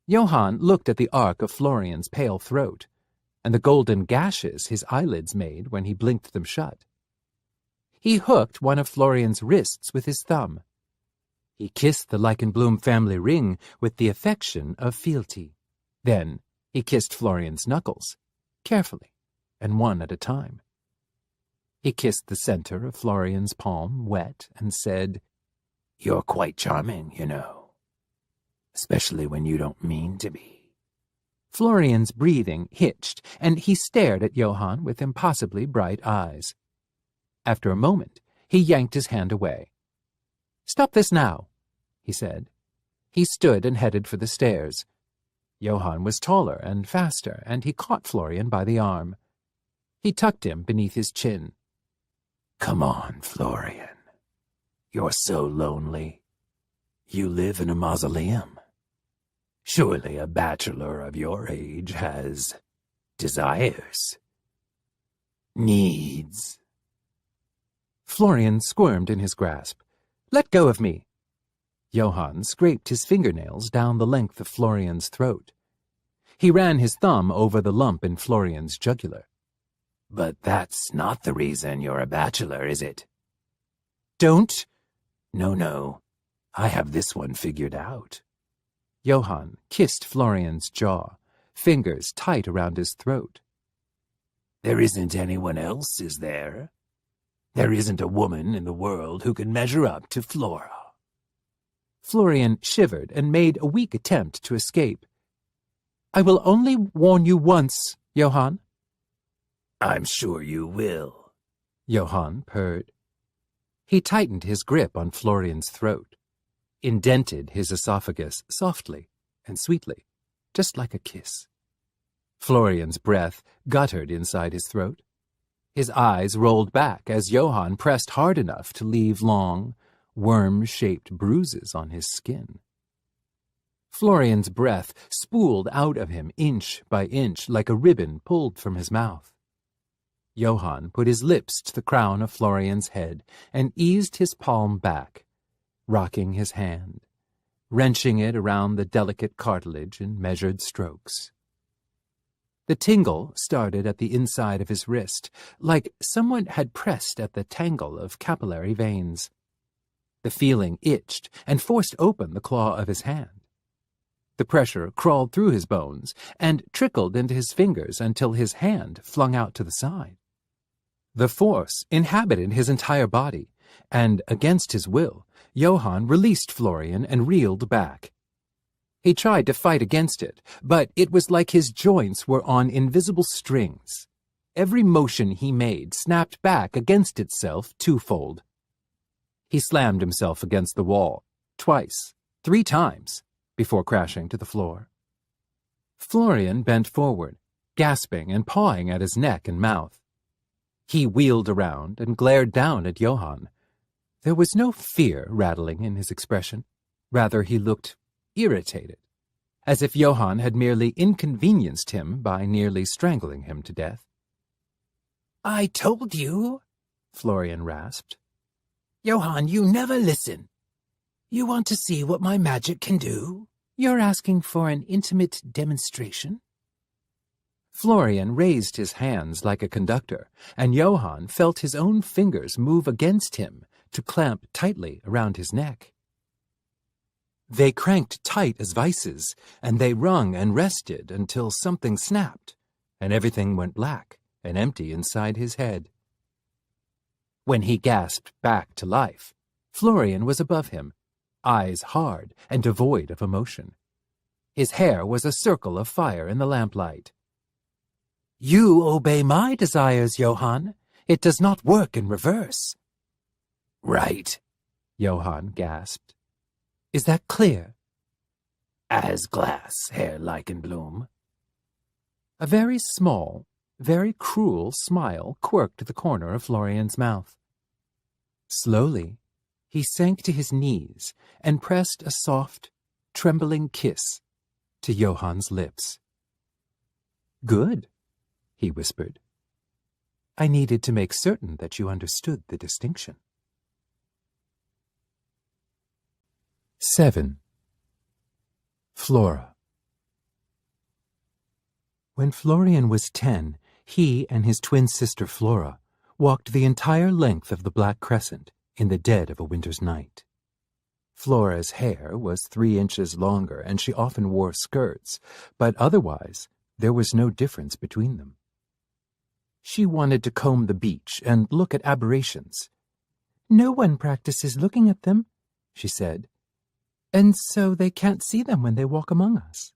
Johann looked at the arc of Florian's pale throat, and the golden gashes his eyelids made when he blinked them shut. He hooked one of Florian's wrists with his thumb. He kissed the Leichenbloom family ring with the affection of fealty. Then he kissed Florian's knuckles, carefully, and one at a time. He kissed the center of Florian's palm wet and said, "You're quite charming, you know, especially when you don't mean to be." Florian's breathing hitched, and he stared at Johann with impossibly bright eyes. After a moment, he yanked his hand away. "Stop this now," he said. He stood and headed for the stairs. Johann was taller and faster, and he caught Florian by the arm. He tucked him beneath his chin. "Come on, Florian. You're so lonely. You live in a mausoleum. Surely a bachelor of your age has desires, needs." Florian squirmed in his grasp. "Let go of me." Johann scraped his fingernails down the length of Florian's throat. He ran his thumb over the lump in Florian's jugular. But that's not the reason you're a bachelor, is it? Don't! No. I have this one figured out. Johann kissed Florian's jaw, fingers tight around his throat. There isn't anyone else, is there? There isn't a woman in the world who can measure up to Flora. Florian shivered and made a weak attempt to escape. I will only warn you once, Johann. I'm sure you will. Johann purred. He tightened his grip on Florian's throat, indented his esophagus softly and sweetly, just like a kiss. Florian's breath guttered inside his throat. His eyes rolled back as Johann pressed hard enough to leave long, worm-shaped bruises on his skin. Florian's breath spooled out of him inch by inch like a ribbon pulled from his mouth. Johann put his lips to the crown of Florian's head and eased his palm back, rocking his hand, wrenching it around the delicate cartilage in measured strokes. The tingle started at the inside of his wrist, like someone had pressed at the tangle of capillary veins. The feeling itched and forced open the claw of his hand. The pressure crawled through his bones and trickled into his fingers until his hand flung out to the side. The force inhabited his entire body, and against his will, Johann released Florian and reeled back. He tried to fight against it, but it was like his joints were on invisible strings. Every motion he made snapped back against itself twofold. He slammed himself against the wall, twice, 3 times, before crashing to the floor. Florian bent forward, gasping and pawing at his neck and mouth. He wheeled around and glared down at Johann. There was no fear rattling in his expression. Rather, he looked irritated, as if Johann had merely inconvenienced him by nearly strangling him to death. I told you, Florian rasped. Johann, you never listen. You want to see what my magic can do? You're asking for an intimate demonstration? Florian raised his hands like a conductor, and Johann felt his own fingers move against him to clamp tightly around his neck. They cranked tight as vices, and they wrung and rested until something snapped, and everything went black and empty inside his head. When he gasped back to life, Florian was above him, eyes hard and devoid of emotion. His hair was a circle of fire in the lamplight. You obey my desires, Johann. It does not work in reverse. Right, Johann gasped. Is that clear? As glass, Herr Leichenblum. A very small, very cruel smile quirked the corner of Florian's mouth. Slowly, he sank to his knees and pressed a soft, trembling kiss to Johann's lips. Good, he whispered. I needed to make certain that you understood the distinction. 7. Flora. When Florian was 10, he and his twin sister Flora walked the entire length of the Black Crescent in the dead of a winter's night. Flora's hair was 3 inches longer, and she often wore skirts, but otherwise there was no difference between them. She wanted to comb the beach and look at aberrations. No one practices looking at them, she said, and so they can't see them when they walk among us.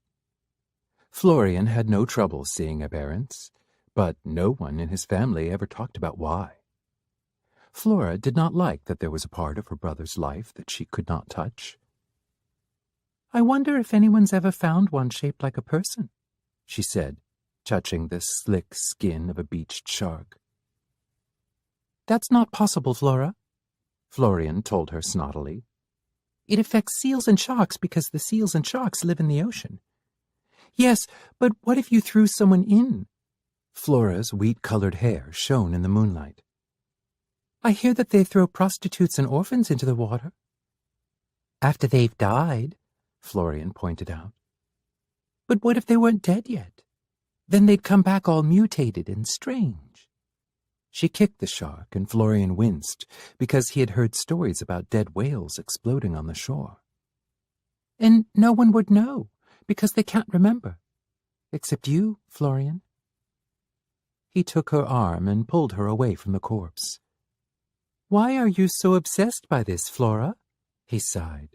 Florian had no trouble seeing aberrants, but no one in his family ever talked about why. Flora did not like that there was a part of her brother's life that she could not touch. I wonder if anyone's ever found one shaped like a person, she said, touching the slick skin of a beached shark. That's not possible, Flora, Florian told her snottily. It affects seals and sharks because the seals and sharks live in the ocean. Yes, but what if you threw someone in? Flora's wheat-colored hair shone in the moonlight. I hear that they throw prostitutes and orphans into the water. After they've died, Florian pointed out. But what if they weren't dead yet? Then they'd come back all mutated and strange. She kicked the shark, and Florian winced, because he had heard stories about dead whales exploding on the shore. And no one would know, because they can't remember. Except you, Florian. He took her arm and pulled her away from the corpse. Why are you so obsessed by this, Flora? He sighed.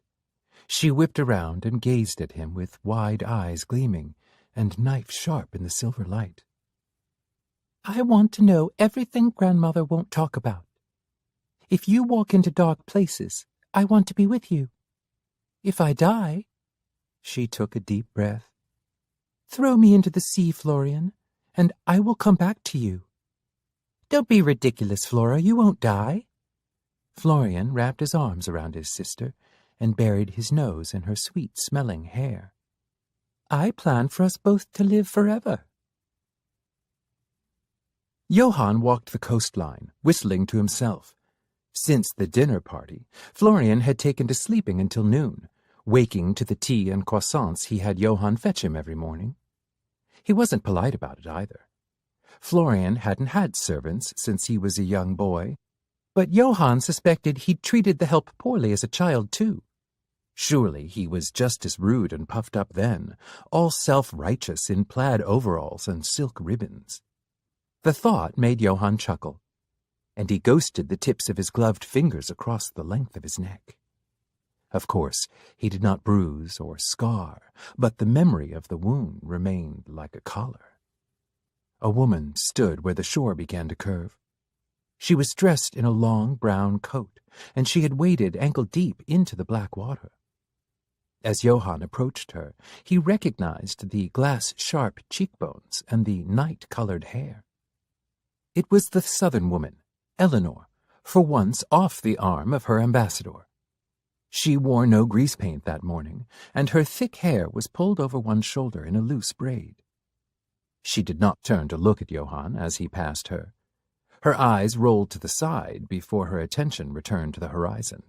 She whipped around and gazed at him with wide eyes gleaming and knife sharp in the silver light. I want to know everything Grandmother won't talk about. If you walk into dark places, I want to be with you. If I die, she took a deep breath, throw me into the sea, Florian, and I will come back to you. Don't be ridiculous, Flora, you won't die. Florian wrapped his arms around his sister and buried his nose in her sweet-smelling hair. I plan for us both to live forever. Johann walked the coastline, whistling to himself. Since the dinner party, Florian had taken to sleeping until noon, waking to the tea and croissants he had Johann fetch him every morning. He wasn't polite about it either. Florian hadn't had servants since he was a young boy, but Johann suspected he'd treated the help poorly as a child, too. Surely he was just as rude and puffed up then, all self-righteous in plaid overalls and silk ribbons. The thought made Johann chuckle, and he ghosted the tips of his gloved fingers across the length of his neck. Of course, he did not bruise or scar, but the memory of the wound remained like a collar. A woman stood where the shore began to curve. She was dressed in a long brown coat, and she had waded ankle-deep into the black water. As Johann approached her, he recognized the glass-sharp cheekbones and the night-colored hair. It was the southern woman, Eleanor, for once off the arm of her ambassador. She wore no grease paint that morning, and her thick hair was pulled over one shoulder in a loose braid. She did not turn to look at Johann as he passed her. Her eyes rolled to the side before her attention returned to the horizon.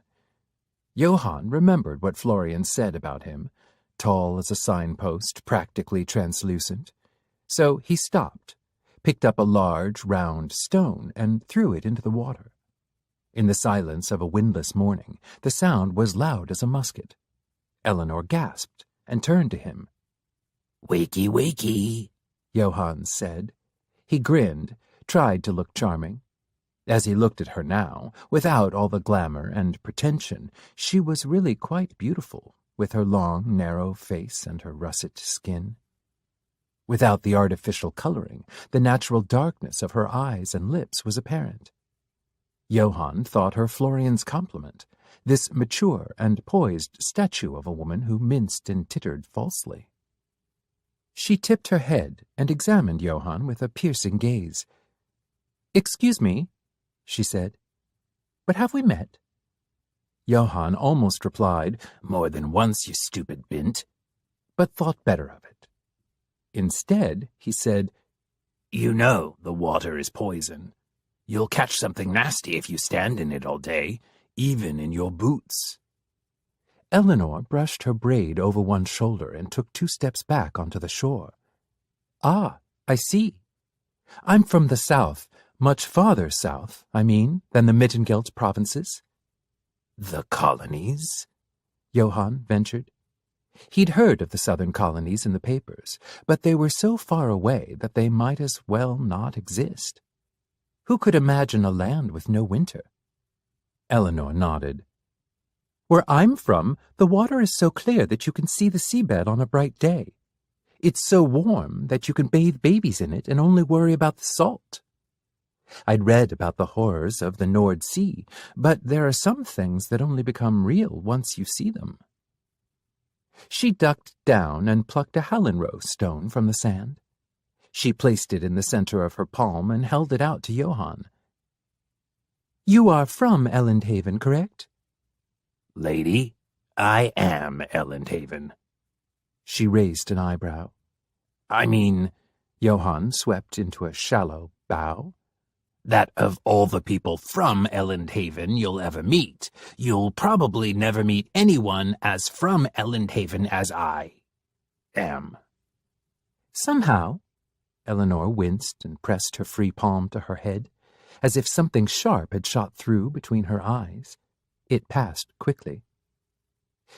Johann remembered what Florian said about him, tall as a signpost, practically translucent. So he stopped, picked up a large, round stone, and threw it into the water. In the silence of a windless morning, the sound was loud as a musket. Eleanor gasped and turned to him. "Wakey, wakey," Johann said. He grinned, tried to look charming. As he looked at her now, without all the glamour and pretension, she was really quite beautiful, with her long, narrow face and her russet skin. Without the artificial coloring, the natural darkness of her eyes and lips was apparent. Johann thought her Florian's compliment, this mature and poised statue of a woman who minced and tittered falsely. She tipped her head and examined Johann with a piercing gaze. "Excuse me," she said, "but have we met?" Johann almost replied, "More than once, you stupid bint," but thought better of it. Instead, he said, "You know the water is poison. You'll catch something nasty if you stand in it all day, even in your boots." Eleanor brushed her braid over one shoulder and took 2 steps back onto the shore. "Ah, I see. I'm from the south, much farther south, than the Mittengelt provinces." "The colonies?" Johann ventured. He'd heard of the southern colonies in the papers, but they were so far away that they might as well not exist. Who could imagine a land with no winter? Eleanor nodded. "Where I'm from, the water is so clear that you can see the seabed on a bright day. It's so warm that you can bathe babies in it and only worry about the salt. I'd read about the horrors of the Nord Sea, but there are some things that only become real once you see them." She ducked down and plucked a Hallenroe stone from the sand. She placed it in the center of her palm and held it out to Johann. "You are from Elendhaven, correct?" "Lady, I am Elendhaven." She raised an eyebrow. "I mean," Johann swept into a shallow bow. that of all the people from Elendhaven you'll ever meet, you'll probably never meet anyone as from Elendhaven as I am. Somehow, Eleanor winced and pressed her free palm to her head, as if something sharp had shot through between her eyes. It passed quickly.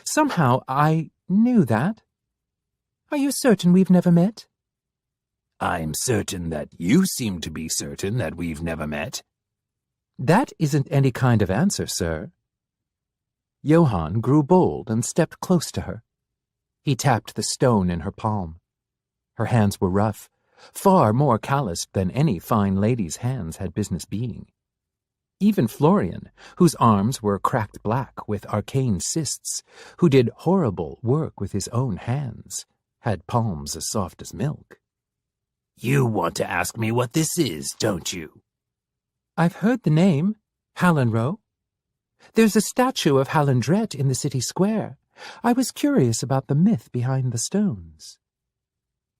Somehow I knew that. Are you certain we've never met? I'm certain that you seem to be certain that we've never met. That isn't any kind of answer, sir. Johann grew bold and stepped close to her. He tapped the stone in her palm. Her hands were rough, far more calloused than any fine lady's hands had business being. Even Florian, whose arms were cracked black with arcane cysts, who did horrible work with his own hands, had palms as soft as milk. You want to ask me what this is, don't you? I've heard the name, Hallenrow. There's a statue of Halendret in the city square. I was curious about the myth behind the stones.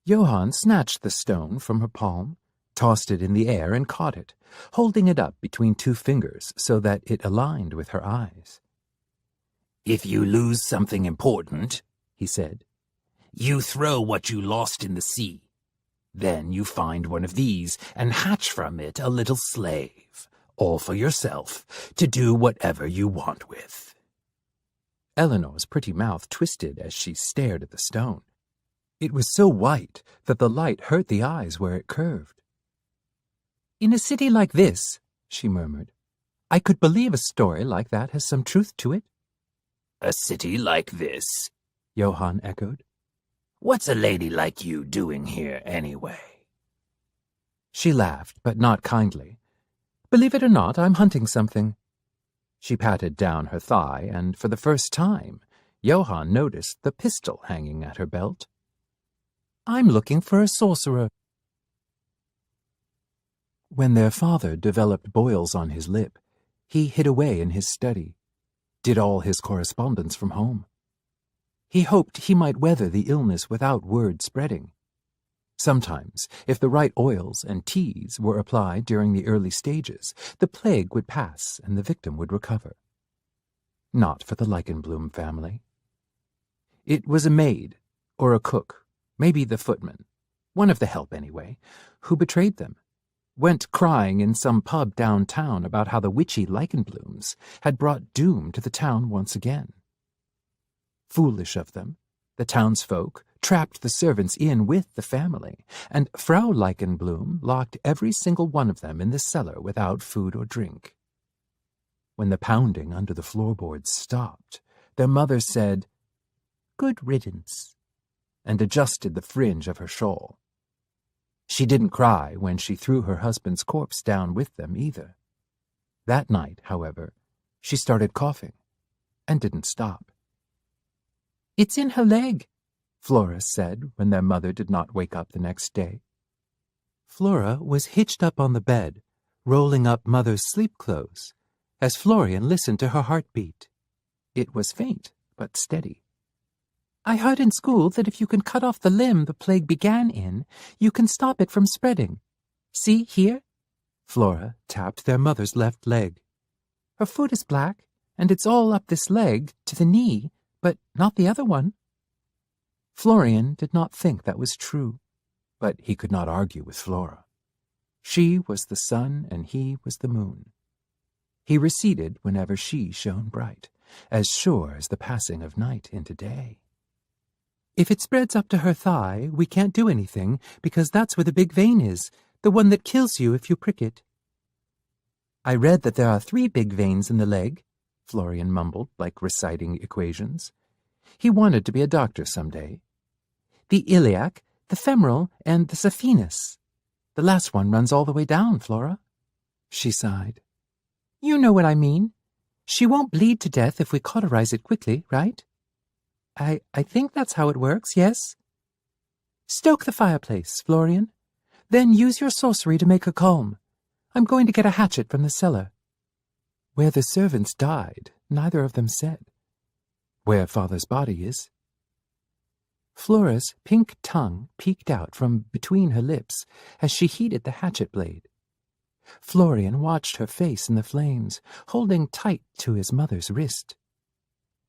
Johann snatched the stone from her palm, tossed it in the air and caught it, holding it up between two fingers so that it aligned with her eyes. If you lose something important, he said, you throw what you lost in the sea. Then you find one of these and hatch from it a little slave, all for yourself, to do whatever you want with. Eleanor's pretty mouth twisted as she stared at the stone. It was so white that the light hurt the eyes where it curved. In a city like this, she murmured, I could believe a story like that has some truth to it. A city like this? Johann echoed. What's a lady like you doing here, anyway? She laughed, but not kindly. Believe it or not, I'm hunting something. She patted down her thigh, and for the first time, Johann noticed the pistol hanging at her belt. I'm looking for a sorcerer. When their father developed boils on his lip, he hid away in his study, did all his correspondence from home. He hoped he might weather the illness without word spreading. Sometimes, if the right oils and teas were applied during the early stages, the plague would pass and the victim would recover. Not for the Leichenblum family. It was a maid, or a cook, maybe the footman, one of the help anyway, who betrayed them, went crying in some pub downtown about how the witchy Leichenblums had brought doom to the town once again. Foolish of them, the townsfolk trapped the servants in with the family, and Frau Leichenblum locked every single one of them in the cellar without food or drink. When the pounding under the floorboards stopped, their mother said, "Good riddance," and adjusted the fringe of her shawl. She didn't cry when she threw her husband's corpse down with them either. That night, however, she started coughing, and didn't stop. "It's in her leg," Flora said when their mother did not wake up the next day. Flora was hitched up on the bed, rolling up Mother's sleep clothes, as Florian listened to her heartbeat. It was faint, but steady. "I heard in school that if you can cut off the limb the plague began in, you can stop it from spreading. See, here?" Flora tapped their mother's left leg. "Her foot is black, and it's all up this leg to the knee, but not the other one." Florian did not think that was true, but he could not argue with Flora. She was the sun and he was the moon. He receded whenever she shone bright, as sure as the passing of night into day. "If it spreads up to her thigh, we can't do anything, because that's where the big vein is, the one that kills you if you prick it." "I read that there are 3 big veins in the leg," Florian mumbled, like reciting equations. He wanted to be a doctor someday. "The iliac, the femoral, and the saphenous. The last one runs all the way down, Flora." She sighed. "You know what I mean. She won't bleed to death if we cauterize it quickly, right?" I think that's how it works, yes?" "Stoke the fireplace, Florian. Then use your sorcery to make her calm. I'm going to get a hatchet from the cellar." Where the servants died, neither of them said. Where Father's body is. Flora's pink tongue peeked out from between her lips as she heated the hatchet blade. Florian watched her face in the flames, holding tight to his mother's wrist.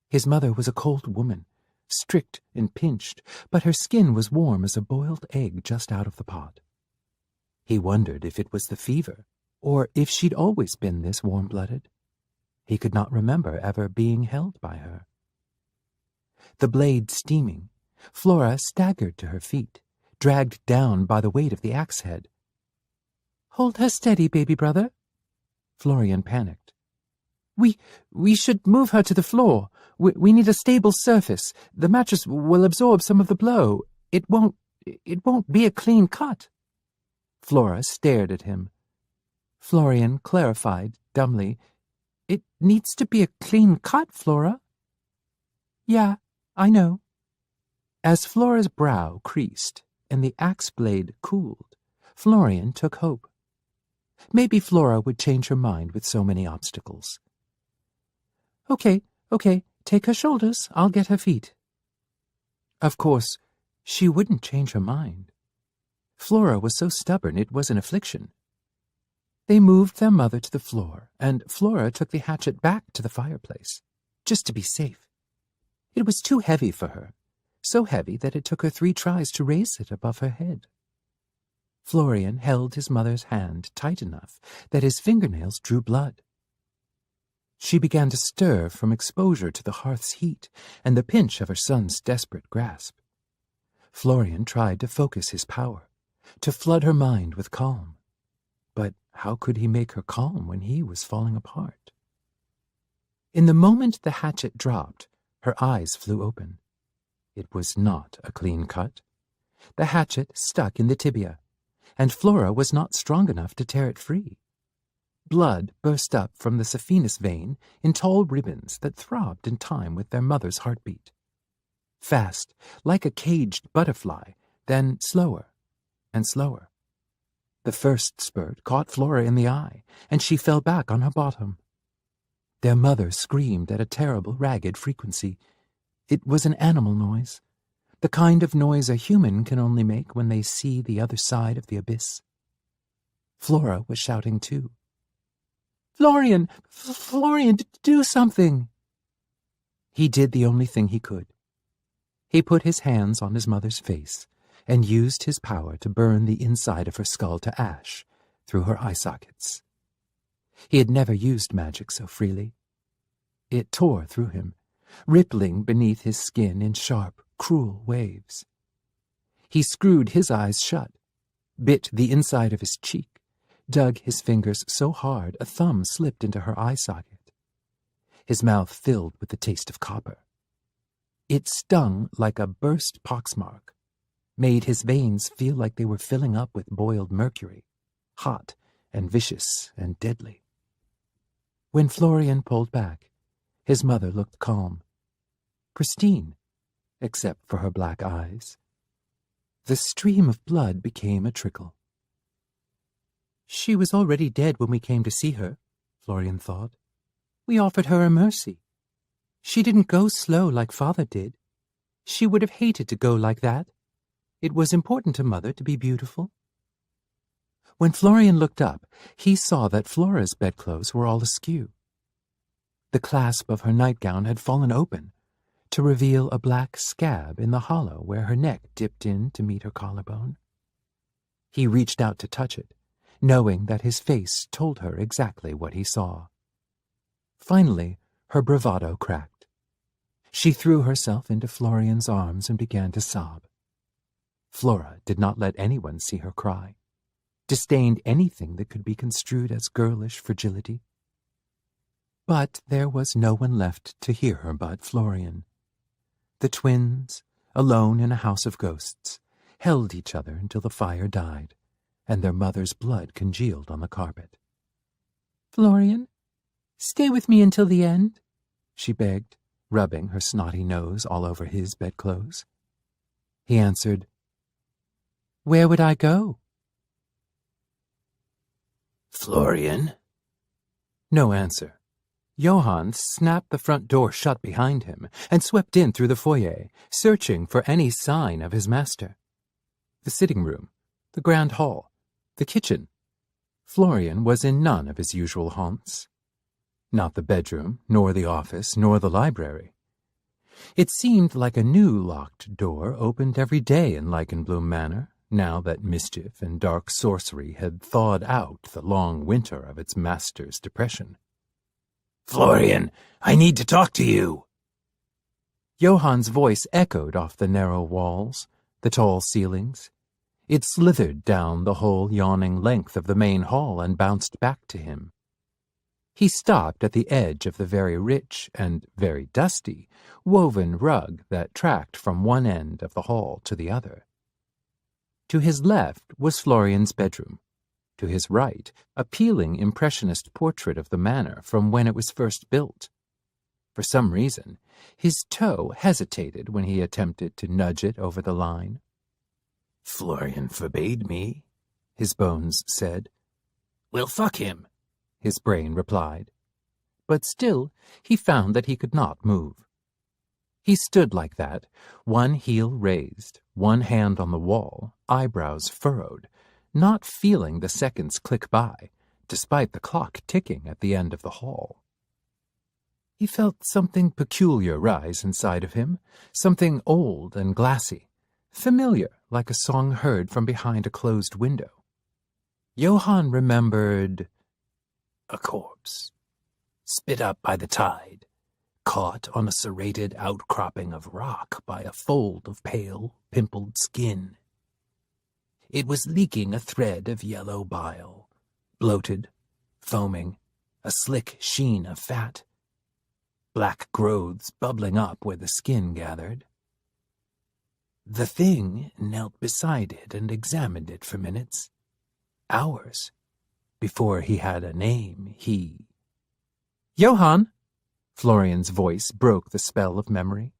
His mother was a cold woman, strict and pinched, but her skin was warm as a boiled egg just out of the pot. He wondered if it was the fever, or if she'd always been this warm-blooded. He could not remember ever being held by her. The blade steaming, Flora staggered to her feet, dragged down by the weight of the axe head. "Hold her steady, baby brother." Florian panicked. We should move her to the floor. We need a stable surface. The mattress will absorb some of the blow. It won't be a clean cut." Flora stared at him. Florian clarified dumbly, "It needs to be a clean cut, Flora." "Yeah, I know." As Flora's brow creased and the axe blade cooled, Florian took hope. Maybe Flora would change her mind with so many obstacles. Okay, take her shoulders, I'll get her feet." Of course, she wouldn't change her mind. Flora was so stubborn it was an affliction. They moved their mother to the floor, and Flora took the hatchet back to the fireplace, just to be safe. It was too heavy for her, so heavy that it took her 3 tries to raise it above her head. Florian held his mother's hand tight enough that his fingernails drew blood. She began to stir from exposure to the hearth's heat and the pinch of her son's desperate grasp. Florian tried to focus his power, to flood her mind with calm. But how could he make her calm when he was falling apart? In the moment the hatchet dropped, her eyes flew open. It was not a clean cut. The hatchet stuck in the tibia, and Flora was not strong enough to tear it free. Blood burst up from the saphenous vein in tall ribbons that throbbed in time with their mother's heartbeat. Fast, like a caged butterfly, then slower and slower. The first spurt caught Flora in the eye, and she fell back on her bottom. Their mother screamed at a terrible, ragged frequency. It was an animal noise, the kind of noise a human can only make when they see the other side of the abyss. Flora was shouting too. Florian, do something!" He did the only thing he could. He put his hands on his mother's face and used his power to burn the inside of her skull to ash through her eye sockets. He had never used magic so freely. It tore through him, rippling beneath his skin in sharp, cruel waves. He screwed his eyes shut, bit the inside of his cheek, dug his fingers so hard a thumb slipped into her eye socket. His mouth filled with the taste of copper. It stung like a burst poxmark, made his veins feel like they were filling up with boiled mercury, hot and vicious and deadly. When Florian pulled back, his mother looked calm, pristine, except for her black eyes. The stream of blood became a trickle. She was already dead when we came to see her, Florian thought. We offered her a mercy. She didn't go slow like Father did. She would have hated to go like that. It was important to Mother to be beautiful. When Florian looked up, he saw that Flora's bedclothes were all askew. The clasp of her nightgown had fallen open, to reveal a black scab in the hollow where her neck dipped in to meet her collarbone. He reached out to touch it, knowing that his face told her exactly what he saw. Finally, her bravado cracked. She threw herself into Florian's arms and began to sob. Flora did not let anyone see her cry, disdained anything that could be construed as girlish fragility. But there was no one left to hear her but Florian. The twins, alone in a house of ghosts, held each other until the fire died, and their mother's blood congealed on the carpet. Florian, stay with me until the end, she begged, rubbing her snotty nose all over his bedclothes. He answered, Where would I go? Florian? No answer. Johann snapped the front door shut behind him and swept in through the foyer, searching for any sign of his master. The sitting room, the grand hall, the kitchen. Florian was in none of his usual haunts. Not the bedroom, nor the office, nor the library. It seemed like a new locked door opened every day in Leichenbloom Manor, now that mischief and dark sorcery had thawed out the long winter of its master's depression. "Florian, I need to talk to you." Johann's voice echoed off the narrow walls, the tall ceilings. It slithered down the whole yawning length of the main hall and bounced back to him. He stopped at the edge of the very rich and very dusty woven rug that tracked from one end of the hall to the other. To his left was Florian's bedroom. To his right, a peeling impressionist portrait of the manor from when it was first built. For some reason, his toe hesitated when he attempted to nudge it over the line. "Florian forbade me," his bones said. "Well, fuck him," his brain replied. But still, he found that he could not move. He stood like that, one heel raised, one hand on the wall, eyebrows furrowed, not feeling the seconds click by, despite the clock ticking at the end of the hall. He felt something peculiar rise inside of him, something old and glassy, familiar like a song heard from behind a closed window. Johann remembered a corpse, spit up by the tide, caught on a serrated outcropping of rock by a fold of pale, pimpled skin. It was leaking a thread of yellow bile, bloated, foaming, a slick sheen of fat, black growths bubbling up where the skin gathered. The thing knelt beside it and examined it for minutes, hours, before he had a name. "Johann!" Florian's voice broke the spell of memory.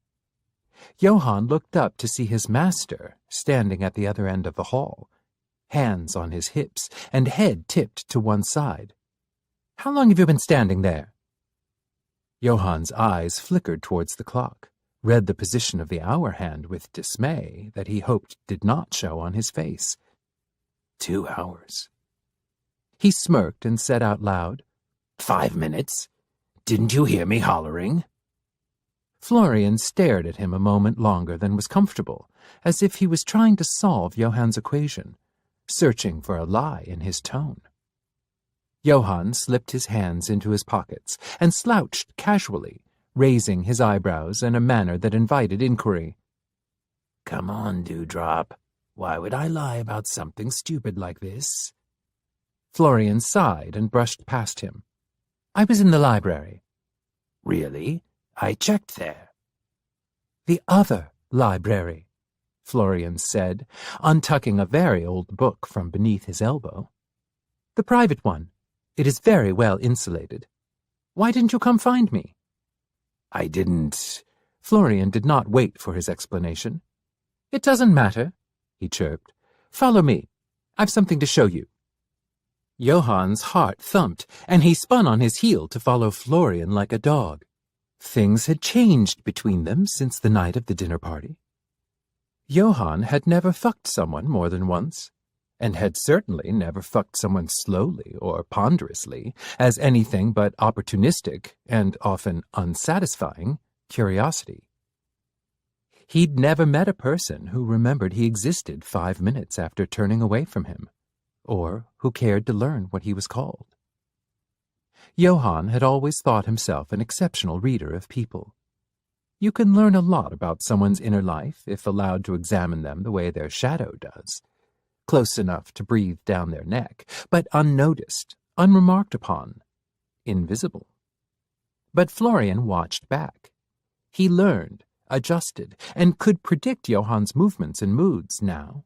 Johann looked up to see his master standing at the other end of the hall, hands on his hips and head tipped to one side. "How long have you been standing there?" Johann's eyes flickered towards the clock, read the position of the hour hand with dismay that he hoped did not show on his face. 2 hours. He smirked and said out loud, 5 minutes. Didn't you hear me hollering? Florian stared at him a moment longer than was comfortable, as if he was trying to solve Johann's equation, searching for a lie in his tone. Johann slipped his hands into his pockets and slouched casually, raising his eyebrows in a manner that invited inquiry. "Come on, Dewdrop. Why would I lie about something stupid like this?" Florian sighed and brushed past him. "I was in the library." "Really? I checked there." "The other library," Florian said, untucking a very old book from beneath his elbow. "The private one. It is very well insulated. Why didn't you come find me?" "I didn't—" Florian did not wait for his explanation. "It doesn't matter," he chirped. "Follow me. I've something to show you." Johann's heart thumped, and he spun on his heel to follow Florian like a dog. Things had changed between them since the night of the dinner party. Johann had never fucked someone more than once, and had certainly never fucked someone slowly or ponderously as anything but opportunistic and often unsatisfying curiosity. He'd never met a person who remembered he existed 5 minutes after turning away from him, or who cared to learn what he was called. Johann had always thought himself an exceptional reader of people. You can learn a lot about someone's inner life if allowed to examine them the way their shadow does, close enough to breathe down their neck, but unnoticed, unremarked upon, invisible. But Florian watched back. He learned, adjusted, and could predict Johann's movements and moods now.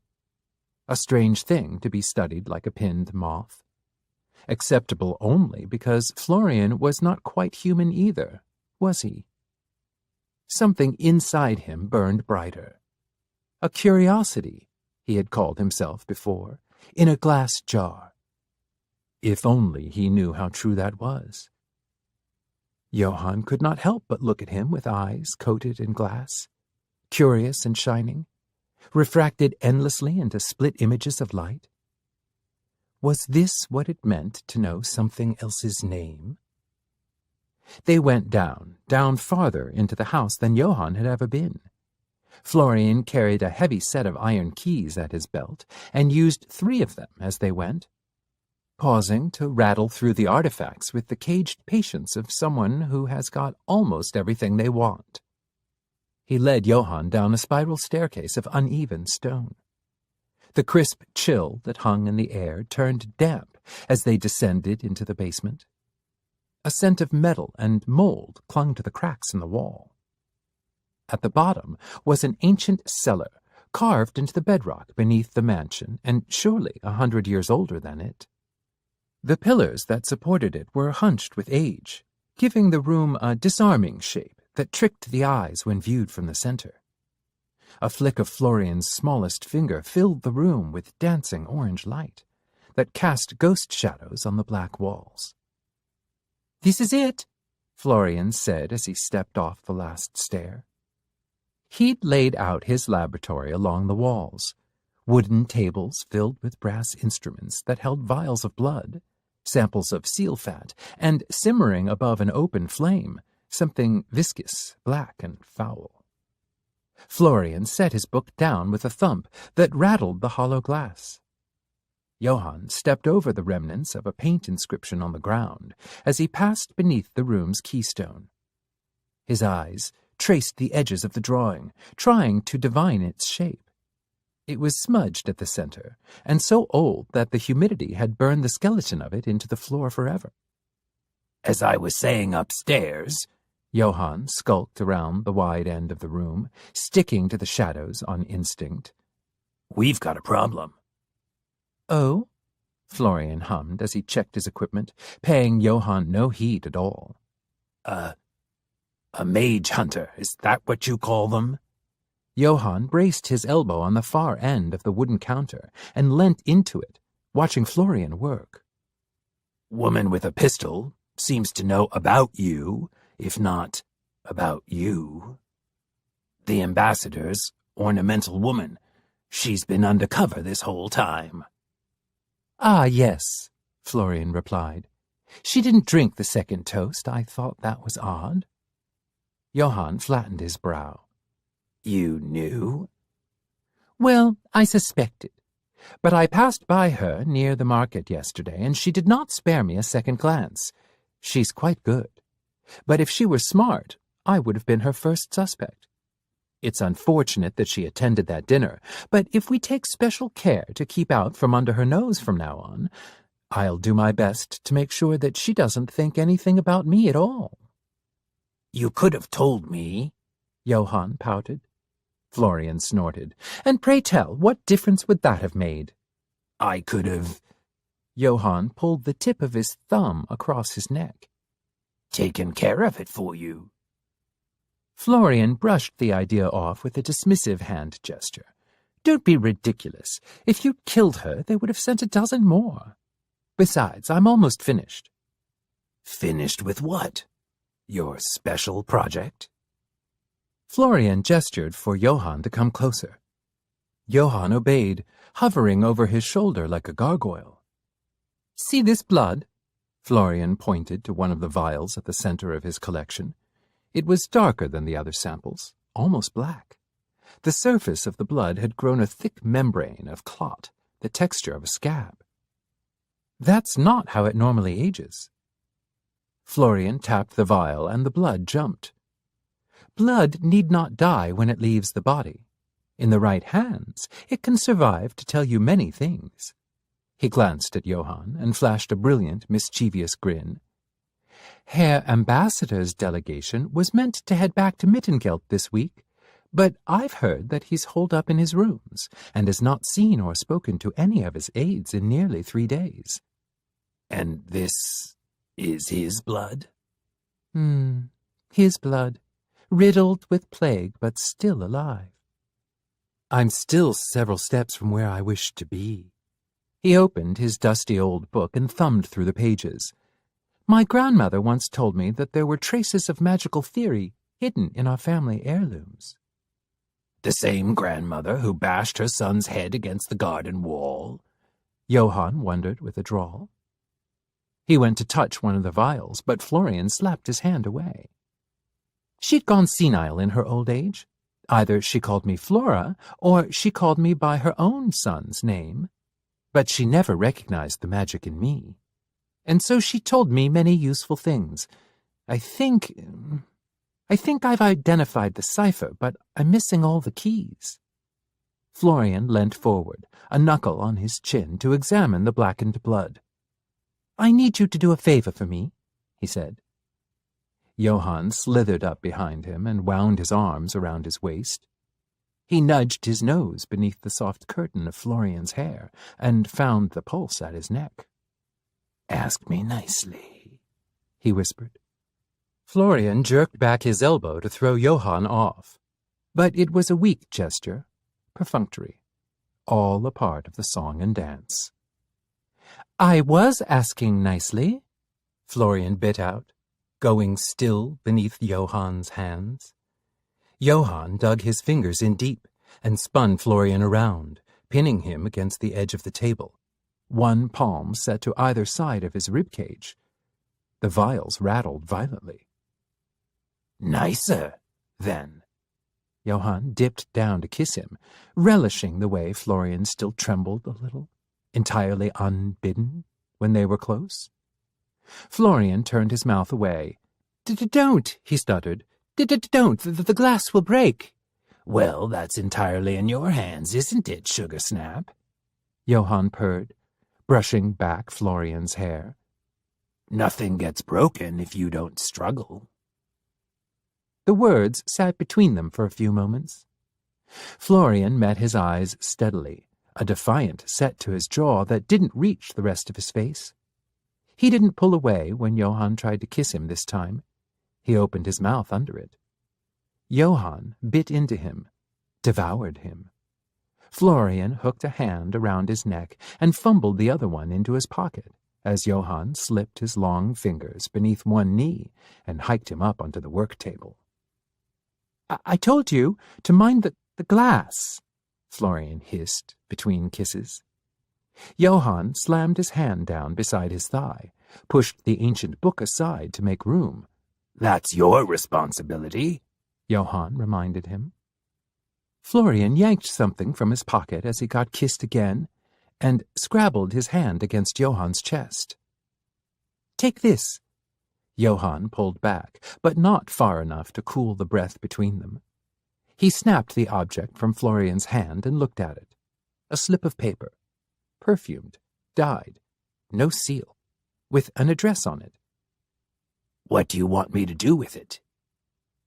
A strange thing to be studied like a pinned moth. Acceptable only because Florian was not quite human either, was he? Something inside him burned brighter. A curiosity, he had called himself before, in a glass jar. If only he knew how true that was. Johann could not help but look at him with eyes coated in glass, curious and shining, refracted endlessly into split images of light. Was this what it meant to know something else's name? They went down farther into the house than Johann had ever been. Florian carried a heavy set of iron keys at his belt and used 3 of them as they went, pausing to rattle through the artifacts with the caged patience of someone who has got almost everything they want. He led Johann down a spiral staircase of uneven stone. The crisp chill that hung in the air turned damp as they descended into the basement. A scent of metal and mold clung to the cracks in the wall. At the bottom was an ancient cellar, carved into the bedrock beneath the mansion, and surely 100 years older than it. The pillars that supported it were hunched with age, giving the room a disarming shape that tricked the eyes when viewed from the center. A flick of Florian's smallest finger filled the room with dancing orange light that cast ghost shadows on the black walls. "This is it," Florian said as he stepped off the last stair. He'd laid out his laboratory along the walls, wooden tables filled with brass instruments that held vials of blood, samples of seal fat, and simmering above an open flame, something viscous, black, and foul. Florian set his book down with a thump that rattled the hollow glass. Johann stepped over the remnants of a paint inscription on the ground as he passed beneath the room's keystone. His eyes traced the edges of the drawing, trying to divine its shape. It was smudged at the center, and so old that the humidity had burned the skeleton of it into the floor forever. "As I was saying upstairs," Johann skulked around the wide end of the room, sticking to the shadows on instinct. "we've got a problem." "Oh?" Florian hummed as he checked his equipment, paying Johann no heed at all. A mage hunter, is that what you call them?" Johann braced his elbow on the far end of the wooden counter and leant into it, watching Florian work. "Woman with a pistol seems to know about you, if not about you. The ambassador's ornamental woman. She's been undercover this whole time." "Ah, yes," Florian replied. "She didn't drink the second toast. I thought that was odd." Johann flattened his brow. "You knew?" "Well, I suspected. But I passed by her near the market yesterday, and she did not spare me a second glance. She's quite good. But if she were smart, I would have been her first suspect. It's unfortunate that she attended that dinner, but if we take special care to keep out from under her nose from now on, I'll do my best to make sure that she doesn't think anything about me at all." "You could have told me," Johann pouted. Florian snorted. "And pray tell, what difference would that have made?" "I could have—" Johann pulled the tip of his thumb across his neck. "taken care of it for you." Florian brushed the idea off with a dismissive hand gesture. "Don't be ridiculous. If you'd killed her, they would have sent a dozen more. Besides, I'm almost finished." "Finished with what? Your special project?" Florian gestured for Johann to come closer. Johann obeyed, hovering over his shoulder like a gargoyle. "See this blood?" Florian pointed to one of the vials at the center of his collection. It was darker than the other samples, almost black. The surface of the blood had grown a thick membrane of clot, the texture of a scab. "That's not how it normally ages." Florian tapped the vial, and the blood jumped. Blood need not die when it leaves the body. In the right hands, it can survive to tell you many things. He glanced at Johann and flashed a brilliant, mischievous grin. "Herr Ambassador's delegation was meant to head back to Mittengeld this week, but I've heard that he's holed up in his rooms and has not seen or spoken to any of his aides in nearly 3 days. "And this is his blood?" His blood, riddled with plague but still alive. I'm still several steps from where I wish to be." He opened his dusty old book and thumbed through the pages. "My grandmother once told me that there were traces of magical theory hidden in our family heirlooms." "The same grandmother who bashed her son's head against the garden wall?" Johann wondered with a drawl. He went to touch one of the vials, but Florian slapped his hand away. She'd gone senile in her old age. Either she called me Flora, or she called me by her own son's name. But she never recognized the magic in me. And so she told me many useful things. I think I've identified the cipher, but I'm missing all the keys. Florian leant forward, a knuckle on his chin, to examine the blackened blood. I need you to do a favor for me, he said. Johann slithered up behind him and wound his arms around his waist. He nudged his nose beneath the soft curtain of Florian's hair and found the pulse at his neck. Ask me nicely, he whispered. Florian jerked back his elbow to throw Johann off, but it was a weak gesture, perfunctory, all a part of the song and dance. I was asking nicely, Florian bit out, going still beneath Johann's hands. Johann dug his fingers in deep and spun Florian around, pinning him against the edge of the table, one palm set to either side of his rib cage. The vials rattled violently. Nicer, then. Johann dipped down to kiss him, relishing the way Florian still trembled a little, entirely unbidden when they were close. Florian turned his mouth away. Don't, he stuttered. Don't, the glass will break. Well, that's entirely in your hands, isn't it, Sugar Snap? Johann purred, brushing back Florian's hair. Nothing gets broken if you don't struggle. The words sat between them for a few moments. Florian met his eyes steadily, a defiant set to his jaw that didn't reach the rest of his face. He didn't pull away when Johann tried to kiss him this time. He opened his mouth under it. Johann bit into him, devoured him. Florian hooked a hand around his neck and fumbled the other one into his pocket as Johann slipped his long fingers beneath one knee and hiked him up onto the work table. I told you to mind the glass, Florian hissed between kisses. Johann slammed his hand down beside his thigh, pushed the ancient book aside to make room. That's your responsibility, Johann reminded him. Florian yanked something from his pocket as he got kissed again and scrabbled his hand against Johann's chest. Take this. Johann pulled back, but not far enough to cool the breath between them. He snapped the object from Florian's hand and looked at it. A slip of paper, perfumed, dyed, no seal, with an address on it. What do you want me to do with it?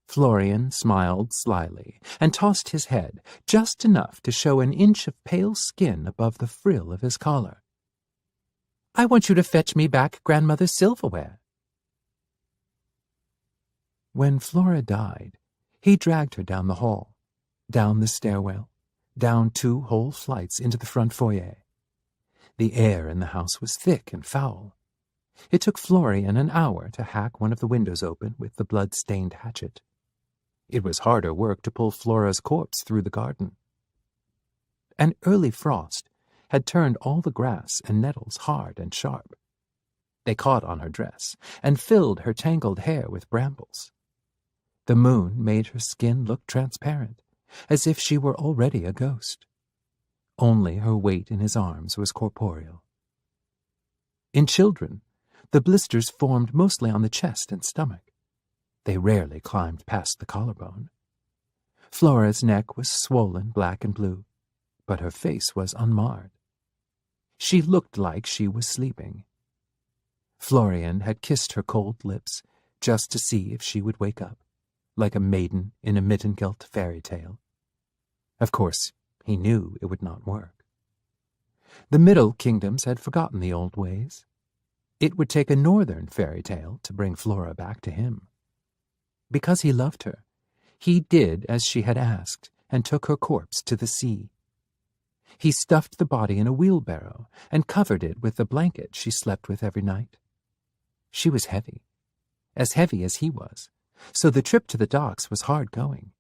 Florian smiled slyly and tossed his head, just enough to show an inch of pale skin above the frill of his collar. I want you to fetch me back grandmother's silverware. When Flora died, he dragged her down the hall, down the stairwell, down 2 whole flights into the front foyer. The air in the house was thick and foul. It took Florian an hour to hack one of the windows open with the blood-stained hatchet. It was harder work to pull Flora's corpse through the garden. An early frost had turned all the grass and nettles hard and sharp. They caught on her dress and filled her tangled hair with brambles. The moon made her skin look transparent, as if she were already a ghost. Only her weight in his arms was corporeal. In children, the blisters formed mostly on the chest and stomach. They rarely climbed past the collarbone. Flora's neck was swollen black and blue, but her face was unmarred. She looked like she was sleeping. Florian had kissed her cold lips just to see if she would wake up, like a maiden in a Mittengelt fairy tale. Of course, he knew it would not work. The Middle Kingdoms had forgotten the old ways. It would take a northern fairy tale to bring Flora back to him. Because he loved her, he did as she had asked and took her corpse to the sea. He stuffed the body in a wheelbarrow and covered it with the blanket she slept with every night. She was heavy as he was, so the trip to the docks was hard going.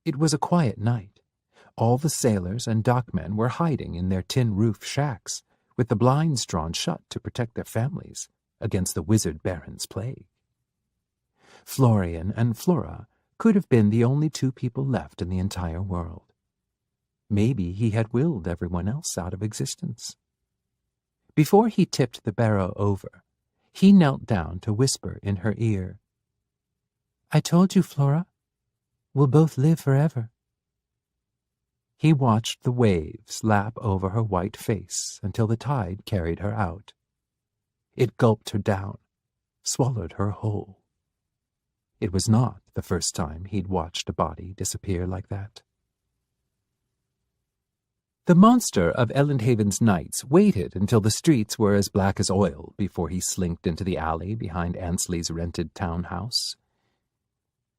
It was a quiet night. All the sailors and dockmen were hiding in their tin-roof shacks, with the blinds drawn shut to protect their families against the wizard baron's plague. Florian and Flora could have been the only two people left in the entire world. Maybe he had willed everyone else out of existence. Before he tipped the barrow over, he knelt down to whisper in her ear, "I told you, Flora, we'll both live forever." He watched the waves lap over her white face until the tide carried her out. It gulped her down, swallowed her whole. It was not the first time he'd watched a body disappear like that. The monster of Elendhaven's nights waited until the streets were as black as oil before he slinked into the alley behind Ansley's rented townhouse.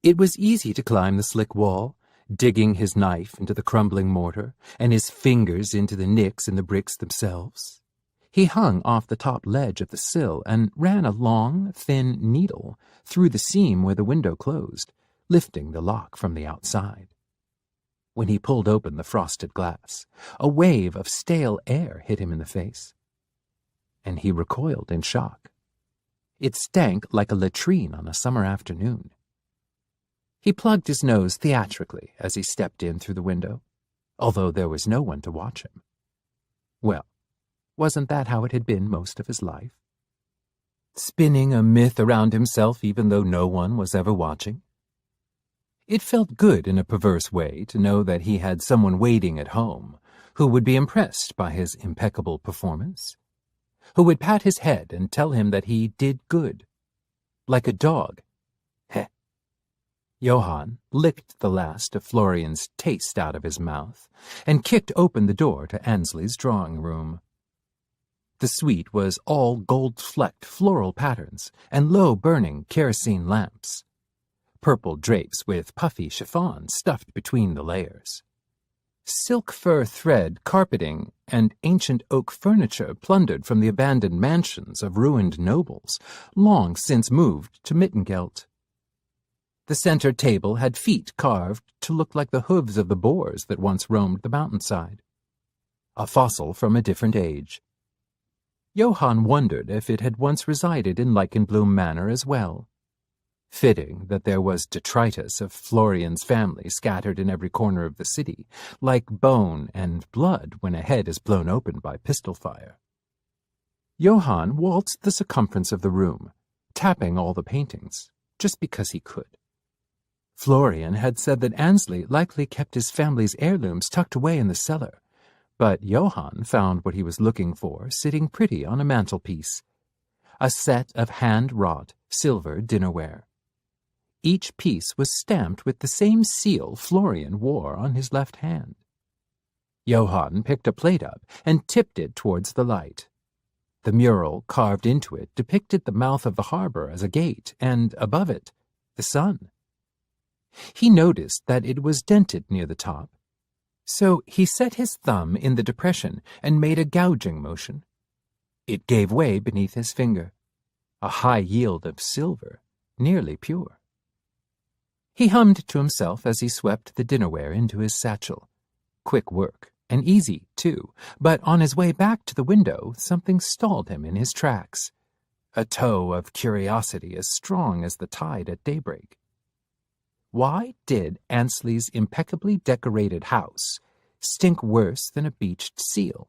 It was easy to climb the slick wall, digging his knife into the crumbling mortar and his fingers into the nicks in the bricks themselves. He hung off the top ledge of the sill and ran a long, thin needle through the seam where the window closed, lifting the lock from the outside. When he pulled open the frosted glass, a wave of stale air hit him in the face, and he recoiled in shock. It stank like a latrine on a summer afternoon. He plugged his nose theatrically as he stepped in through the window, although there was no one to watch him. Well, wasn't that how it had been most of his life? Spinning a myth around himself even though no one was ever watching? It felt good in a perverse way to know that he had someone waiting at home who would be impressed by his impeccable performance, who would pat his head and tell him that he did good, like a dog. Heh. Johann licked the last of Florian's taste out of his mouth and kicked open the door to Ansley's drawing room. The suite was all gold-flecked floral patterns and low-burning kerosene lamps. Purple drapes with puffy chiffon stuffed between the layers. Silk fur thread carpeting and ancient oak furniture plundered from the abandoned mansions of ruined nobles, long since moved to Mittengeld. The center table had feet carved to look like the hooves of the boars that once roamed the mountainside. A fossil from a different age. Johann wondered if it had once resided in Leichenbloom Manor as well. Fitting that there was detritus of Florian's family scattered in every corner of the city, like bone and blood when a head is blown open by pistol fire. Johann waltzed the circumference of the room, tapping all the paintings, just because he could. Florian had said that Ansley likely kept his family's heirlooms tucked away in the cellar, but Johann found what he was looking for sitting pretty on a mantelpiece. A set of hand-wrought silver dinnerware. Each piece was stamped with the same seal Florian wore on his left hand. Johann picked a plate up and tipped it towards the light. The mural carved into it depicted the mouth of the harbor as a gate, and above it, the sun. He noticed that it was dented near the top, so he set his thumb in the depression and made a gouging motion. It gave way beneath his finger, a high yield of silver, nearly pure. He hummed to himself as he swept the dinnerware into his satchel. Quick work, and easy, too, but on his way back to the window, something stalled him in his tracks. A tow of curiosity as strong as the tide at daybreak. Why did Ansley's impeccably decorated house stink worse than a beached seal?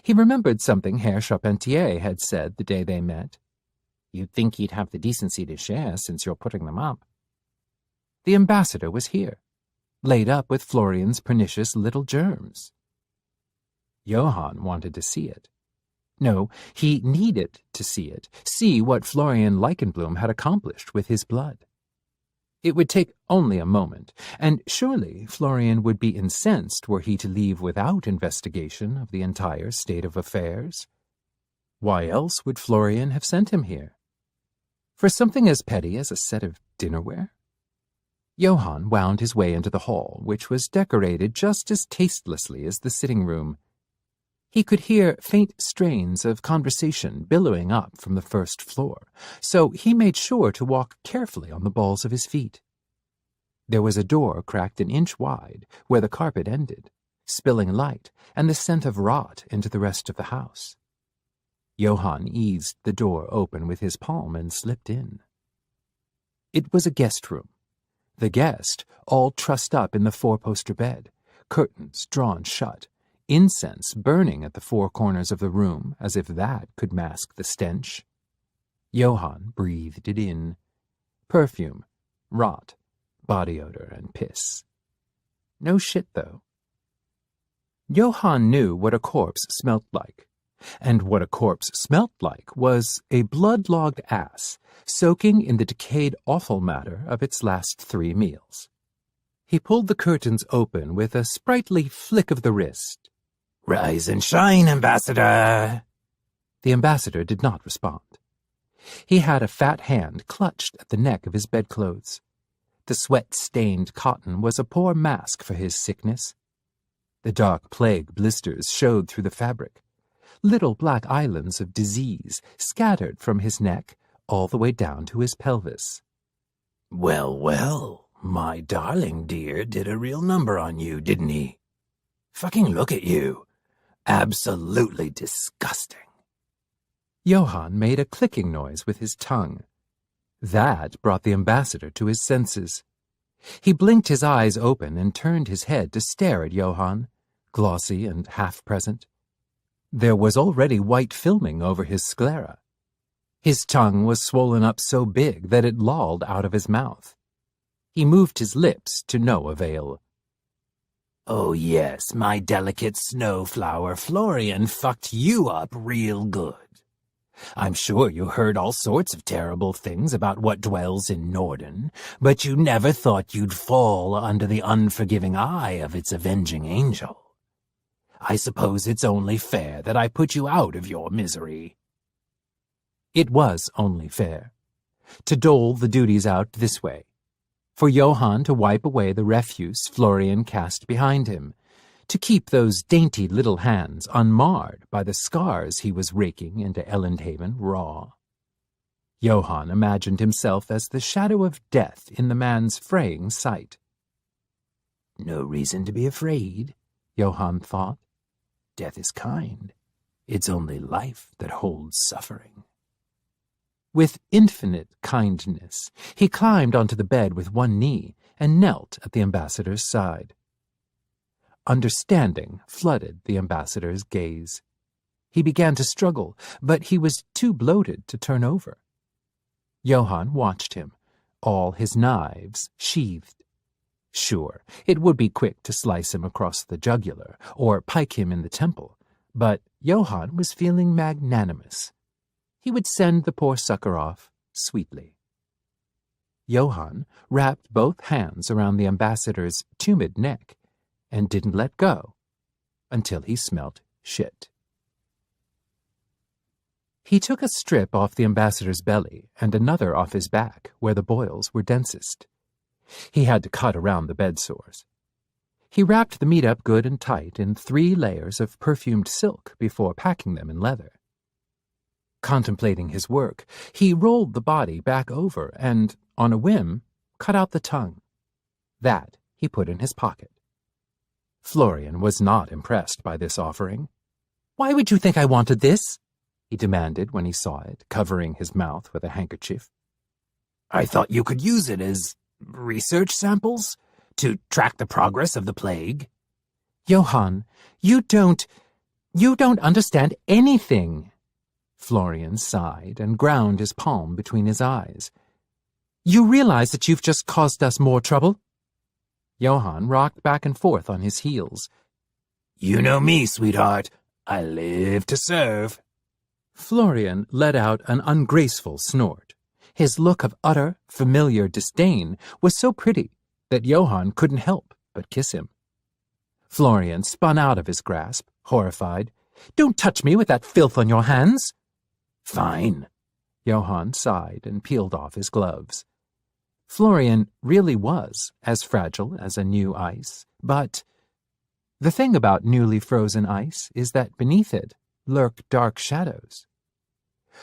He remembered something Herr Charpentier had said the day they met. "You'd think he'd have the decency to share since you're putting them up." The ambassador was here, laid up with Florian's pernicious little germs. Johann wanted to see it. No, he needed to see it, see what Florian Leichenbloom had accomplished with his blood. It would take only a moment, and surely Florian would be incensed were he to leave without investigation of the entire state of affairs. Why else would Florian have sent him here? For something as petty as a set of dinnerware? Johann wound his way into the hall, which was decorated just as tastelessly as the sitting room. He could hear faint strains of conversation billowing up from the first floor, so he made sure to walk carefully on the balls of his feet. There was a door cracked an inch wide where the carpet ended, spilling light and the scent of rot into the rest of the house. Johann eased the door open with his palm and slipped in. It was a guest room. The guest, all trussed up in the four-poster bed, curtains drawn shut, incense burning at the four corners of the room as if that could mask the stench. Johann breathed it in. Perfume, rot, body odor, and piss. No shit, though. Johann knew what a corpse smelt like, and what a corpse smelt like was a blood-logged ass soaking in the decayed offal matter of its last 3 meals. He pulled the curtains open with a sprightly flick of the wrist. "Rise and shine, Ambassador!" The ambassador did not respond. He had a fat hand clutched at the neck of his bedclothes. The sweat-stained cotton was a poor mask for his sickness. The dark plague blisters showed through the fabric, little black islands of disease scattered from his neck all the way down to his pelvis. "Well, well, my darling dear did a real number on you, didn't he? Fucking look at you. Absolutely disgusting." Johann made a clicking noise with his tongue. That brought the ambassador to his senses. He blinked his eyes open and turned his head to stare at Johann, glossy and half-present. There was already white filming over his sclera. His tongue was swollen up so big that it lolled out of his mouth. He moved his lips to no avail. "Oh yes, my delicate snowflower Florian fucked you up real good. I'm sure you heard all sorts of terrible things about what dwells in Norden, but you never thought you'd fall under the unforgiving eye of its avenging angel. I suppose it's only fair that I put you out of your misery." It was only fair to dole the duties out this way, for Johann to wipe away the refuse Florian cast behind him, to keep those dainty little hands unmarred by the scars he was raking into Elendhaven raw. Johann imagined himself as the shadow of death in the man's fraying sight. "No reason to be afraid," Johann thought. "Death is kind. It's only life that holds suffering." With infinite kindness, he climbed onto the bed with one knee and knelt at the ambassador's side. Understanding flooded the ambassador's gaze. He began to struggle, but he was too bloated to turn over. Johann watched him, all his knives sheathed. Sure, it would be quick to slice him across the jugular or pike him in the temple, but Johann was feeling magnanimous. He would send the poor sucker off sweetly. Johann wrapped both hands around the ambassador's tumid neck and didn't let go until he smelt shit. He took a strip off the ambassador's belly and another off his back where the boils were densest. He had to cut around the bed sores. He wrapped the meat up good and tight in 3 layers of perfumed silk before packing them in leather. Contemplating his work, he rolled the body back over and, on a whim, cut out the tongue. That he put in his pocket. Florian was not impressed by this offering. "Why would you think I wanted this?" he demanded when he saw it, covering his mouth with a handkerchief. "I thought you could use it as research samples to track the progress of the plague." "Johann, you don't understand anything." Florian sighed and ground his palm between his eyes. "You realize that you've just caused us more trouble?" Johann rocked back and forth on his heels. "You know me, sweetheart. I live to serve." Florian let out an ungraceful snort. His look of utter, familiar disdain was so pretty that Johann couldn't help but kiss him. Florian spun out of his grasp, horrified. "Don't touch me with that filth on your hands." "Fine." Johann sighed and peeled off his gloves. Florian really was as fragile as a new ice, but the thing about newly frozen ice is that beneath it lurk dark shadows.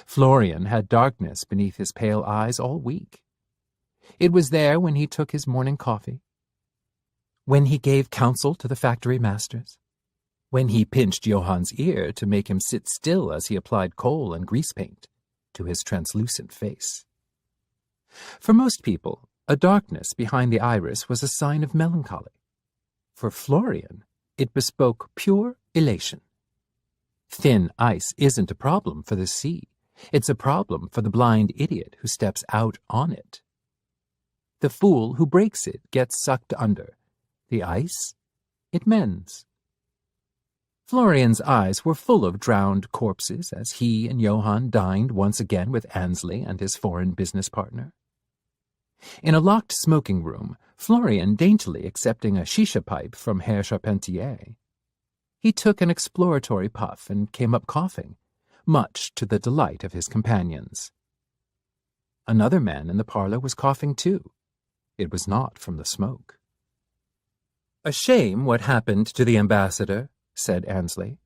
Florian had darkness beneath his pale eyes all week. It was there when he took his morning coffee. When he gave counsel to the factory masters? When he pinched Johann's ear to make him sit still as he applied coal and grease paint to his translucent face? For most people, a darkness behind the iris was a sign of melancholy. For Florian, it bespoke pure elation. Thin ice isn't a problem for the sea. It's a problem for the blind idiot who steps out on it. The fool who breaks it gets sucked under. The ice, it mends. Florian's eyes were full of drowned corpses as he and Johann dined once again with Ansley and his foreign business partner. In a locked smoking room, Florian daintily accepting a shisha pipe from Herr Charpentier. He took an exploratory puff and came up coughing, much to the delight of his companions. Another man in the parlor was coughing too. It was not from the smoke. "A shame what happened to the ambassador," said Ansley.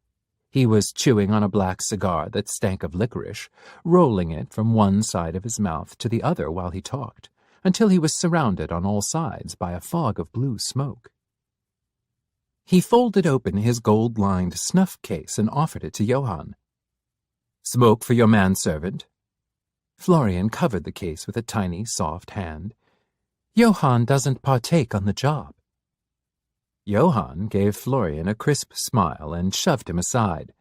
He was chewing on a black cigar that stank of licorice, rolling it from one side of his mouth to the other while he talked, until he was surrounded on all sides by a fog of blue smoke. He folded open his gold-lined snuff case and offered it to Johann. "Smoke for your manservant." Florian covered the case with a tiny, soft hand. "Johann doesn't partake on the job." Johann gave Florian a crisp smile and shoved him aside.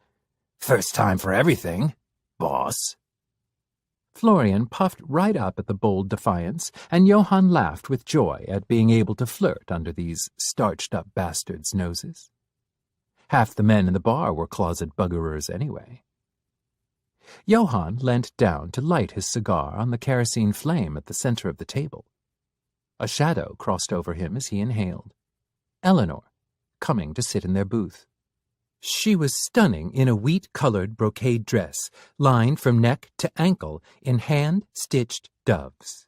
"First time for everything, boss." Florian puffed right up at the bold defiance, and Johann laughed with joy at being able to flirt under these starched-up bastards' noses. Half the men in the bar were closet buggerers anyway. Johann leant down to light his cigar on the kerosene flame at the center of the table. A shadow crossed over him as he inhaled. Eleanor, coming to sit in their booth. She was stunning in a wheat-colored brocade dress, lined from neck to ankle in hand-stitched doves.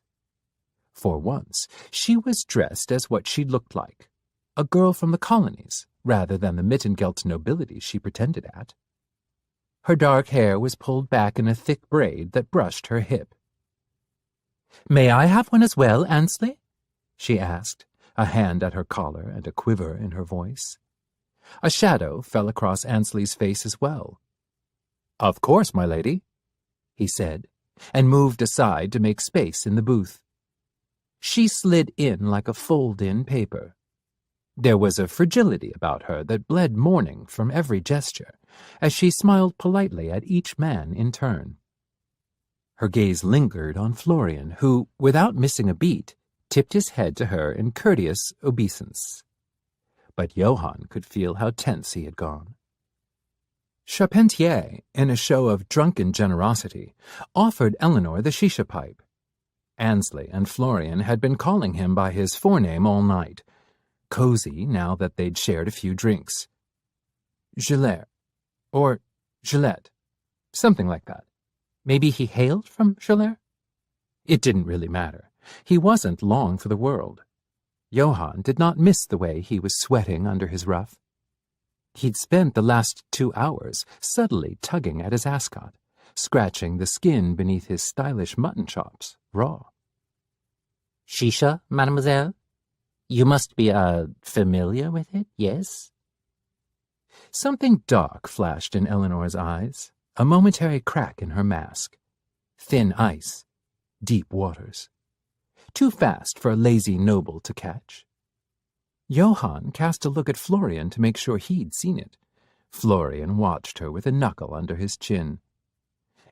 For once, she was dressed as what she looked like, a girl from the colonies, rather than the Mittengelt nobility she pretended at. Her dark hair was pulled back in a thick braid that brushed her hip. "May I have one as well, Ansley?" she asked, a hand at her collar and a quiver in her voice. A shadow fell across Ansley's face as well. "Of course, my lady," he said, and moved aside to make space in the booth. She slid in like a fold-in paper. There was a fragility about her that bled mourning from every gesture, as she smiled politely at each man in turn. Her gaze lingered on Florian, who, without missing a beat, tipped his head to her in courteous obeisance. But Johann could feel how tense he had gone. Charpentier, in a show of drunken generosity, offered Eleanor the shisha pipe. Ansley and Florian had been calling him by his forename all night, cozy now that they'd shared a few drinks. Gillet, or Gillette, something like that. Maybe he hailed from Gillet? It didn't really matter. He wasn't long for the world. Johann did not miss the way he was sweating under his ruff. He'd spent the last 2 hours subtly tugging at his ascot, scratching the skin beneath his stylish mutton chops, raw. "Shisha, mademoiselle? You must be, familiar with it, yes?" Something dark flashed in Eleanor's eyes, a momentary crack in her mask. Thin ice, deep waters. Too fast for a lazy noble to catch. Johann cast a look at Florian to make sure he'd seen it. Florian watched her with a knuckle under his chin.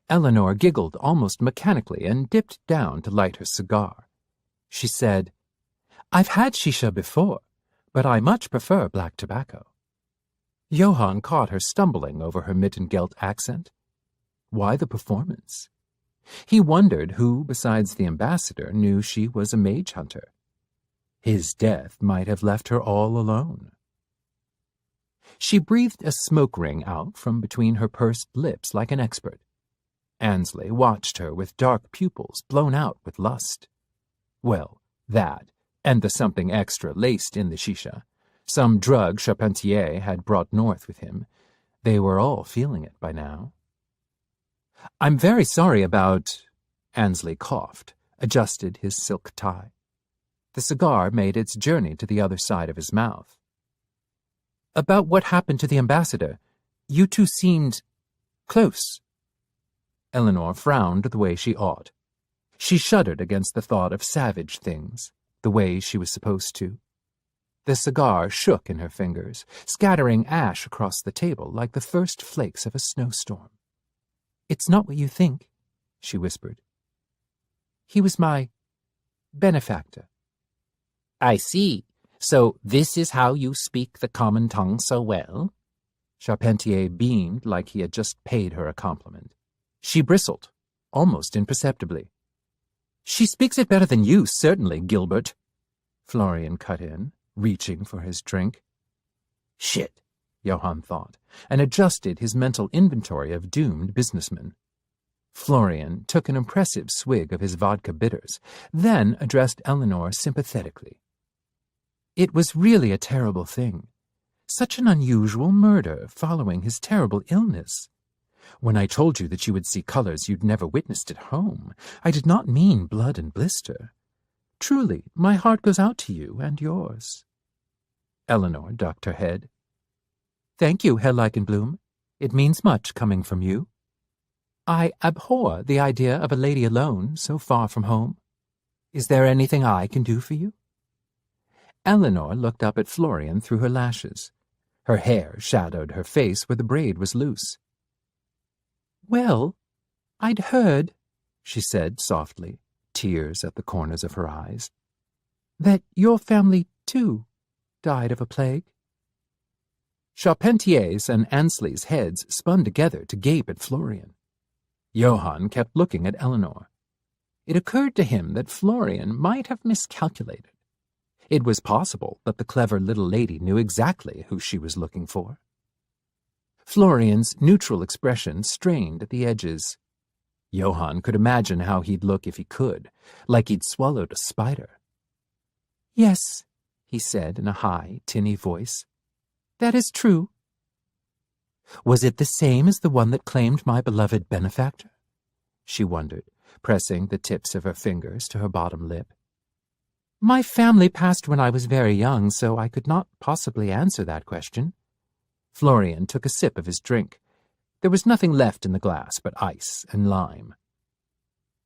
Eleanor giggled almost mechanically and dipped down to light her cigar. She said, "I've had shisha before, but I much prefer black tobacco." Johann caught her stumbling over her Mittengelt accent. Why the performance? He wondered who, besides the ambassador, knew she was a mage hunter. His death might have left her all alone. She breathed a smoke ring out from between her pursed lips like an expert. Ansley watched her with dark pupils blown out with lust. Well, that, and the something extra laced in the shisha, some drug Charpentier had brought north with him, they were all feeling it by now. "I'm very sorry about—" Ansley coughed, adjusted his silk tie. The cigar made its journey to the other side of his mouth. "About what happened to the ambassador. You two seemed close." Eleanor frowned the way she ought. She shuddered against the thought of savage things, the way she was supposed to. The cigar shook in her fingers, scattering ash across the table like the first flakes of a snowstorm. "It's not what you think," she whispered. "He was my benefactor." "I see. So this is how you speak the common tongue so well?" Charpentier beamed like he had just paid her a compliment. She bristled, almost imperceptibly. "She speaks it better than you, certainly, Gilbert," Florian cut in, reaching for his drink. Shit, Johann thought, and adjusted his mental inventory of doomed businessmen. Florian took an impressive swig of his vodka bitters, then addressed Eleanor sympathetically. "It was really a terrible thing. Such an unusual murder following his terrible illness. When I told you that you would see colors you'd never witnessed at home, I did not mean blood and blister. Truly, my heart goes out to you and yours." Eleanor ducked her head. "Thank you, Herr Leichenblum. It means much coming from you. I abhor the idea of a lady alone, so far from home. Is there anything I can do for you?" Eleanor looked up at Florian through her lashes. Her hair shadowed her face where the braid was loose. "Well, I'd heard," she said softly, tears at the corners of her eyes, "that your family, too, died of a plague." Charpentier's and Ansley's heads spun together to gape at Florian. Johann kept looking at Eleanor. It occurred to him that Florian might have miscalculated. It was possible that the clever little lady knew exactly who she was looking for. Florian's neutral expression strained at the edges. Johann could imagine how he'd look if he could, like he'd swallowed a spider. "Yes," he said in a high, tinny voice. "That is true." "Was it the same as the one that claimed my beloved benefactor?" she wondered, pressing the tips of her fingers to her bottom lip. "My family passed when I was very young, so I could not possibly answer that question." Florian took a sip of his drink. There was nothing left in the glass but ice and lime.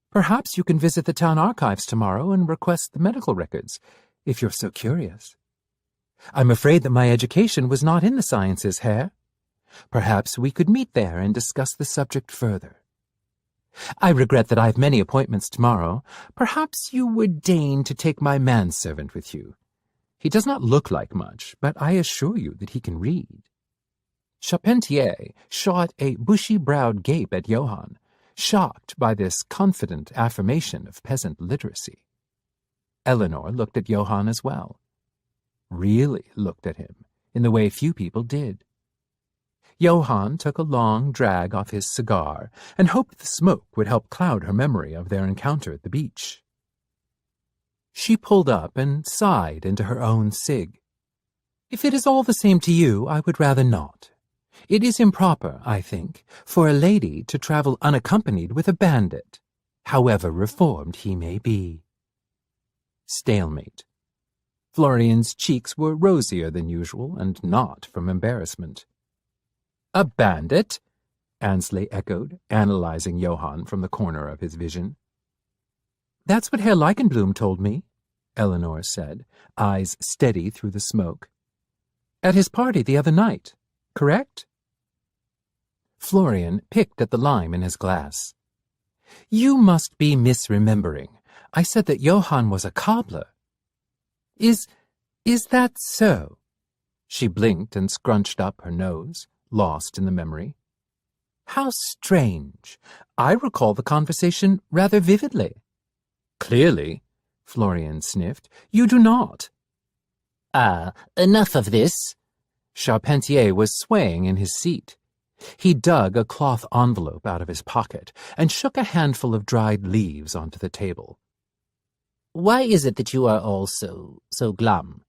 "Perhaps you can visit the town archives tomorrow and request the medical records, if you're so curious. I'm afraid that my education was not in the sciences, Herr. Perhaps we could meet there and discuss the subject further. I regret that I have many appointments tomorrow. Perhaps you would deign to take my manservant with you. He does not look like much, but I assure you that he can read." Charpentier shot a bushy-browed gape at Johann, shocked by this confident affirmation of peasant literacy. Eleanor looked at Johann as well. Really looked at him, in the way few people did. Johann took a long drag off his cigar and hoped the smoke would help cloud her memory of their encounter at the beach. She pulled up and sighed into her own cig. "If it is all the same to you, I would rather not. It is improper, I think, for a lady to travel unaccompanied with a bandit, however reformed he may be." Stalemate. Florian's cheeks were rosier than usual, and not from embarrassment. "A bandit?" Ansley echoed, analyzing Johann from the corner of his vision. "That's what Herr Leichenblum told me," Eleanor said, eyes steady through the smoke. "At his party the other night, correct?" Florian picked at the lime in his glass. "You must be misremembering. I said that Johann was a cobbler." Is that so?" She blinked and scrunched up her nose, lost in the memory. "How strange. I recall the conversation rather vividly." "Clearly," Florian sniffed, "you do not." Enough of this." Charpentier was swaying in his seat. He dug a cloth envelope out of his pocket and shook a handful of dried leaves onto the table. "Why is it that you are all so glum?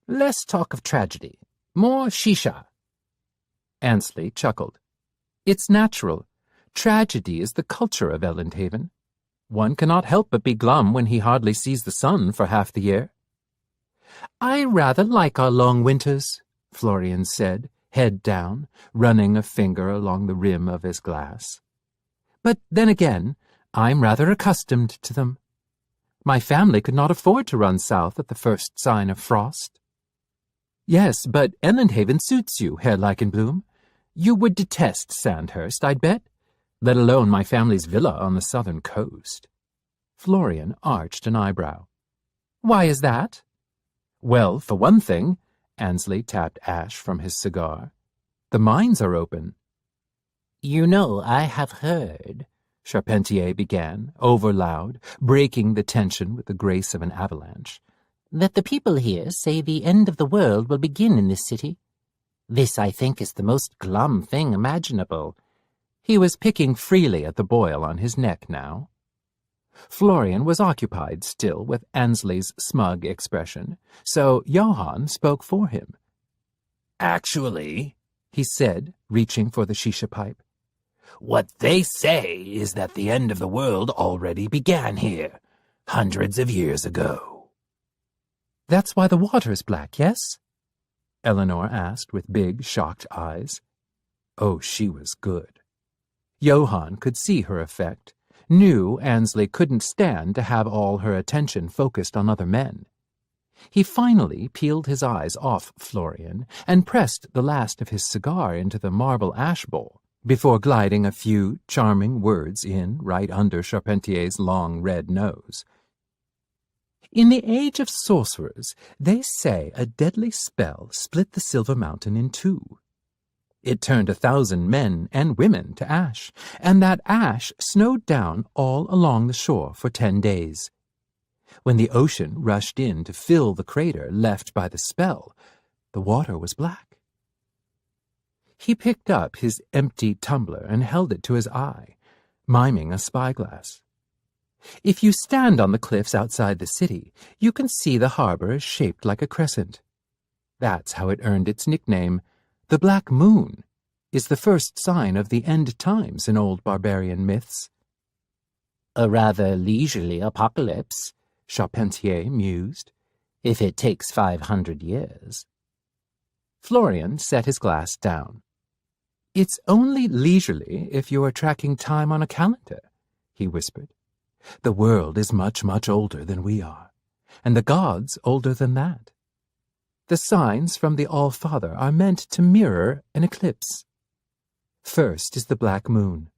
Less talk of tragedy, more shisha." Ansley chuckled. "It's natural. Tragedy is the culture of Elendhaven. One cannot help but be glum when he hardly sees the sun for half the year." I rather like our long winters, Florian said, head down, running a finger along the rim of his glass. But then again, I'm rather accustomed to them. My family could not afford to run south at the first sign of frost. Yes, but Elendhaven suits you, Herr Leichenblum. You would detest Sandhurst, I'd bet, let alone my family's villa on the southern coast. Florian arched an eyebrow. Why is that? Well, for one thing, Ansley tapped ash from his cigar, the mines are open. You know, I have heard, Charpentier began, overloud, breaking the tension with the grace of an avalanche, that the people here say the end of the world will begin in this city. This, I think, is the most glum thing imaginable. He was picking freely at the boil on his neck now. Florian was occupied still with Ansley's smug expression, so Johann spoke for him. Actually, he said, reaching for the shisha pipe, what they say is that the end of the world already began here, hundreds of years ago. That's why the water's black, yes? Eleanor asked with big, shocked eyes. Oh, she was good. Johann could see her effect, knew Ansley couldn't stand to have all her attention focused on other men. He finally peeled his eyes off Florian and pressed the last of his cigar into the marble ash bowl before gliding a few charming words in right under Charpentier's long red nose. In the age of sorcerers, they say a deadly spell split the Silver Mountain in two. It turned 1,000 men and women to ash, and that ash snowed down all along the shore for 10 days. When the ocean rushed in to fill the crater left by the spell, the water was black. He picked up his empty tumbler and held it to his eye, miming a spyglass. If you stand on the cliffs outside the city, you can see the harbor is shaped like a crescent. That's how it earned its nickname. The Black Moon is the first sign of the end times in old barbarian myths. A rather leisurely apocalypse, Charpentier mused, if it takes 500 years. Florian set his glass down. It's only leisurely if you are tracking time on a calendar, he whispered. The world is much, much older than we are, and the gods older than that. The signs from the All-Father are meant to mirror an eclipse. First is the black moon.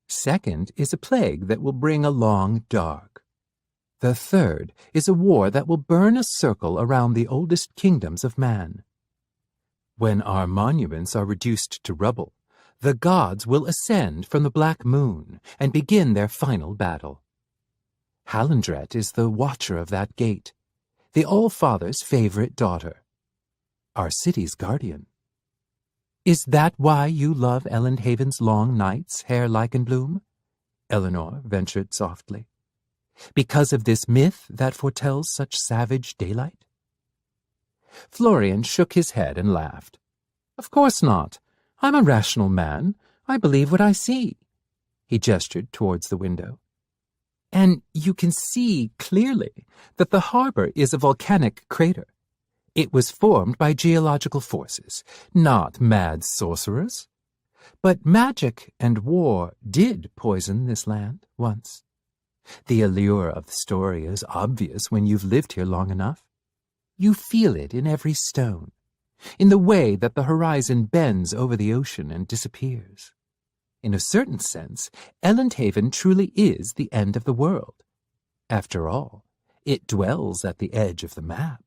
Second is a plague that will bring a long dark. The third is a war that will burn a circle around the oldest kingdoms of man. When our monuments are reduced to rubble, the gods will ascend from the black moon and begin their final battle. Hallandret is the watcher of that gate, the All-Father's favorite daughter, our city's guardian. Is that why you love Elendhaven's long nights, Herr Leichenblum? Eleanor ventured softly. Because of this myth that foretells such savage daylight? Florian shook his head and laughed. Of course not. I'm a rational man. I believe what I see. He gestured towards the window. And you can see clearly that the harbor is a volcanic crater. It was formed by geological forces, not mad sorcerers. But magic and war did poison this land once. The allure of the story is obvious when you've lived here long enough. You feel it in every stone, in the way that the horizon bends over the ocean and disappears. In a certain sense, Elendhaven truly is the end of the world. After all, it dwells at the edge of the map.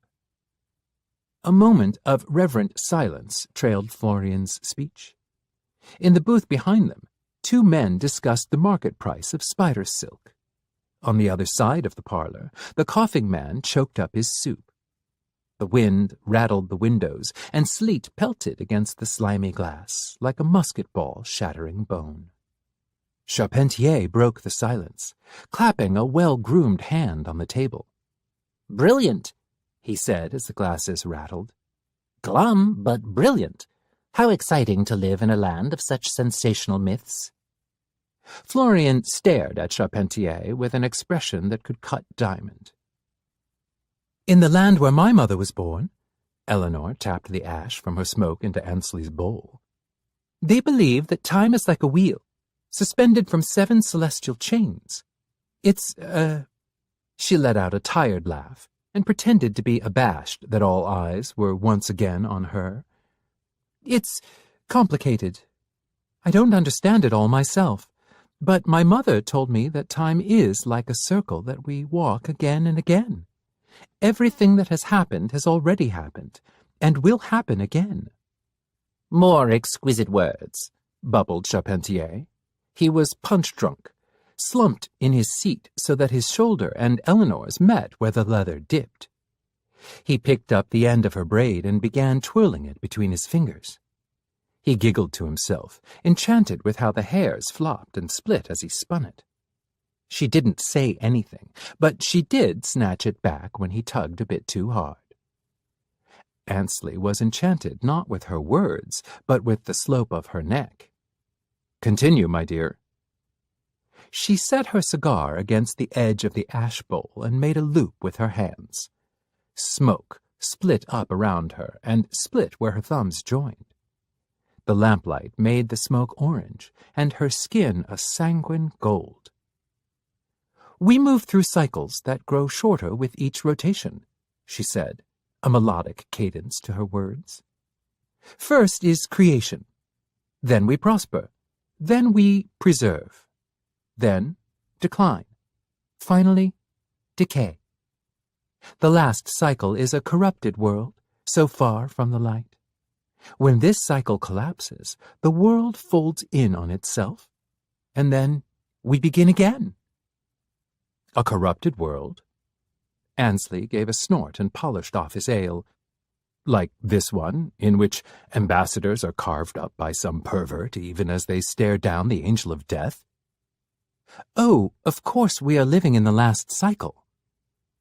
A moment of reverent silence trailed Florian's speech. In the booth behind them, 2 men discussed the market price of spider silk. On the other side of the parlor, the coughing man choked up his soup. The wind rattled the windows, and sleet pelted against the slimy glass like a musket ball shattering bone. Charpentier broke the silence, clapping a well-groomed hand on the table. Brilliant, he said as the glasses rattled. Glum, but brilliant. How exciting to live in a land of such sensational myths. Florian stared at Charpentier with an expression that could cut diamond. In the land where my mother was born, Eleanor tapped the ash from her smoke into Ansley's bowl, they believe that time is like a wheel, suspended from 7 celestial chains. It's, She let out a tired laugh and pretended to be abashed that all eyes were once again on her. It's complicated. I don't understand it all myself, but my mother told me that time is like a circle that we walk again and again. Everything that has happened has already happened, and will happen again. More exquisite words, bubbled Charpentier. He was punch-drunk, slumped in his seat so that his shoulder and Eleanor's met where the leather dipped. He picked up the end of her braid and began twirling it between his fingers. He giggled to himself, enchanted with how the hairs flopped and split as he spun it. She didn't say anything, but she did snatch it back when he tugged a bit too hard. Ansley was enchanted not with her words, but with the slope of her neck. "Continue, my dear." She set her cigar against the edge of the ash bowl and made a loop with her hands. Smoke split up around her and split where her thumbs joined. The lamplight made the smoke orange and her skin a sanguine gold. "We move through cycles that grow shorter with each rotation," she said, a melodic cadence to her words. "First is creation. Then we prosper. Then we preserve. Then decline. Finally, decay. The last cycle is a corrupted world, so far from the light. When this cycle collapses, the world folds in on itself, and then we begin again." "A corrupted world?" Ansley gave a snort and polished off his ale. "Like this one, in which ambassadors are carved up by some pervert even as they stare down the angel of death?" "Oh, of course we are living in the last cycle."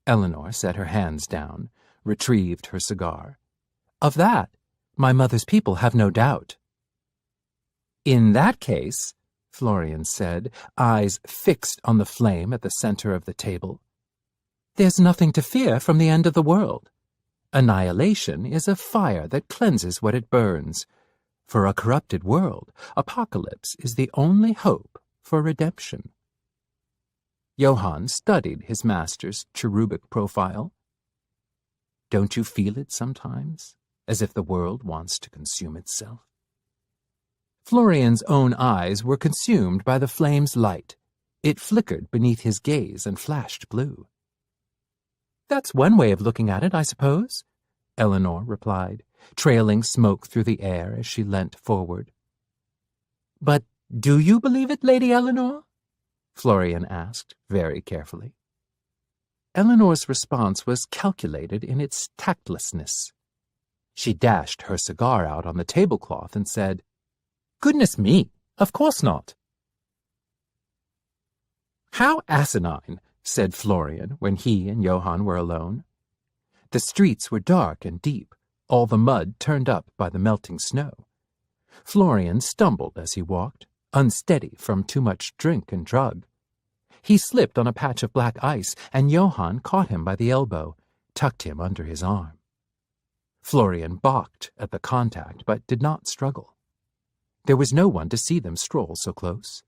Eleanor set her hands down, retrieved her cigar. "Of that, my mother's people have no doubt." "In that case," Florian said, eyes fixed on the flame at the center of the table, "there's nothing to fear from the end of the world. Annihilation is a fire that cleanses what it burns. For a corrupted world, apocalypse is the only hope for redemption." Johann studied his master's cherubic profile. "Don't you feel it sometimes, as if the world wants to consume itself?" Florian's own eyes were consumed by the flame's light. It flickered beneath his gaze and flashed blue. "That's one way of looking at it, I suppose," Eleanor replied, trailing smoke through the air as she leant forward. "But do you believe it, Lady Eleanor?" Florian asked, very carefully. Eleanor's response was calculated in its tactlessness. She dashed her cigar out on the tablecloth and said, "Goodness me, of course not." "How asinine," said Florian when he and Johann were alone. The streets were dark and deep, all the mud turned up by the melting snow. Florian stumbled as he walked, unsteady from too much drink and drug. He slipped on a patch of black ice, and Johann caught him by the elbow, tucked him under his arm. Florian balked at the contact, but did not struggle. There was no one to see them stroll so close.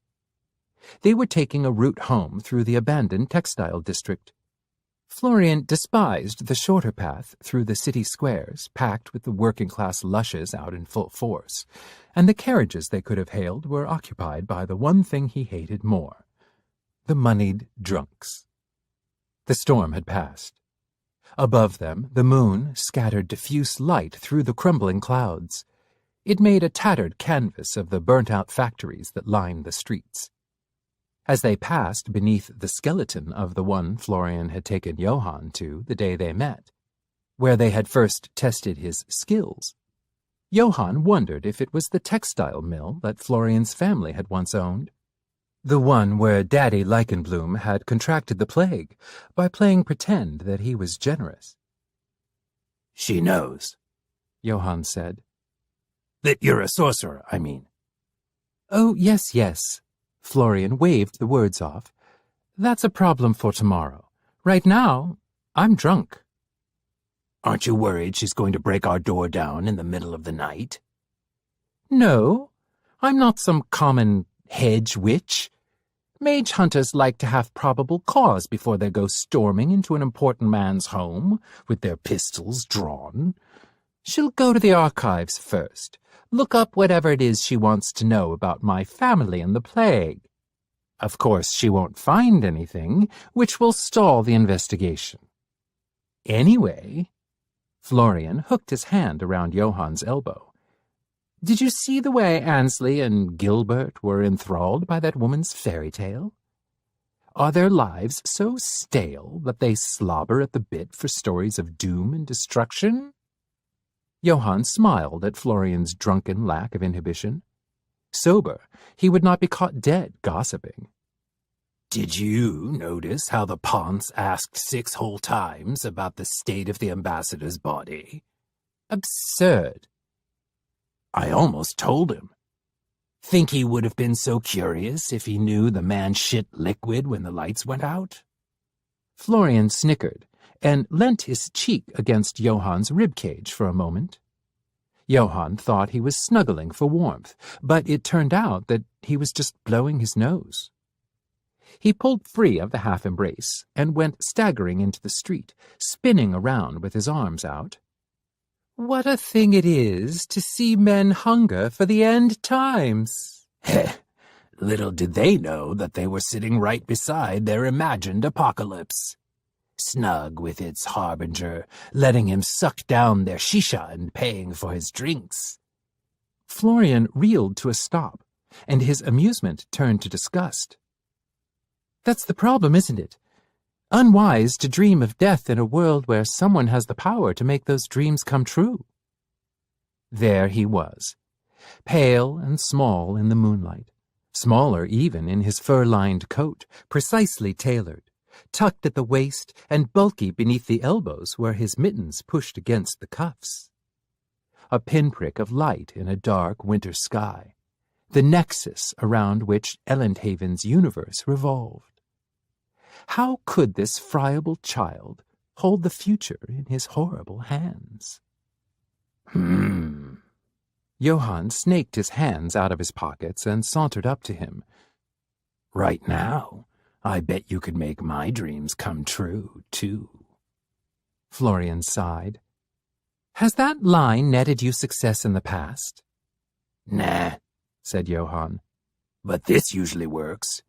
They were taking a route home through the abandoned textile district. Florian despised the shorter path through the city squares, packed with the working-class lushes out in full force, and the carriages they could have hailed were occupied by the one thing he hated more, the moneyed drunks. The storm had passed. Above them, the moon scattered diffuse light through the crumbling clouds. It made a tattered canvas of the burnt-out factories that lined the streets. As they passed beneath the skeleton of the one Florian had taken Johann to the day they met, where they had first tested his skills, Johann wondered if it was the textile mill that Florian's family had once owned, the one where Daddy Leichenblum had contracted the plague by playing pretend that he was generous. "She knows," Johann said. "that you're a sorcerer, I mean." "Oh, yes, yes." Florian waved the words off. "That's a problem for tomorrow. Right now, I'm drunk." Aren't you worried she's going to break our door down in the middle of the night? No, I'm not some common hedge witch. Mage hunters like to have probable cause before they go storming into an important man's home with their pistols drawn. She'll go to the archives first, look up whatever it is she wants to know about my family and the plague. Of course, she won't find anything, which will stall the investigation. Anyway, Florian hooked his hand around Johann's elbow. Did you see the way Ansley and Gilbert were enthralled by that woman's fairy tale? Are their lives so stale that they slobber at the bit for stories of doom and destruction? Johann smiled at Florian's drunken lack of inhibition. Sober, he would not be caught dead gossiping. Did you notice how the Ponce asked 6 whole times about the state of the ambassador's body? Absurd. I almost told him. Think he would have been so curious if he knew the man shit liquid when the lights went out? Florian snickered and leant his cheek against Johann's ribcage for a moment. Johann thought he was snuggling for warmth, but it turned out that he was just blowing his nose. He pulled free of the half-embrace and went staggering into the street, spinning around with his arms out. What a thing it is to see men hunger for the end times! Little did they know that they were sitting right beside their imagined apocalypse. Snug with its harbinger, letting him suck down their shisha and paying for his drinks. Florian reeled to a stop, and his amusement turned to disgust. That's the problem, isn't it? Unwise to dream of death in a world where someone has the power to make those dreams come true. There he was, pale and small in the moonlight, smaller even in his fur-lined coat, precisely tailored, tucked at the waist and bulky beneath the elbows where his mittens pushed against the cuffs. A pinprick of light in a dark winter sky, the nexus around which Elendhaven's universe revolved. How could this friable child hold the future in his horrible hands? Johann snaked his hands out of his pockets and sauntered up to him. Right now, I bet you could make my dreams come true, too. Florian sighed. Has that line netted you success in the past? Nah, said Johann. But this usually works.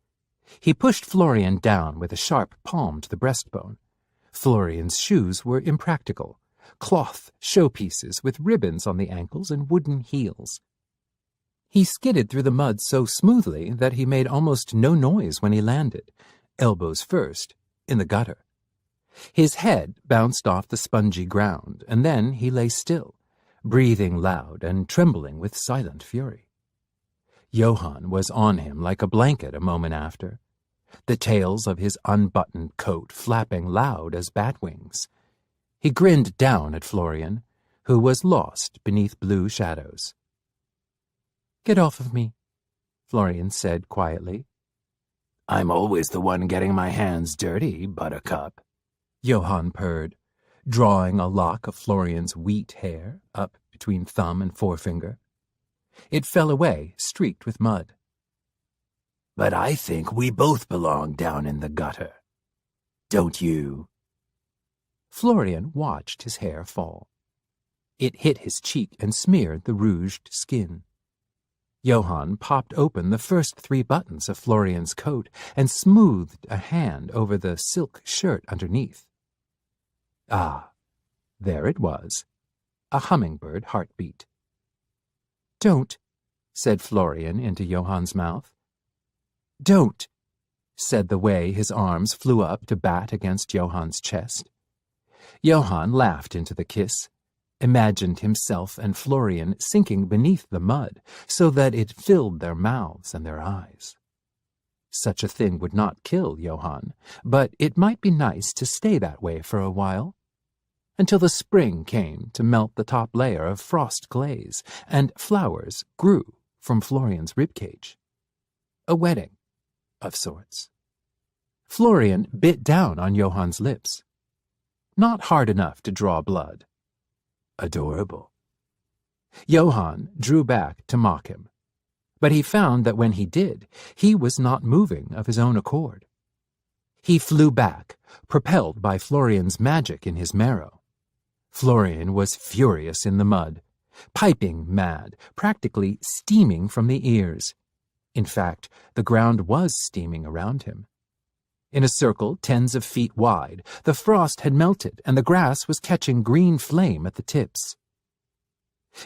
He pushed Florian down with a sharp palm to the breastbone. Florian's shoes were impractical, cloth showpieces with ribbons on the ankles and wooden heels. He skidded through the mud so smoothly that he made almost no noise when he landed, elbows first, in the gutter. His head bounced off the spongy ground, and then he lay still, breathing loud and trembling with silent fury. Johann was on him like a blanket a moment after, the tails of his unbuttoned coat flapping loud as bat wings. He grinned down at Florian, who was lost beneath blue shadows. Get off of me, Florian said quietly. I'm always the one getting my hands dirty, Buttercup, Johann purred, drawing a lock of Florian's wheat hair up between thumb and forefinger. It fell away, streaked with mud. But I think we both belong down in the gutter. Don't you? Florian watched his hair fall. It hit his cheek and smeared the rouged skin. Johann popped open the first 3 buttons of Florian's coat and smoothed a hand over the silk shirt underneath. Ah, there it was, a hummingbird heartbeat. Don't, said Florian into Johann's mouth. Don't, said the way his arms flew up to bat against Johann's chest. Johann laughed into the kiss, imagined himself and Florian sinking beneath the mud so that it filled their mouths and their eyes. Such a thing would not kill Johann, but it might be nice to stay that way for a while, until the spring came to melt the top layer of frost glaze, and flowers grew from Florian's ribcage. A wedding, of sorts. Florian bit down on Johann's lips. not hard enough to draw blood. Adorable. Johann drew back to mock him, but he found that when he did, he was not moving of his own accord. He flew back, propelled by Florian's magic in his marrow. Florian was furious in the mud, piping mad, practically steaming from the ears. In fact, the ground was steaming around him. In a circle tens of feet wide, the frost had melted and the grass was catching green flame at the tips.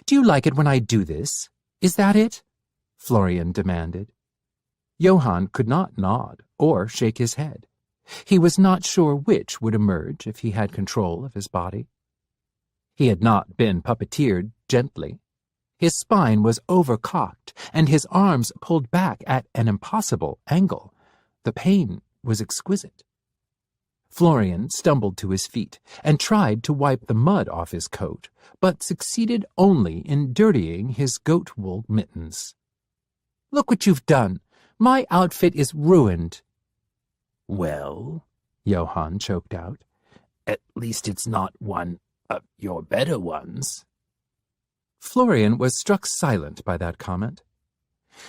"Do you like it when I do this? Is that it?" Florian demanded. Johann could not nod or shake his head. He was not sure which would emerge if he had control of his body. He had not been puppeteered gently. His spine was overcocked, and his arms pulled back at an impossible angle. The pain was exquisite. Florian stumbled to his feet and tried to wipe the mud off his coat, but succeeded only in dirtying his goat-wool mittens. "Look what you've done! My outfit is ruined!" "Well," Johann choked out, "at least it's not one of your better ones." Florian was struck silent by that comment.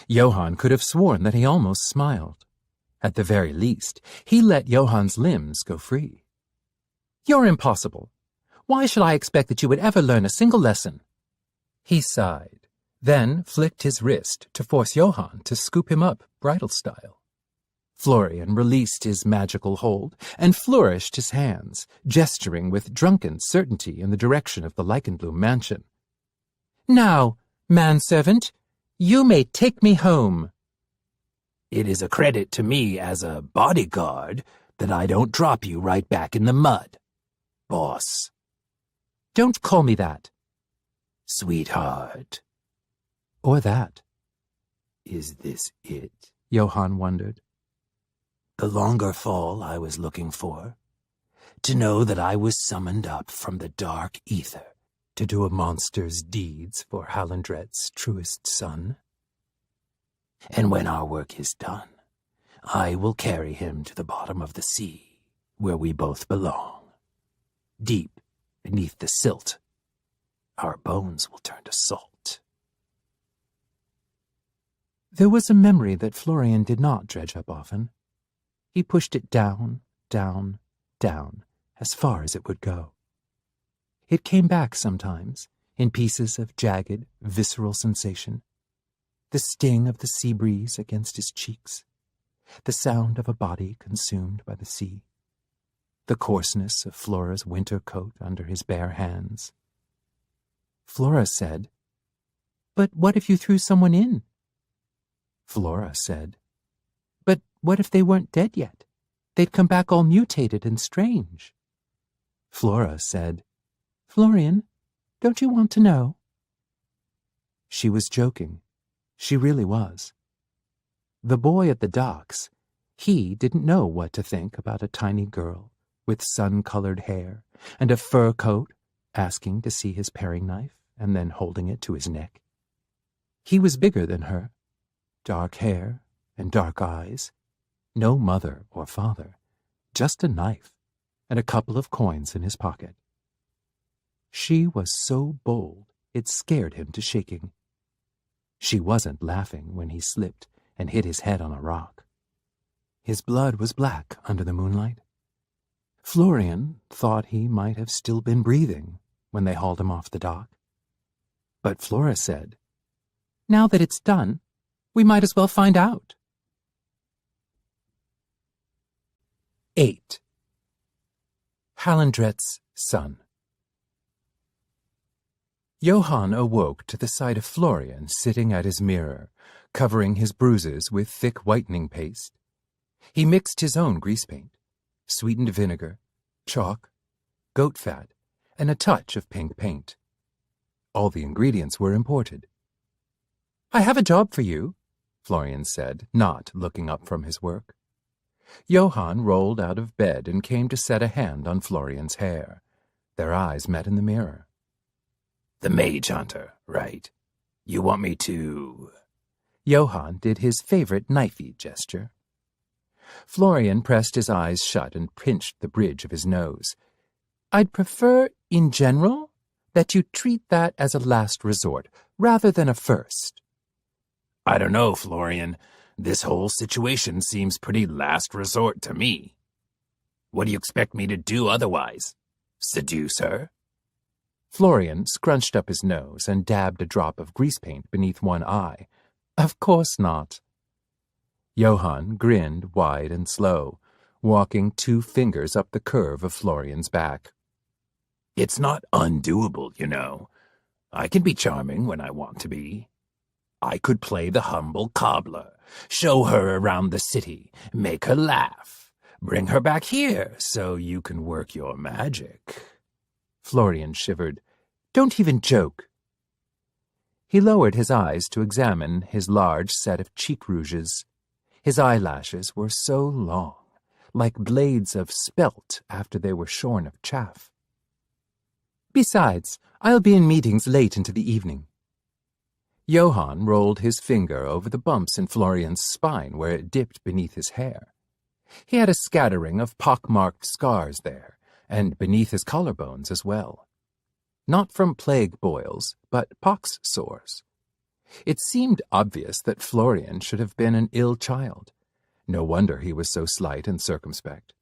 Johann could have sworn that he almost smiled. At the very least, he let Johann's limbs go free. "You're impossible. Why should I expect that you would ever learn a single lesson?" He sighed, then flicked his wrist to force Johann to scoop him up bridal style. Florian released his magical hold and flourished his hands, gesturing with drunken certainty in the direction of the Leichenbloom mansion. "Now, manservant, you may take me home." "It is a credit to me as a bodyguard that I don't drop you right back in the mud, boss." "Don't call me that." "Sweetheart." Or that. Is this it? Johann wondered. The longer fall I was looking for. To know that I was summoned up from the dark ether to do a monster's deeds for Hallandret's truest son. And when our work is done, I will carry him to the bottom of the sea, where we both belong. Deep beneath the silt, our bones will turn to salt. There was a memory that Florian did not dredge up often. He pushed it down, down, down, as far as it would go. It came back sometimes, in pieces of jagged, visceral sensation. The sting of the sea breeze against his cheeks, the sound of a body consumed by the sea, the coarseness of Flora's winter coat under his bare hands. Flora said, "But what if you threw someone in?" Flora said, "But what if they weren't dead yet? They'd come back all mutated and strange." Flora said, "Florian, don't you want to know?" She was joking. She really was. The boy at the docks, he didn't know what to think about a tiny girl with sun-colored hair and a fur coat asking to see his paring knife and then holding it to his neck. He was bigger than her, dark hair and dark eyes, no mother or father, just a knife and a couple of coins in his pocket. She was so bold it scared him to shaking. She wasn't laughing when he slipped and hit his head on a rock. His blood was black under the moonlight. Florian thought he might have still been breathing when they hauled him off the dock. But Flora said, "Now that it's done, we might as well find out." 8. Hallandret's son. Johann awoke to the sight of Florian sitting at his mirror, covering his bruises with thick whitening paste. He mixed his own grease paint, sweetened vinegar, chalk, goat fat, and a touch of pink paint. All the ingredients were imported. "I have a job for you," Florian said, not looking up from his work. Johann rolled out of bed and came to set a hand on Florian's hair. Their eyes met in the mirror. "The mage hunter, right? You want me to—" Johann did his favorite knifey gesture. Florian pressed his eyes shut and pinched the bridge of his nose. I'd prefer, in general, that you treat that as a last resort, rather than a first. I don't know, Florian. This whole situation seems pretty last resort to me. What do you expect me to do otherwise? Seduce her? Florian scrunched up his nose and dabbed a drop of grease paint beneath one eye. Of course not. Johann grinned wide and slow, walking 2 fingers up the curve of Florian's back. It's not undoable, you know. I can be charming when I want to be. I could play the humble cobbler, show her around the city, make her laugh, bring her back here so you can work your magic. Florian shivered. Don't even joke. He lowered his eyes to examine his large set of cheek rouges. His eyelashes were so long, like blades of spelt after they were shorn of chaff. Besides, I'll be in meetings late into the evening. Johann rolled his finger over the bumps in Florian's spine where it dipped beneath his hair. He had a scattering of pock-marked scars there, and beneath his collarbones as well. Not from plague boils, but pox sores. It seemed obvious that Florian should have been an ill child. No wonder he was so slight and circumspect.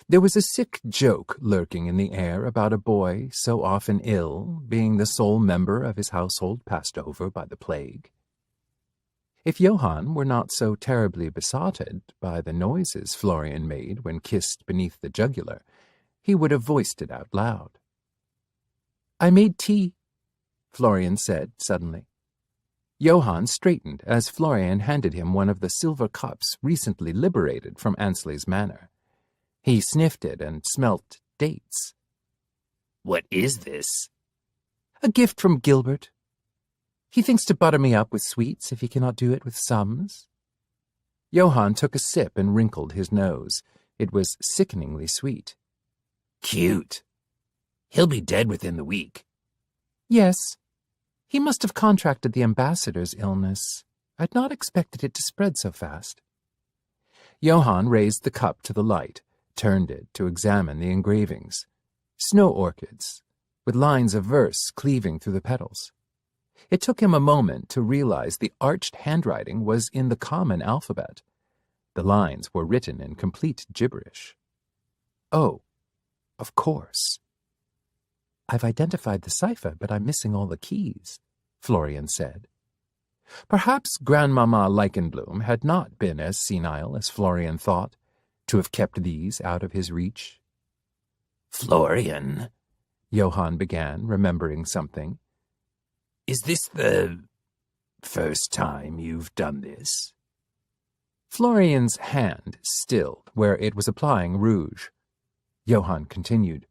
There was a sick joke lurking in the air about a boy so often ill being the sole member of his household passed over by the plague. If Johann were not so terribly besotted by the noises Florian made when kissed beneath the jugular, he would have voiced it out loud. I made tea, Florian said suddenly. Johann straightened as Florian handed him one of the silver cups recently liberated from Ansley's manor. He sniffed it and smelt dates. What is this? A gift from Gilbert. He thinks to butter me up with sweets if he cannot do it with sums. Johann took a sip and wrinkled his nose. It was sickeningly sweet. Cute. He'll be dead within the week. Yes. He must have contracted the ambassador's illness. I'd not expected it to spread so fast. Johann raised the cup to the light, turned it to examine the engravings. Snow orchids, with lines of verse cleaving through the petals. It took him a moment to realize the arched handwriting was in the common alphabet. The lines were written in complete gibberish. Oh, of course. I've identified the cipher, but I'm missing all the keys, Florian said. Perhaps Grandmama Leichenblum had not been as senile as Florian thought, to have kept these out of his reach. Florian, Johann began, remembering something. Is this the first time you've done this? Florian's hand stilled where it was applying rouge. Johann continued.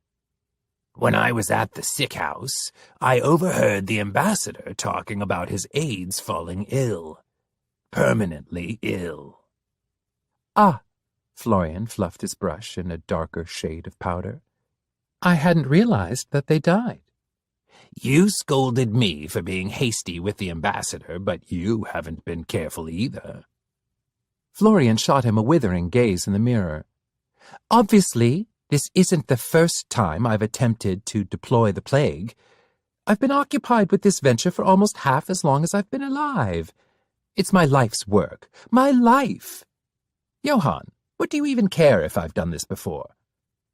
When I was at the sick house, I overheard the ambassador talking about his aides falling ill. Permanently ill. Ah, Florian fluffed his brush in a darker shade of powder. I hadn't realized that they died. You scolded me for being hasty with the ambassador, but you haven't been careful either. Florian shot him a withering gaze in the mirror. Obviously, this isn't the first time I've attempted to deploy the plague. I've been occupied with this venture for almost half as long as I've been alive. It's my life's work. My life. Johann, what do you even care if I've done this before?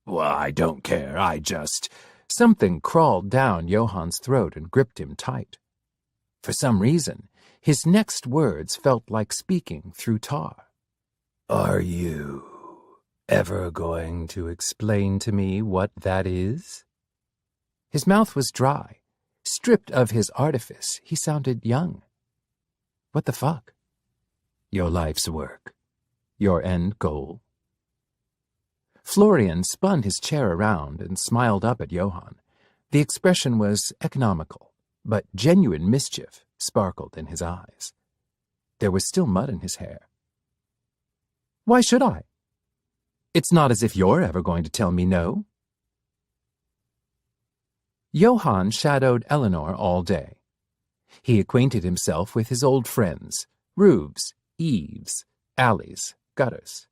Well, I don't care. I just... Something crawled down Johann's throat and gripped him tight. For some reason, his next words felt like speaking through tar. Are you ever going to explain to me what that is? His mouth was dry. Stripped of his artifice, he sounded young. What the fuck? Your life's work. Your end goal. Florian spun his chair around and smiled up at Johann. The expression was economical, but genuine mischief sparkled in his eyes. There was still mud in his hair. Why should I? It's not as if you're ever going to tell me no. Johann shadowed Eleanor all day. He acquainted himself with his old friends, roofs, eaves, alleys, gutters.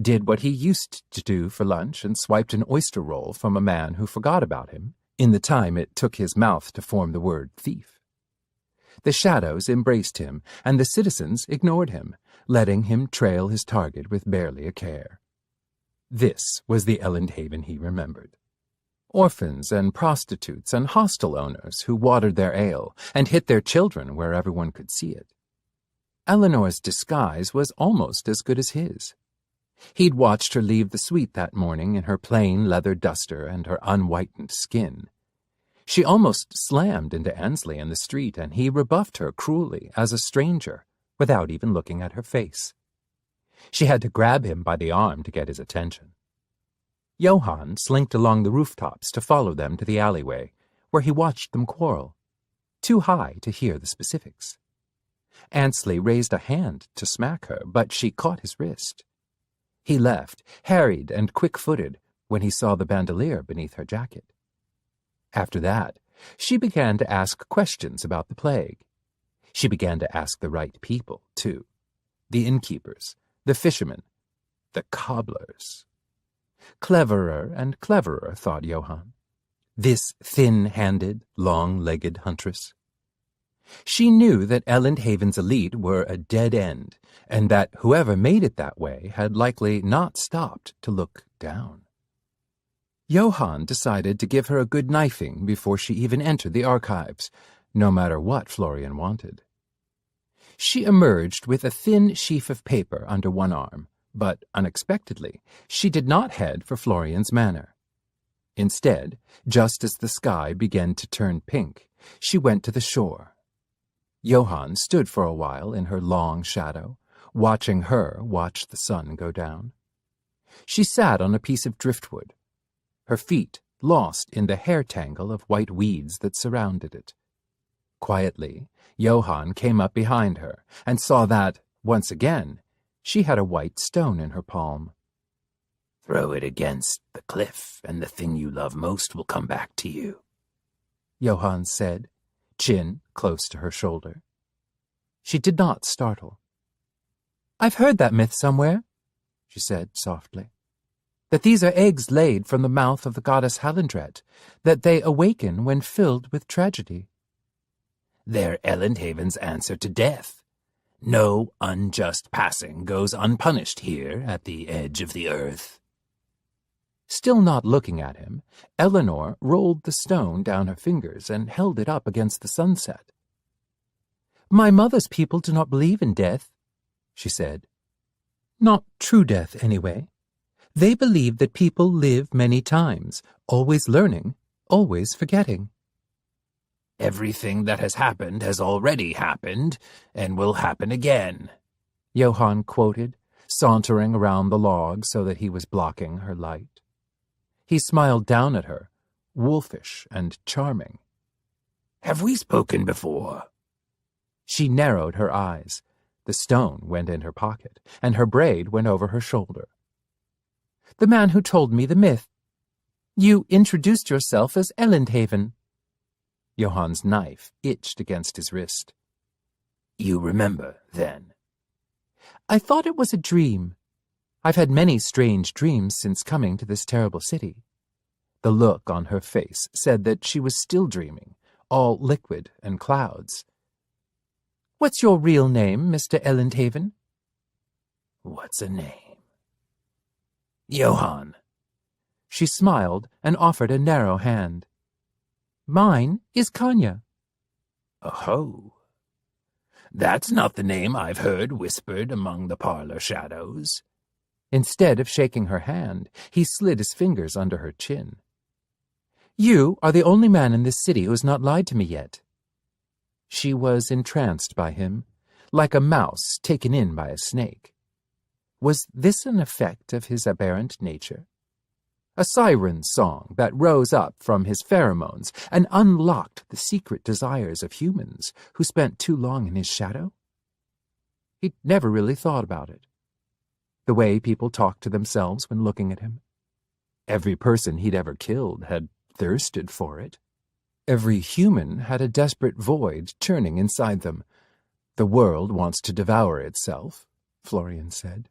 did what he used to do for lunch and swiped an oyster roll from a man who forgot about him in the time it took his mouth to form the word thief. The shadows embraced him, and the citizens ignored him, letting him trail his target with barely a care. This was the Elendhaven he remembered. Orphans and prostitutes and hostel owners who watered their ale and hit their children where everyone could see it. Eleanor's disguise was almost as good as his. He'd watched her leave the suite that morning in her plain leather duster and her unwhitened skin. She almost slammed into Ansley in the street, and he rebuffed her cruelly as a stranger, without even looking at her face. She had to grab him by the arm to get his attention. Johann slinked along the rooftops to follow them to the alleyway, where he watched them quarrel, too high to hear the specifics. Ansley raised a hand to smack her, but she caught his wrist. He left, harried and quick-footed, when he saw the bandolier beneath her jacket. After that, she began to ask questions about the plague. She began to ask the right people, too. The innkeepers, the fishermen, the cobblers. Cleverer and cleverer, thought Johann. This thin-handed, long-legged huntress. She knew that Elendhaven's elite were a dead end, and that whoever made it that way had likely not stopped to look down. Johann decided to give her a good knifing before she even entered the archives, no matter what Florian wanted. She emerged with a thin sheaf of paper under one arm, but unexpectedly, she did not head for Florian's manor. Instead, just as the sky began to turn pink, she went to the shore. Johann stood for a while in her long shadow, watching her watch the sun go down. She sat on a piece of driftwood, her feet lost in the hair-tangle of white weeds that surrounded it. Quietly, Johann came up behind her and saw that, once again, she had a white stone in her palm. "Throw it against the cliff, and the thing you love most will come back to you," Johann said, chin close to her shoulder. She did not startle. "I've heard that myth somewhere," she said softly, "that these are eggs laid from the mouth of the goddess Halendret, that they awaken when filled with tragedy." "They're Elendhaven's answer to death. No unjust passing goes unpunished here at the edge of the earth." Still not looking at him, Eleanor rolled the stone down her fingers and held it up against the sunset. "My mother's people do not believe in death," she said. "Not true death, anyway. They believe that people live many times, always learning, always forgetting." "Everything that has already happened, and will happen again," Johann quoted, sauntering around the log so that he was blocking her light. He smiled down at her, wolfish and charming. "Have we spoken before?" She narrowed her eyes. The stone went in her pocket, and her braid went over her shoulder. "The man who told me the myth. You introduced yourself as Elendhaven." Johann's knife itched against his wrist. "You remember, then?" "I thought it was a dream. I've had many strange dreams since coming to this terrible city." The look on her face said that she was still dreaming, all liquid and clouds. "What's your real name, Mr. Elendhaven?" "What's a name?" "Johann." She smiled and offered a narrow hand. "Mine is Kanya." "Oh, that's not the name I've heard whispered among the parlor shadows." Instead of shaking her hand, he slid his fingers under her chin. "You are the only man in this city who has not lied to me yet." She was entranced by him, like a mouse taken in by a snake. Was this an effect of his aberrant nature? A siren song that rose up from his pheromones and unlocked the secret desires of humans who spent too long in his shadow? He'd never really thought about it. The way people talked to themselves when looking at him. Every person he'd ever killed had thirsted for it. Every human had a desperate void churning inside them. The world wants to devour itself, Florian said.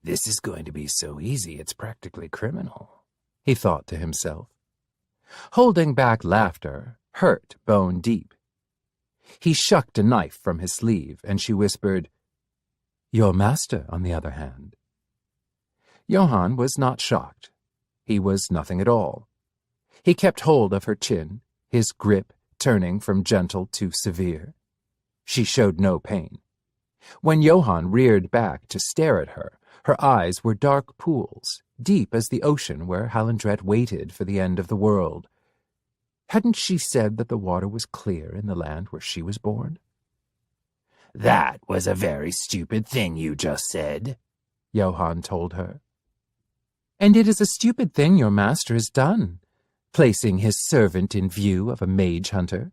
This is going to be so easy it's practically criminal, he thought to himself. Holding back laughter hurt bone deep. He shucked a knife from his sleeve, and she whispered, "Your master, on the other hand." Johann was not shocked. He was nothing at all. He kept hold of her chin, his grip turning from gentle to severe. She showed no pain. When Johann reared back to stare at her, her eyes were dark pools, deep as the ocean where Elendhaven waited for the end of the world. Hadn't she said that the water was clear in the land where she was born? "That was a very stupid thing you just said," Johann told her. "And it is a stupid thing your master has done, placing his servant in view of a mage hunter.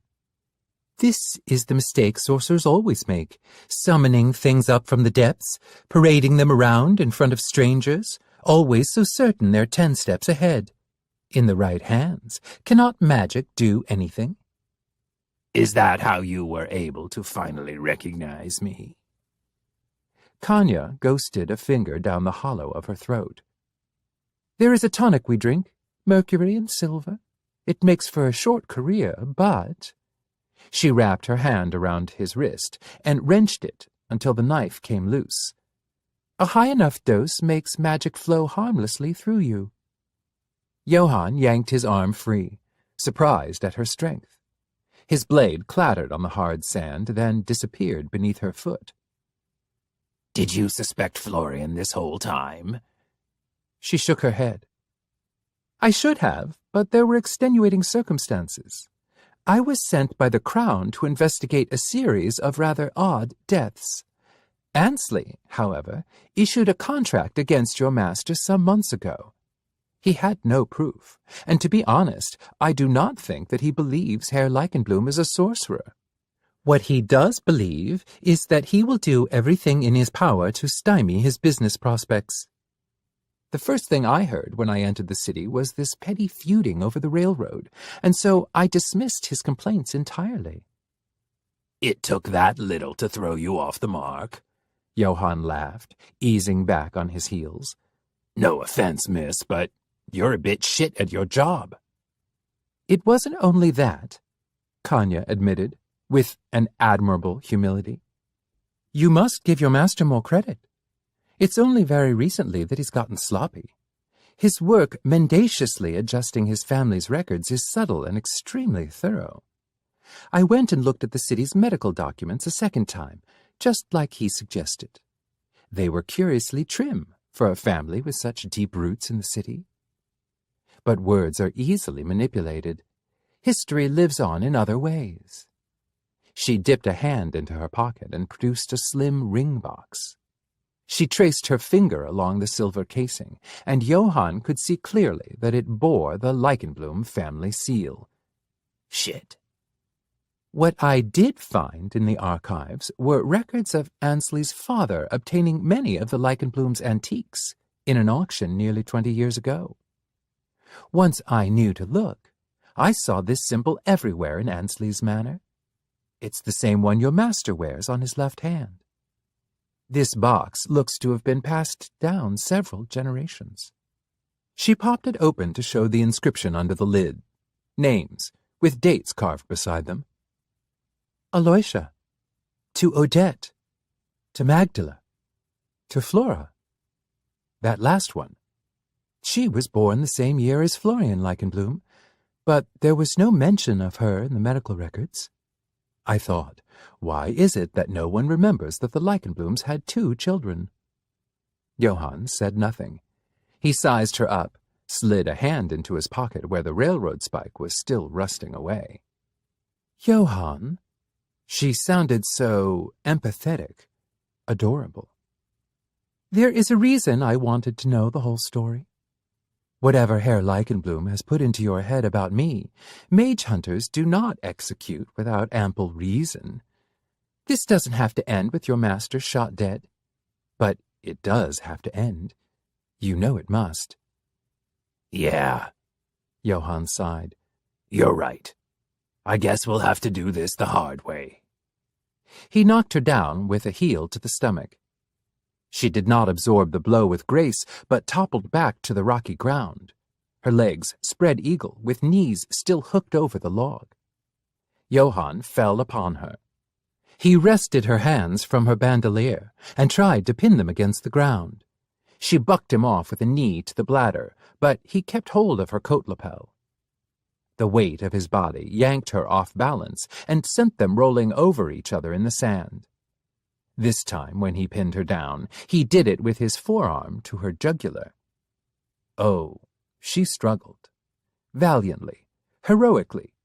This is the mistake sorcerers always make, summoning things up from the depths, parading them around in front of strangers, always so certain they're 10 steps ahead. In the right hands, cannot magic do anything?" "Is that how you were able to finally recognize me?" Kanya ghosted a finger down the hollow of her throat. "There is a tonic we drink, mercury and silver. It makes for a short career, but—" She wrapped her hand around his wrist and wrenched it until the knife came loose. "A high enough dose makes magic flow harmlessly through you." Johann yanked his arm free, surprised at her strength. His blade clattered on the hard sand, then disappeared beneath her foot. "Did you suspect Florian this whole time?" She shook her head. "I should have, but there were extenuating circumstances. I was sent by the Crown to investigate a series of rather odd deaths. Ansley, however, issued a contract against your master some months ago. He had no proof, and to be honest, I do not think that he believes Herr Leichenblum is a sorcerer. What he does believe is that he will do everything in his power to stymie his business prospects. The first thing I heard when I entered the city was this petty feuding over the railroad, and so I dismissed his complaints entirely." "It took that little to throw you off the mark?" Johann laughed, easing back on his heels. "No offense, miss, but you're a bit shit at your job." "It wasn't only that," Kanya admitted, with an admirable humility. "You must give your master more credit. It's only very recently that he's gotten sloppy. His work mendaciously adjusting his family's records is subtle and extremely thorough. I went and looked at the city's medical documents a second time, just like he suggested. They were curiously trim for a family with such deep roots in the city. But words are easily manipulated. History lives on in other ways." She dipped a hand into her pocket and produced a slim ring box. She traced her finger along the silver casing, and Johann could see clearly that it bore the Leichenblum family seal. "Shit." What I did find in the archives were records of Ansley's father obtaining many of the Leichenblum's antiques in an auction nearly 20 years ago. Once I knew to look, I saw this symbol everywhere in Ansley's manor. It's the same one your master wears on his left hand. This box looks to have been passed down several generations." She popped it open to show the inscription under the lid. Names, with dates carved beside them. Aloysia, to Odette, to Magdala, to Flora. That last one. She was born the same year as Florian Leichenblum, but there was no mention of her in the medical records. I thought, why is it that no one remembers that the Leichenblums had 2 children? Johann said nothing. He sized her up, slid a hand into his pocket where the railroad spike was still rusting away. "Johann," she sounded so empathetic, adorable. "There is a reason I wanted to know the whole story. Whatever Herr Leichenblum has put into your head about me, mage hunters do not execute without ample reason. This doesn't have to end with your master shot dead. But it does have to end. You know it must." "Yeah," Johann sighed. "You're right. I guess we'll have to do this the hard way." He knocked her down with a heel to the stomach. She did not absorb the blow with grace, but toppled back to the rocky ground, her legs spread eagle, with knees still hooked over the log. Johann fell upon her. He wrested her hands from her bandolier and tried to pin them against the ground. She bucked him off with a knee to the bladder, but he kept hold of her coat lapel. The weight of his body yanked her off balance and sent them rolling over each other in the sand. This time, when he pinned her down, he did it with his forearm to her jugular. Oh, she struggled. Valiantly, heroically.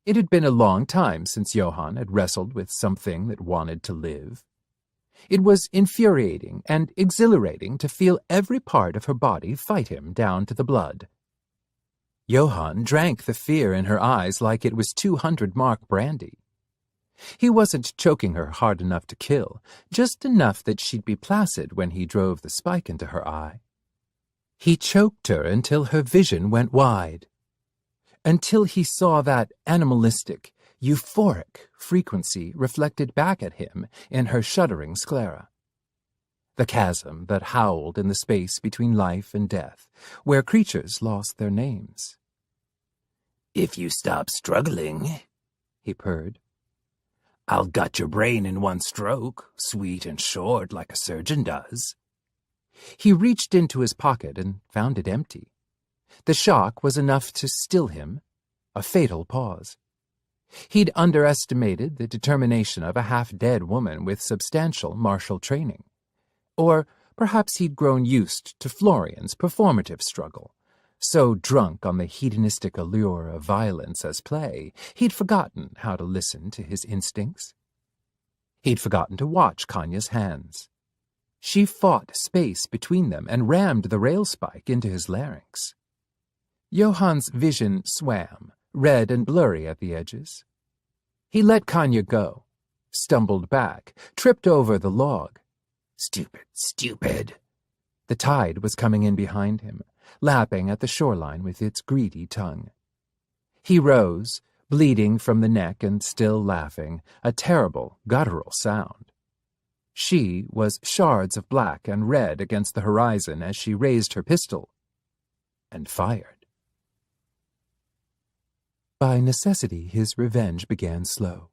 It had been a long time since Johann had wrestled with something that wanted to live. It was infuriating and exhilarating to feel every part of her body fight him down to the blood. Johann drank the fear in her eyes like it was 200-mark brandy. He wasn't choking her hard enough to kill, just enough that she'd be placid when he drove the spike into her eye. He choked her until her vision went wide, until he saw that animalistic, euphoric frequency reflected back at him in her shuddering sclera. The chasm that howled in the space between life and death, where creatures lost their names. "If you stop struggling," he purred, "I'll gut your brain in one stroke, sweet and short like a surgeon does." He reached into his pocket and found it empty. The shock was enough to still him, a fatal pause. He'd underestimated the determination of a half-dead woman with substantial martial training. Or perhaps he'd grown used to Florian's performative struggle. So drunk on the hedonistic allure of violence as play, he'd forgotten how to listen to his instincts. He'd forgotten to watch Kanya's hands. She fought space between them and rammed the rail spike into his larynx. Johann's vision swam, red and blurry at the edges. He let Kanya go, stumbled back, tripped over the log. Stupid, stupid. The tide was coming in behind him, lapping at the shoreline with its greedy tongue. He rose, bleeding from the neck and still laughing, a terrible, guttural sound. She was shards of black and red against the horizon as she raised her pistol and fired. By necessity, his revenge began slow.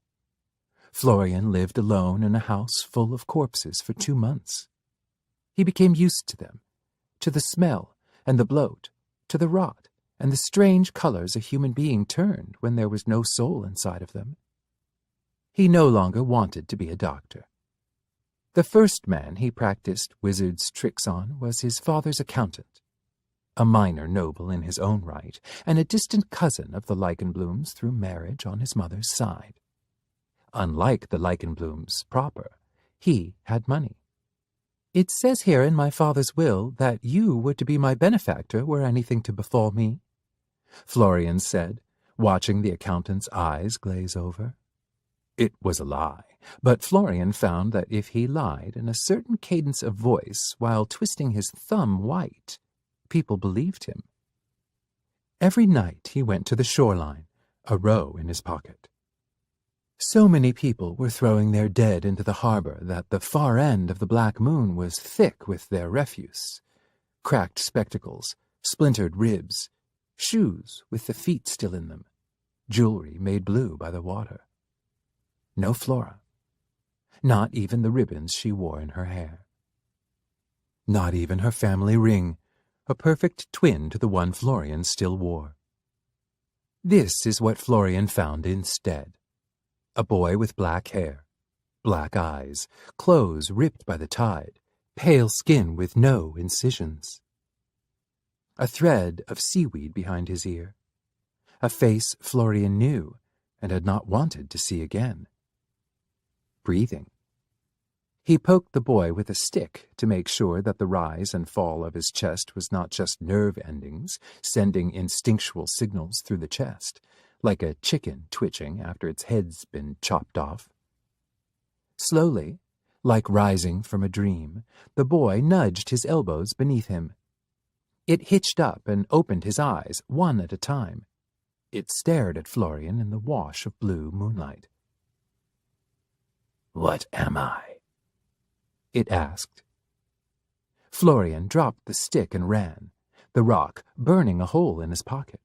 Florian lived alone in a house full of corpses for 2 months. He became used to them, to the smell and the bloat, to the rot and the strange colors a human being turned when there was no soul inside of them. He no longer wanted to be a doctor. The first man he practiced wizard's tricks on was his father's accountant, a minor noble in his own right, and a distant cousin of the Leichenblums through marriage on his mother's side. Unlike the Leichenblums proper, he had money. "It says here in my father's will that you were to be my benefactor were anything to befall me," Florian said, watching the accountant's eyes glaze over. It was a lie, but Florian found that if he lied in a certain cadence of voice while twisting his thumb white, people believed him. Every night he went to the shoreline, a row in his pocket. So many people were throwing their dead into the harbor that the far end of the black moon was thick with their refuse. Cracked spectacles, splintered ribs, shoes with the feet still in them, jewelry made blue by the water. No Flora. Not even the ribbons she wore in her hair. Not even her family ring, a perfect twin to the one Florian still wore. This is what Florian found instead. A boy with black hair, black eyes, clothes ripped by the tide, pale skin with no incisions. A thread of seaweed behind his ear. A face Florian knew and had not wanted to see again. Breathing. He poked the boy with a stick to make sure that the rise and fall of his chest was not just nerve endings, sending instinctual signals through the chest, like a chicken twitching after its head's been chopped off. Slowly, like rising from a dream, the boy nudged his elbows beneath him. It hitched up and opened his eyes, one at a time. It stared at Florian in the wash of blue moonlight. "What am I?" It asked. Florian dropped the stick and ran, the rock burning a hole in his pocket.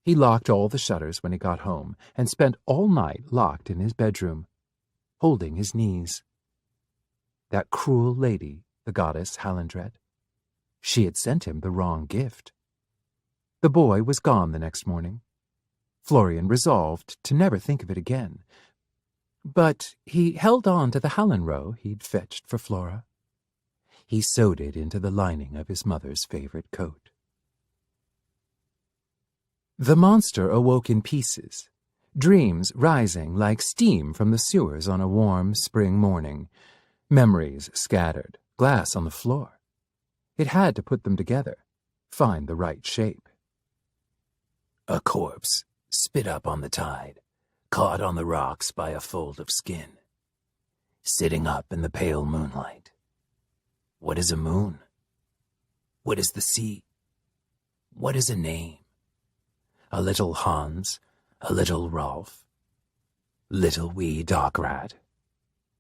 He locked all the shutters when he got home and spent all night locked in his bedroom, holding his knees. That cruel lady, the goddess Hallandred. She had sent him the wrong gift. The boy was gone the next morning. Florian resolved to never think of it again, but he held on to the Hallenrow he'd fetched for Flora. He sewed it into the lining of his mother's favorite coat. The monster awoke in pieces, dreams rising like steam from the sewers on a warm spring morning, memories scattered, glass on the floor. It had to put them together, find the right shape. A corpse, spit up on the tide, caught on the rocks by a fold of skin, sitting up in the pale moonlight. What is a moon? What is the sea? What is a name? A little Hans, a little Rolf, little wee Dograt,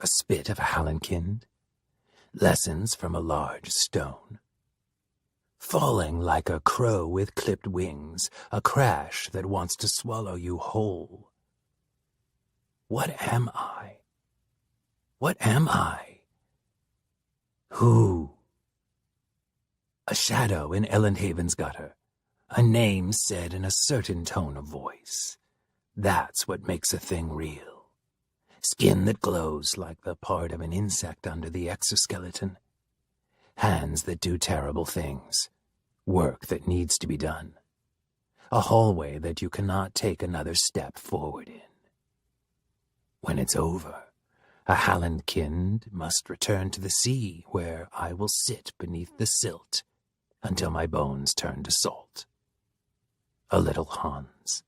a spit of a Hallenkind, lessons from a large stone. Falling like a crow with clipped wings, a crash that wants to swallow you whole. What am I? What am I? Who? A shadow in Elendhaven's gutter, a name said in a certain tone of voice. That's what makes a thing real. Skin that glows like the part of an insect under the exoskeleton. Hands that do terrible things. Work that needs to be done. A hallway that you cannot take another step forward in. When it's over, a Hallenkind must return to the sea, where I will sit beneath the silt until my bones turn to salt. A little Hans,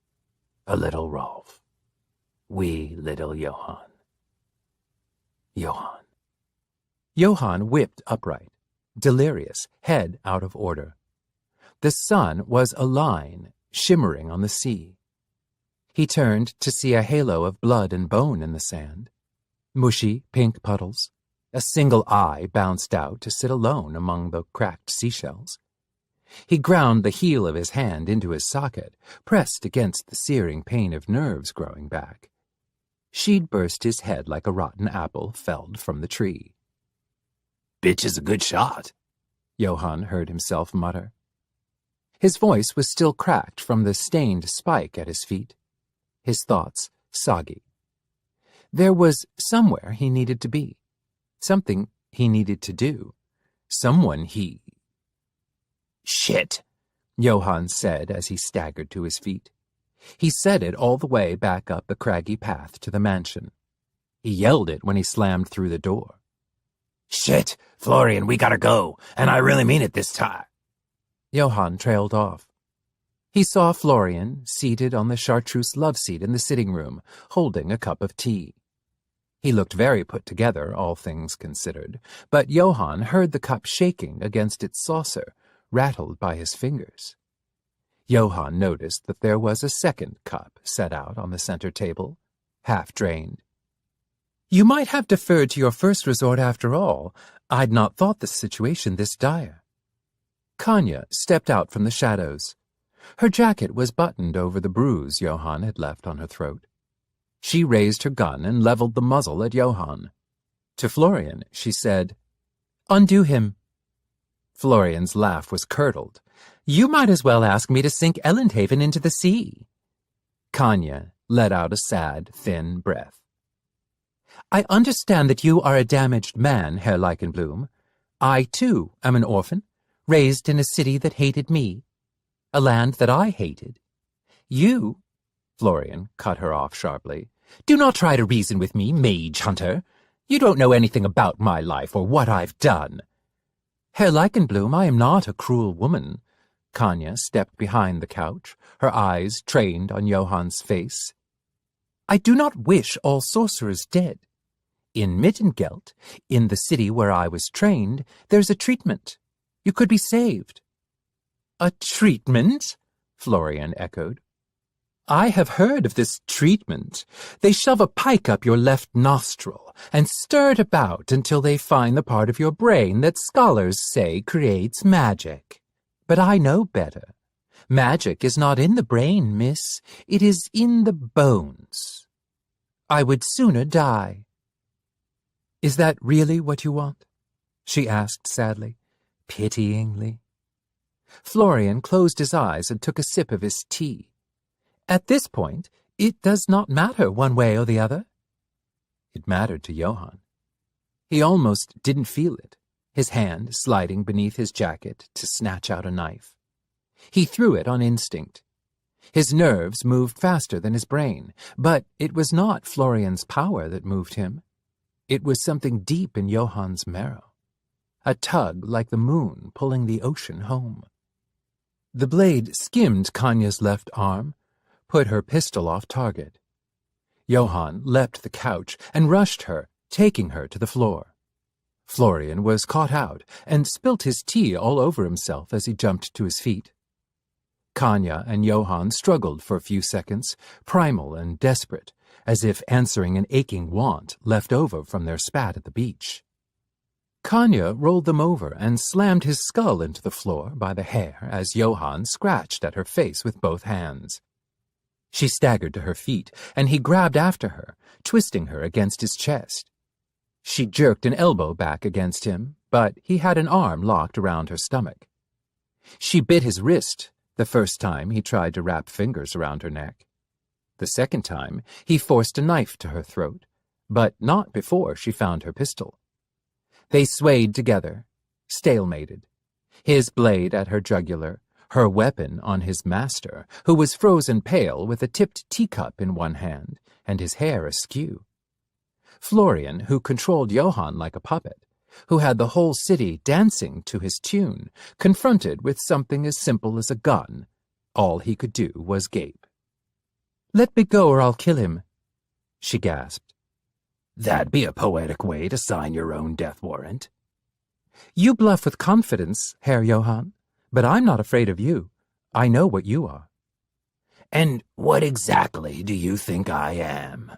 a little Rolf, wee little Johann. Johann. Johann whipped upright, delirious, head out of order. The sun was a line, shimmering on the sea. He turned to see a halo of blood and bone in the sand. Mushy, pink puddles. A single eye bounced out to sit alone among the cracked seashells. He ground the heel of his hand into his socket, pressed against the searing pain of nerves growing back. She'd burst his head like a rotten apple felled from the tree. Bitch is a good shot, Johann heard himself mutter. His voice was still cracked from the stained spike at his feet. His thoughts soggy. There was somewhere he needed to be. Something he needed to do. Someone he... Shit, Johann said as he staggered to his feet. He said it all the way back up the craggy path to the mansion. He yelled it when he slammed through the door. Shit, Florian, we gotta go, and I really mean it this time. Johann trailed off. He saw Florian seated on the chartreuse love seat in the sitting room, holding a cup of tea. He looked very put together, all things considered, but Johann heard the cup shaking against its saucer, rattled by his fingers. Johann noticed that there was a second cup set out on the center table, half drained. You might have deferred to your first resort after all. I'd not thought the situation this dire. Kanya stepped out from the shadows. Her jacket was buttoned over the bruise Johann had left on her throat. She raised her gun and leveled the muzzle at Johann. To Florian, she said, "Undo him." Florian's laugh was curdled. You might as well ask me to sink Elendhaven into the sea. Kanya let out a sad, thin breath. I understand that you are a damaged man, Herr Leichenblum. I, too, am an orphan, raised in a city that hated me, a land that I hated. You, Florian cut her off sharply, do not try to reason with me, mage hunter. You don't know anything about my life or what I've done. Herr Leichenblum, I am not a cruel woman. Kanya stepped behind the couch, her eyes trained on Johann's face. I do not wish all sorcerers dead. In Mittengeld, in the city where I was trained, there's a treatment. You could be saved. A treatment? Florian echoed. I have heard of this treatment. They shove a pike up your left nostril and stir it about until they find the part of your brain that scholars say creates magic. But I know better. Magic is not in the brain, miss. It is in the bones. I would sooner die. Is that really what you want? She asked sadly, pityingly. Florian closed his eyes and took a sip of his tea. At this point, it does not matter one way or the other. It mattered to Johann. He almost didn't feel it, his hand sliding beneath his jacket to snatch out a knife. He threw it on instinct. His nerves moved faster than his brain, but it was not Florian's power that moved him. It was something deep in Johann's marrow, a tug like the moon pulling the ocean home. The blade skimmed Kanya's left arm, put her pistol off target. Johann leapt the couch and rushed her, taking her to the floor. Florian was caught out and spilt his tea all over himself as he jumped to his feet. Kanya and Johann struggled for a few seconds, primal and desperate, as if answering an aching want left over from their spat at the beach. Kanya rolled them over and slammed his skull into the floor by the hair as Johann scratched at her face with both hands. She staggered to her feet, and he grabbed after her, twisting her against his chest. She jerked an elbow back against him, but he had an arm locked around her stomach. She bit his wrist the first time he tried to wrap fingers around her neck. The second time, he forced a knife to her throat, but not before she found her pistol. They swayed together, stalemated, his blade at her jugular, her weapon on his master, who was frozen pale with a tipped teacup in one hand and his hair askew. Florian, who controlled Johann like a puppet, who had the whole city dancing to his tune, confronted with something as simple as a gun, all he could do was gape. "Let me go or I'll kill him," she gasped. That'd be a poetic way to sign your own death warrant. You bluff with confidence, Herr Johann, but I'm not afraid of you. I know what you are. And what exactly do you think I am?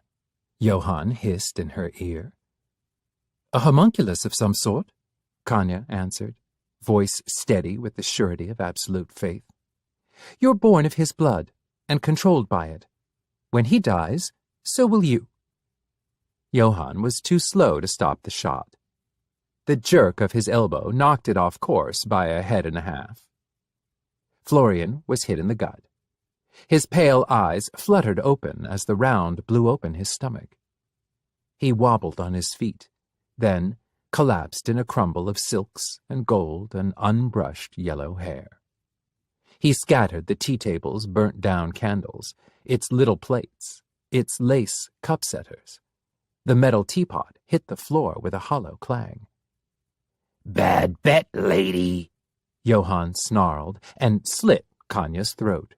Johann hissed in her ear. A homunculus of some sort, Kanya answered, voice steady with the surety of absolute faith. You're born of his blood and controlled by it. When he dies, so will you. Johann was too slow to stop the shot. The jerk of his elbow knocked it off course by a head and a half. Florian was hit in the gut. His pale eyes fluttered open as the round blew open his stomach. He wobbled on his feet, then collapsed in a crumble of silks and gold and unbrushed yellow hair. He scattered the tea table's burnt-down candles, its little plates, its lace cup-setters. The metal teapot hit the floor with a hollow clang. Bad bet, lady, Johann snarled and slit Kanya's throat.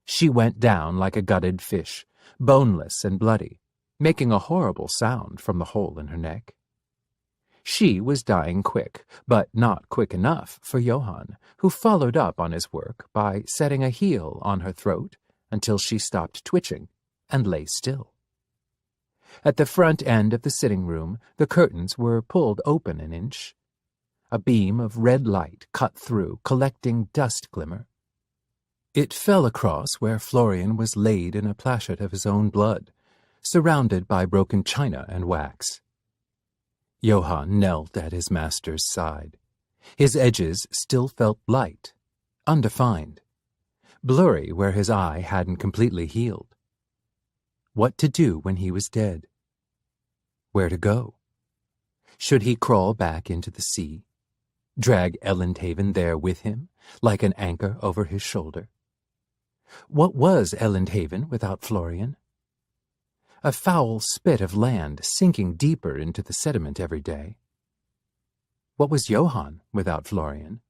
She went down like a gutted fish, boneless and bloody, making a horrible sound from the hole in her neck. She was dying quick, but not quick enough for Johann, who followed up on his work by setting a heel on her throat until she stopped twitching and lay still. At the front end of the sitting room, the curtains were pulled open an inch. A beam of red light cut through, collecting dust glimmer. It fell across where Florian was laid in a plashette of his own blood, surrounded by broken china and wax. Johann knelt at his master's side. His edges still felt light, undefined, blurry where his eye hadn't completely healed. What to do when he was dead? Where to go? Should he crawl back into the sea, drag Elendhaven there with him, like an anchor over his shoulder? What was Elendhaven without Florian? A foul spit of land sinking deeper into the sediment every day. What was Johann without Florian?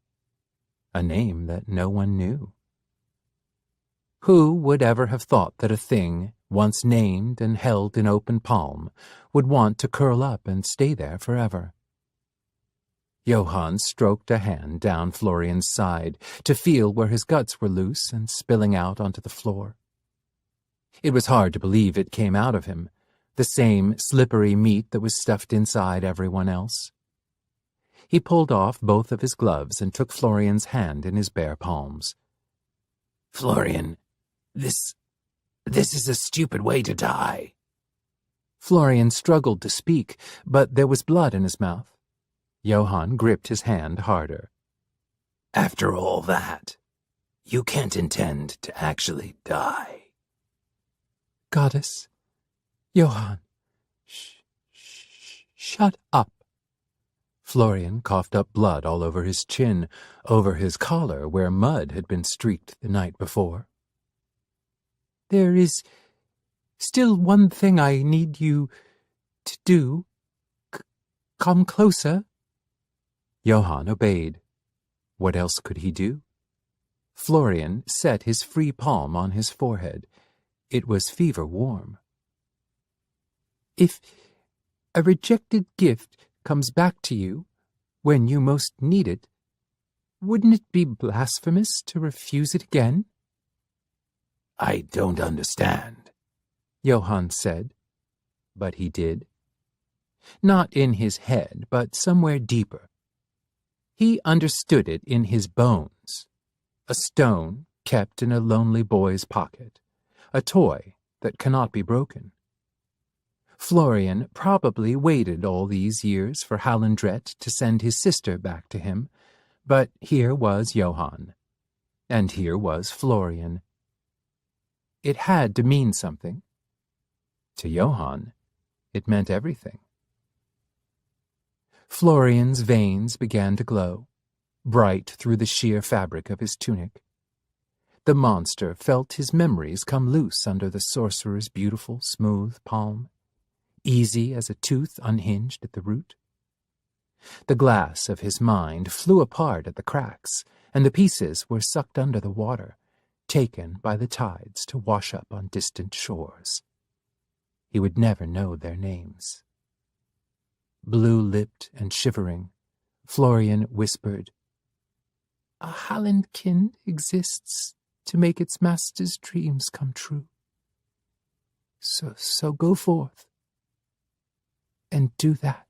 A name that no one knew. Who would ever have thought that a thing, once named and held in open palm, would want to curl up and stay there forever? Johann stroked a hand down Florian's side to feel where his guts were loose and spilling out onto the floor. It was hard to believe it came out of him, the same slippery meat that was stuffed inside everyone else. He pulled off both of his gloves and took Florian's hand in his bare palms. Florian, this is a stupid way to die. Florian struggled to speak, but there was blood in his mouth. Johann gripped his hand harder. After all that, you can't intend to actually die. Goddess, Johann, shut up. Florian coughed up blood all over his chin, over his collar where mud had been streaked the night before. There is still one thing I need you to do. Come closer. Johann obeyed. What else could he do? Florian set his free palm on his forehead. It was fever-warm. If a rejected gift comes back to you when you most need it, wouldn't it be blasphemous to refuse it again? I don't understand, Johann said. But he did. Not in his head, but somewhere deeper. He understood it in his bones. A stone kept in a lonely boy's pocket. A toy that cannot be broken. Florian probably waited all these years for Hallandret to send his sister back to him, but here was Johann, and here was Florian. It had to mean something. To Johann, it meant everything. Florian's veins began to glow, bright through the sheer fabric of his tunic. The monster felt his memories come loose under the sorcerer's beautiful, smooth palm, easy as a tooth unhinged at the root. The glass of his mind flew apart at the cracks, and the pieces were sucked under the water, taken by the tides to wash up on distant shores. He would never know their names. Blue-lipped and shivering, Florian whispered, "A Hallandkind exists to make its master's dreams come true. So go forth and do that."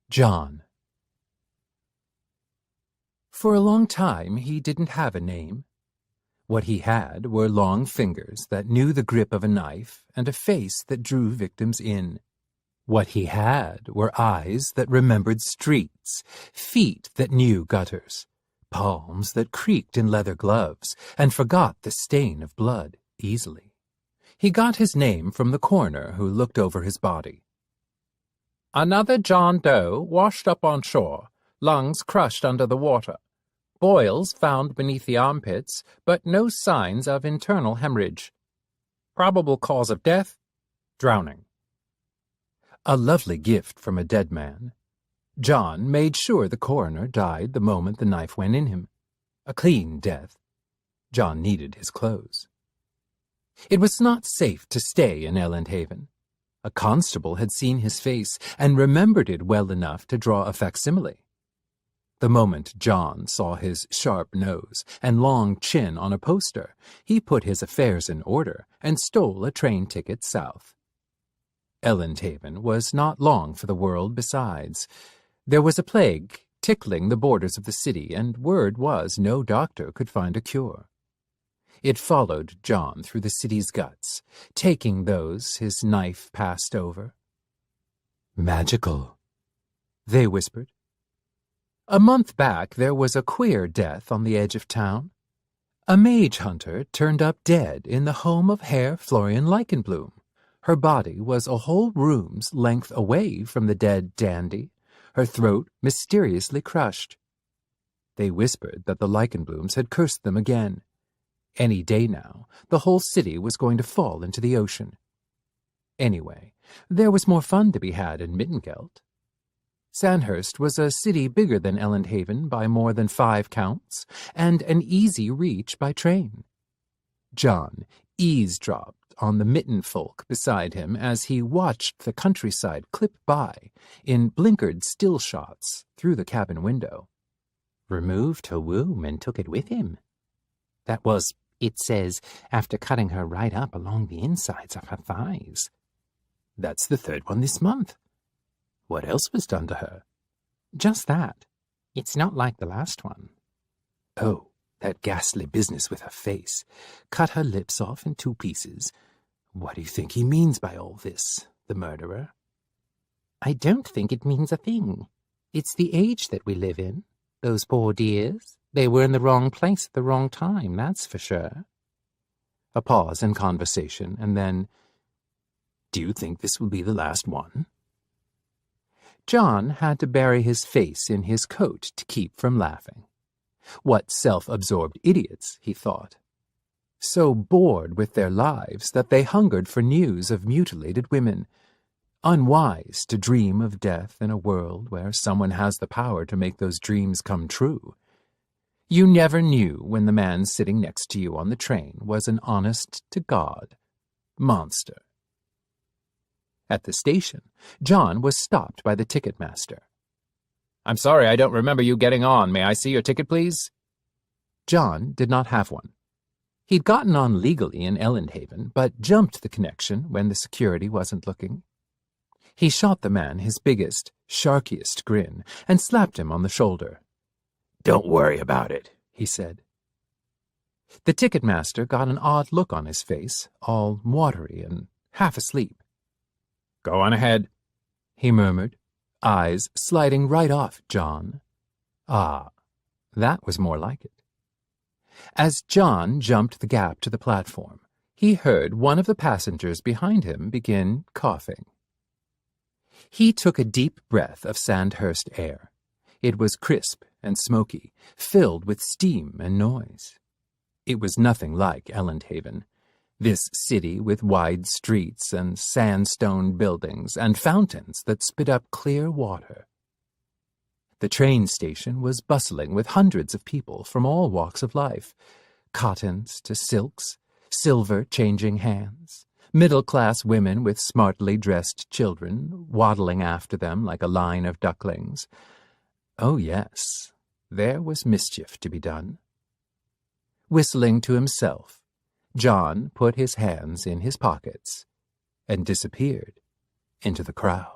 John. For a long time he didn't have a name. What he had were long fingers that knew the grip of a knife and a face that drew victims in. What he had were eyes that remembered streets, feet that knew gutters, palms that creaked in leather gloves and forgot the stain of blood easily. He got his name from the coroner who looked over his body. Another John Doe washed up on shore, lungs crushed under the water. Boils found beneath the armpits, but no signs of internal hemorrhage. Probable cause of death? Drowning. A lovely gift from a dead man. John made sure the coroner died the moment the knife went in him. A clean death. John needed his clothes. It was not safe to stay in Elendhaven. A constable had seen his face and remembered it well enough to draw a facsimile. The moment John saw his sharp nose and long chin on a poster, he put his affairs in order and stole a train ticket south. Elendhaven was not long for the world besides. There was a plague tickling the borders of the city, and word was no doctor could find a cure. It followed John through the city's guts, taking those his knife passed over. Magical, they whispered. A month back there was a queer death on the edge of town. A mage hunter turned up dead in the home of Herr Florian Leichenbloom. Her body was a whole room's length away from the dead dandy, her throat mysteriously crushed. They whispered that the Leichenblooms had cursed them again. Any day now, the whole city was going to fall into the ocean. Anyway, there was more fun to be had in Mittengeld. Sandhurst was a city bigger than Elendhaven by more than 5 counts, and an easy reach by train. John eavesdropped on the mitten folk beside him as he watched the countryside clip by in blinkered still shots through the cabin window. Removed her womb and took it with him. That was, it says, after cutting her right up along the insides of her thighs. That's the 3rd one this month. What else was done to her? Just that. It's not like the last one. Oh, that ghastly business with her face. Cut her lips off in 2 pieces. What do you think he means by all this, the murderer? I don't think it means a thing. It's the age that we live in. Those poor dears. They were in the wrong place at the wrong time, that's for sure. A pause in conversation, and then, do you think this will be the last one? John had to bury his face in his coat to keep from laughing. What self-absorbed idiots, he thought. So bored with their lives that they hungered for news of mutilated women. Unwise to dream of death in a world where someone has the power to make those dreams come true. You never knew when the man sitting next to you on the train was an honest-to-God monster. At the station, John was stopped by the ticket master. I'm sorry, I don't remember you getting on. May I see your ticket, please? John did not have one. He'd gotten on legally in Elendhaven, but jumped the connection when the security wasn't looking. He shot the man his biggest, sharkiest grin and slapped him on the shoulder. Don't worry about it, he said. The ticket master got an odd look on his face, all watery and half asleep. Go on ahead, he murmured, eyes sliding right off John. Ah, that was more like it. As John jumped the gap to the platform, he heard one of the passengers behind him begin coughing. He took a deep breath of Sandhurst air. It was crisp and smoky, filled with steam and noise. It was nothing like Elendhaven, this city with wide streets and sandstone buildings and fountains that spit up clear water. The train station was bustling with hundreds of people from all walks of life, cottons to silks, silver changing hands, middle-class women with smartly dressed children waddling after them like a line of ducklings. Oh, yes, there was mischief to be done. Whistling to himself, John put his hands in his pockets and disappeared into the crowd.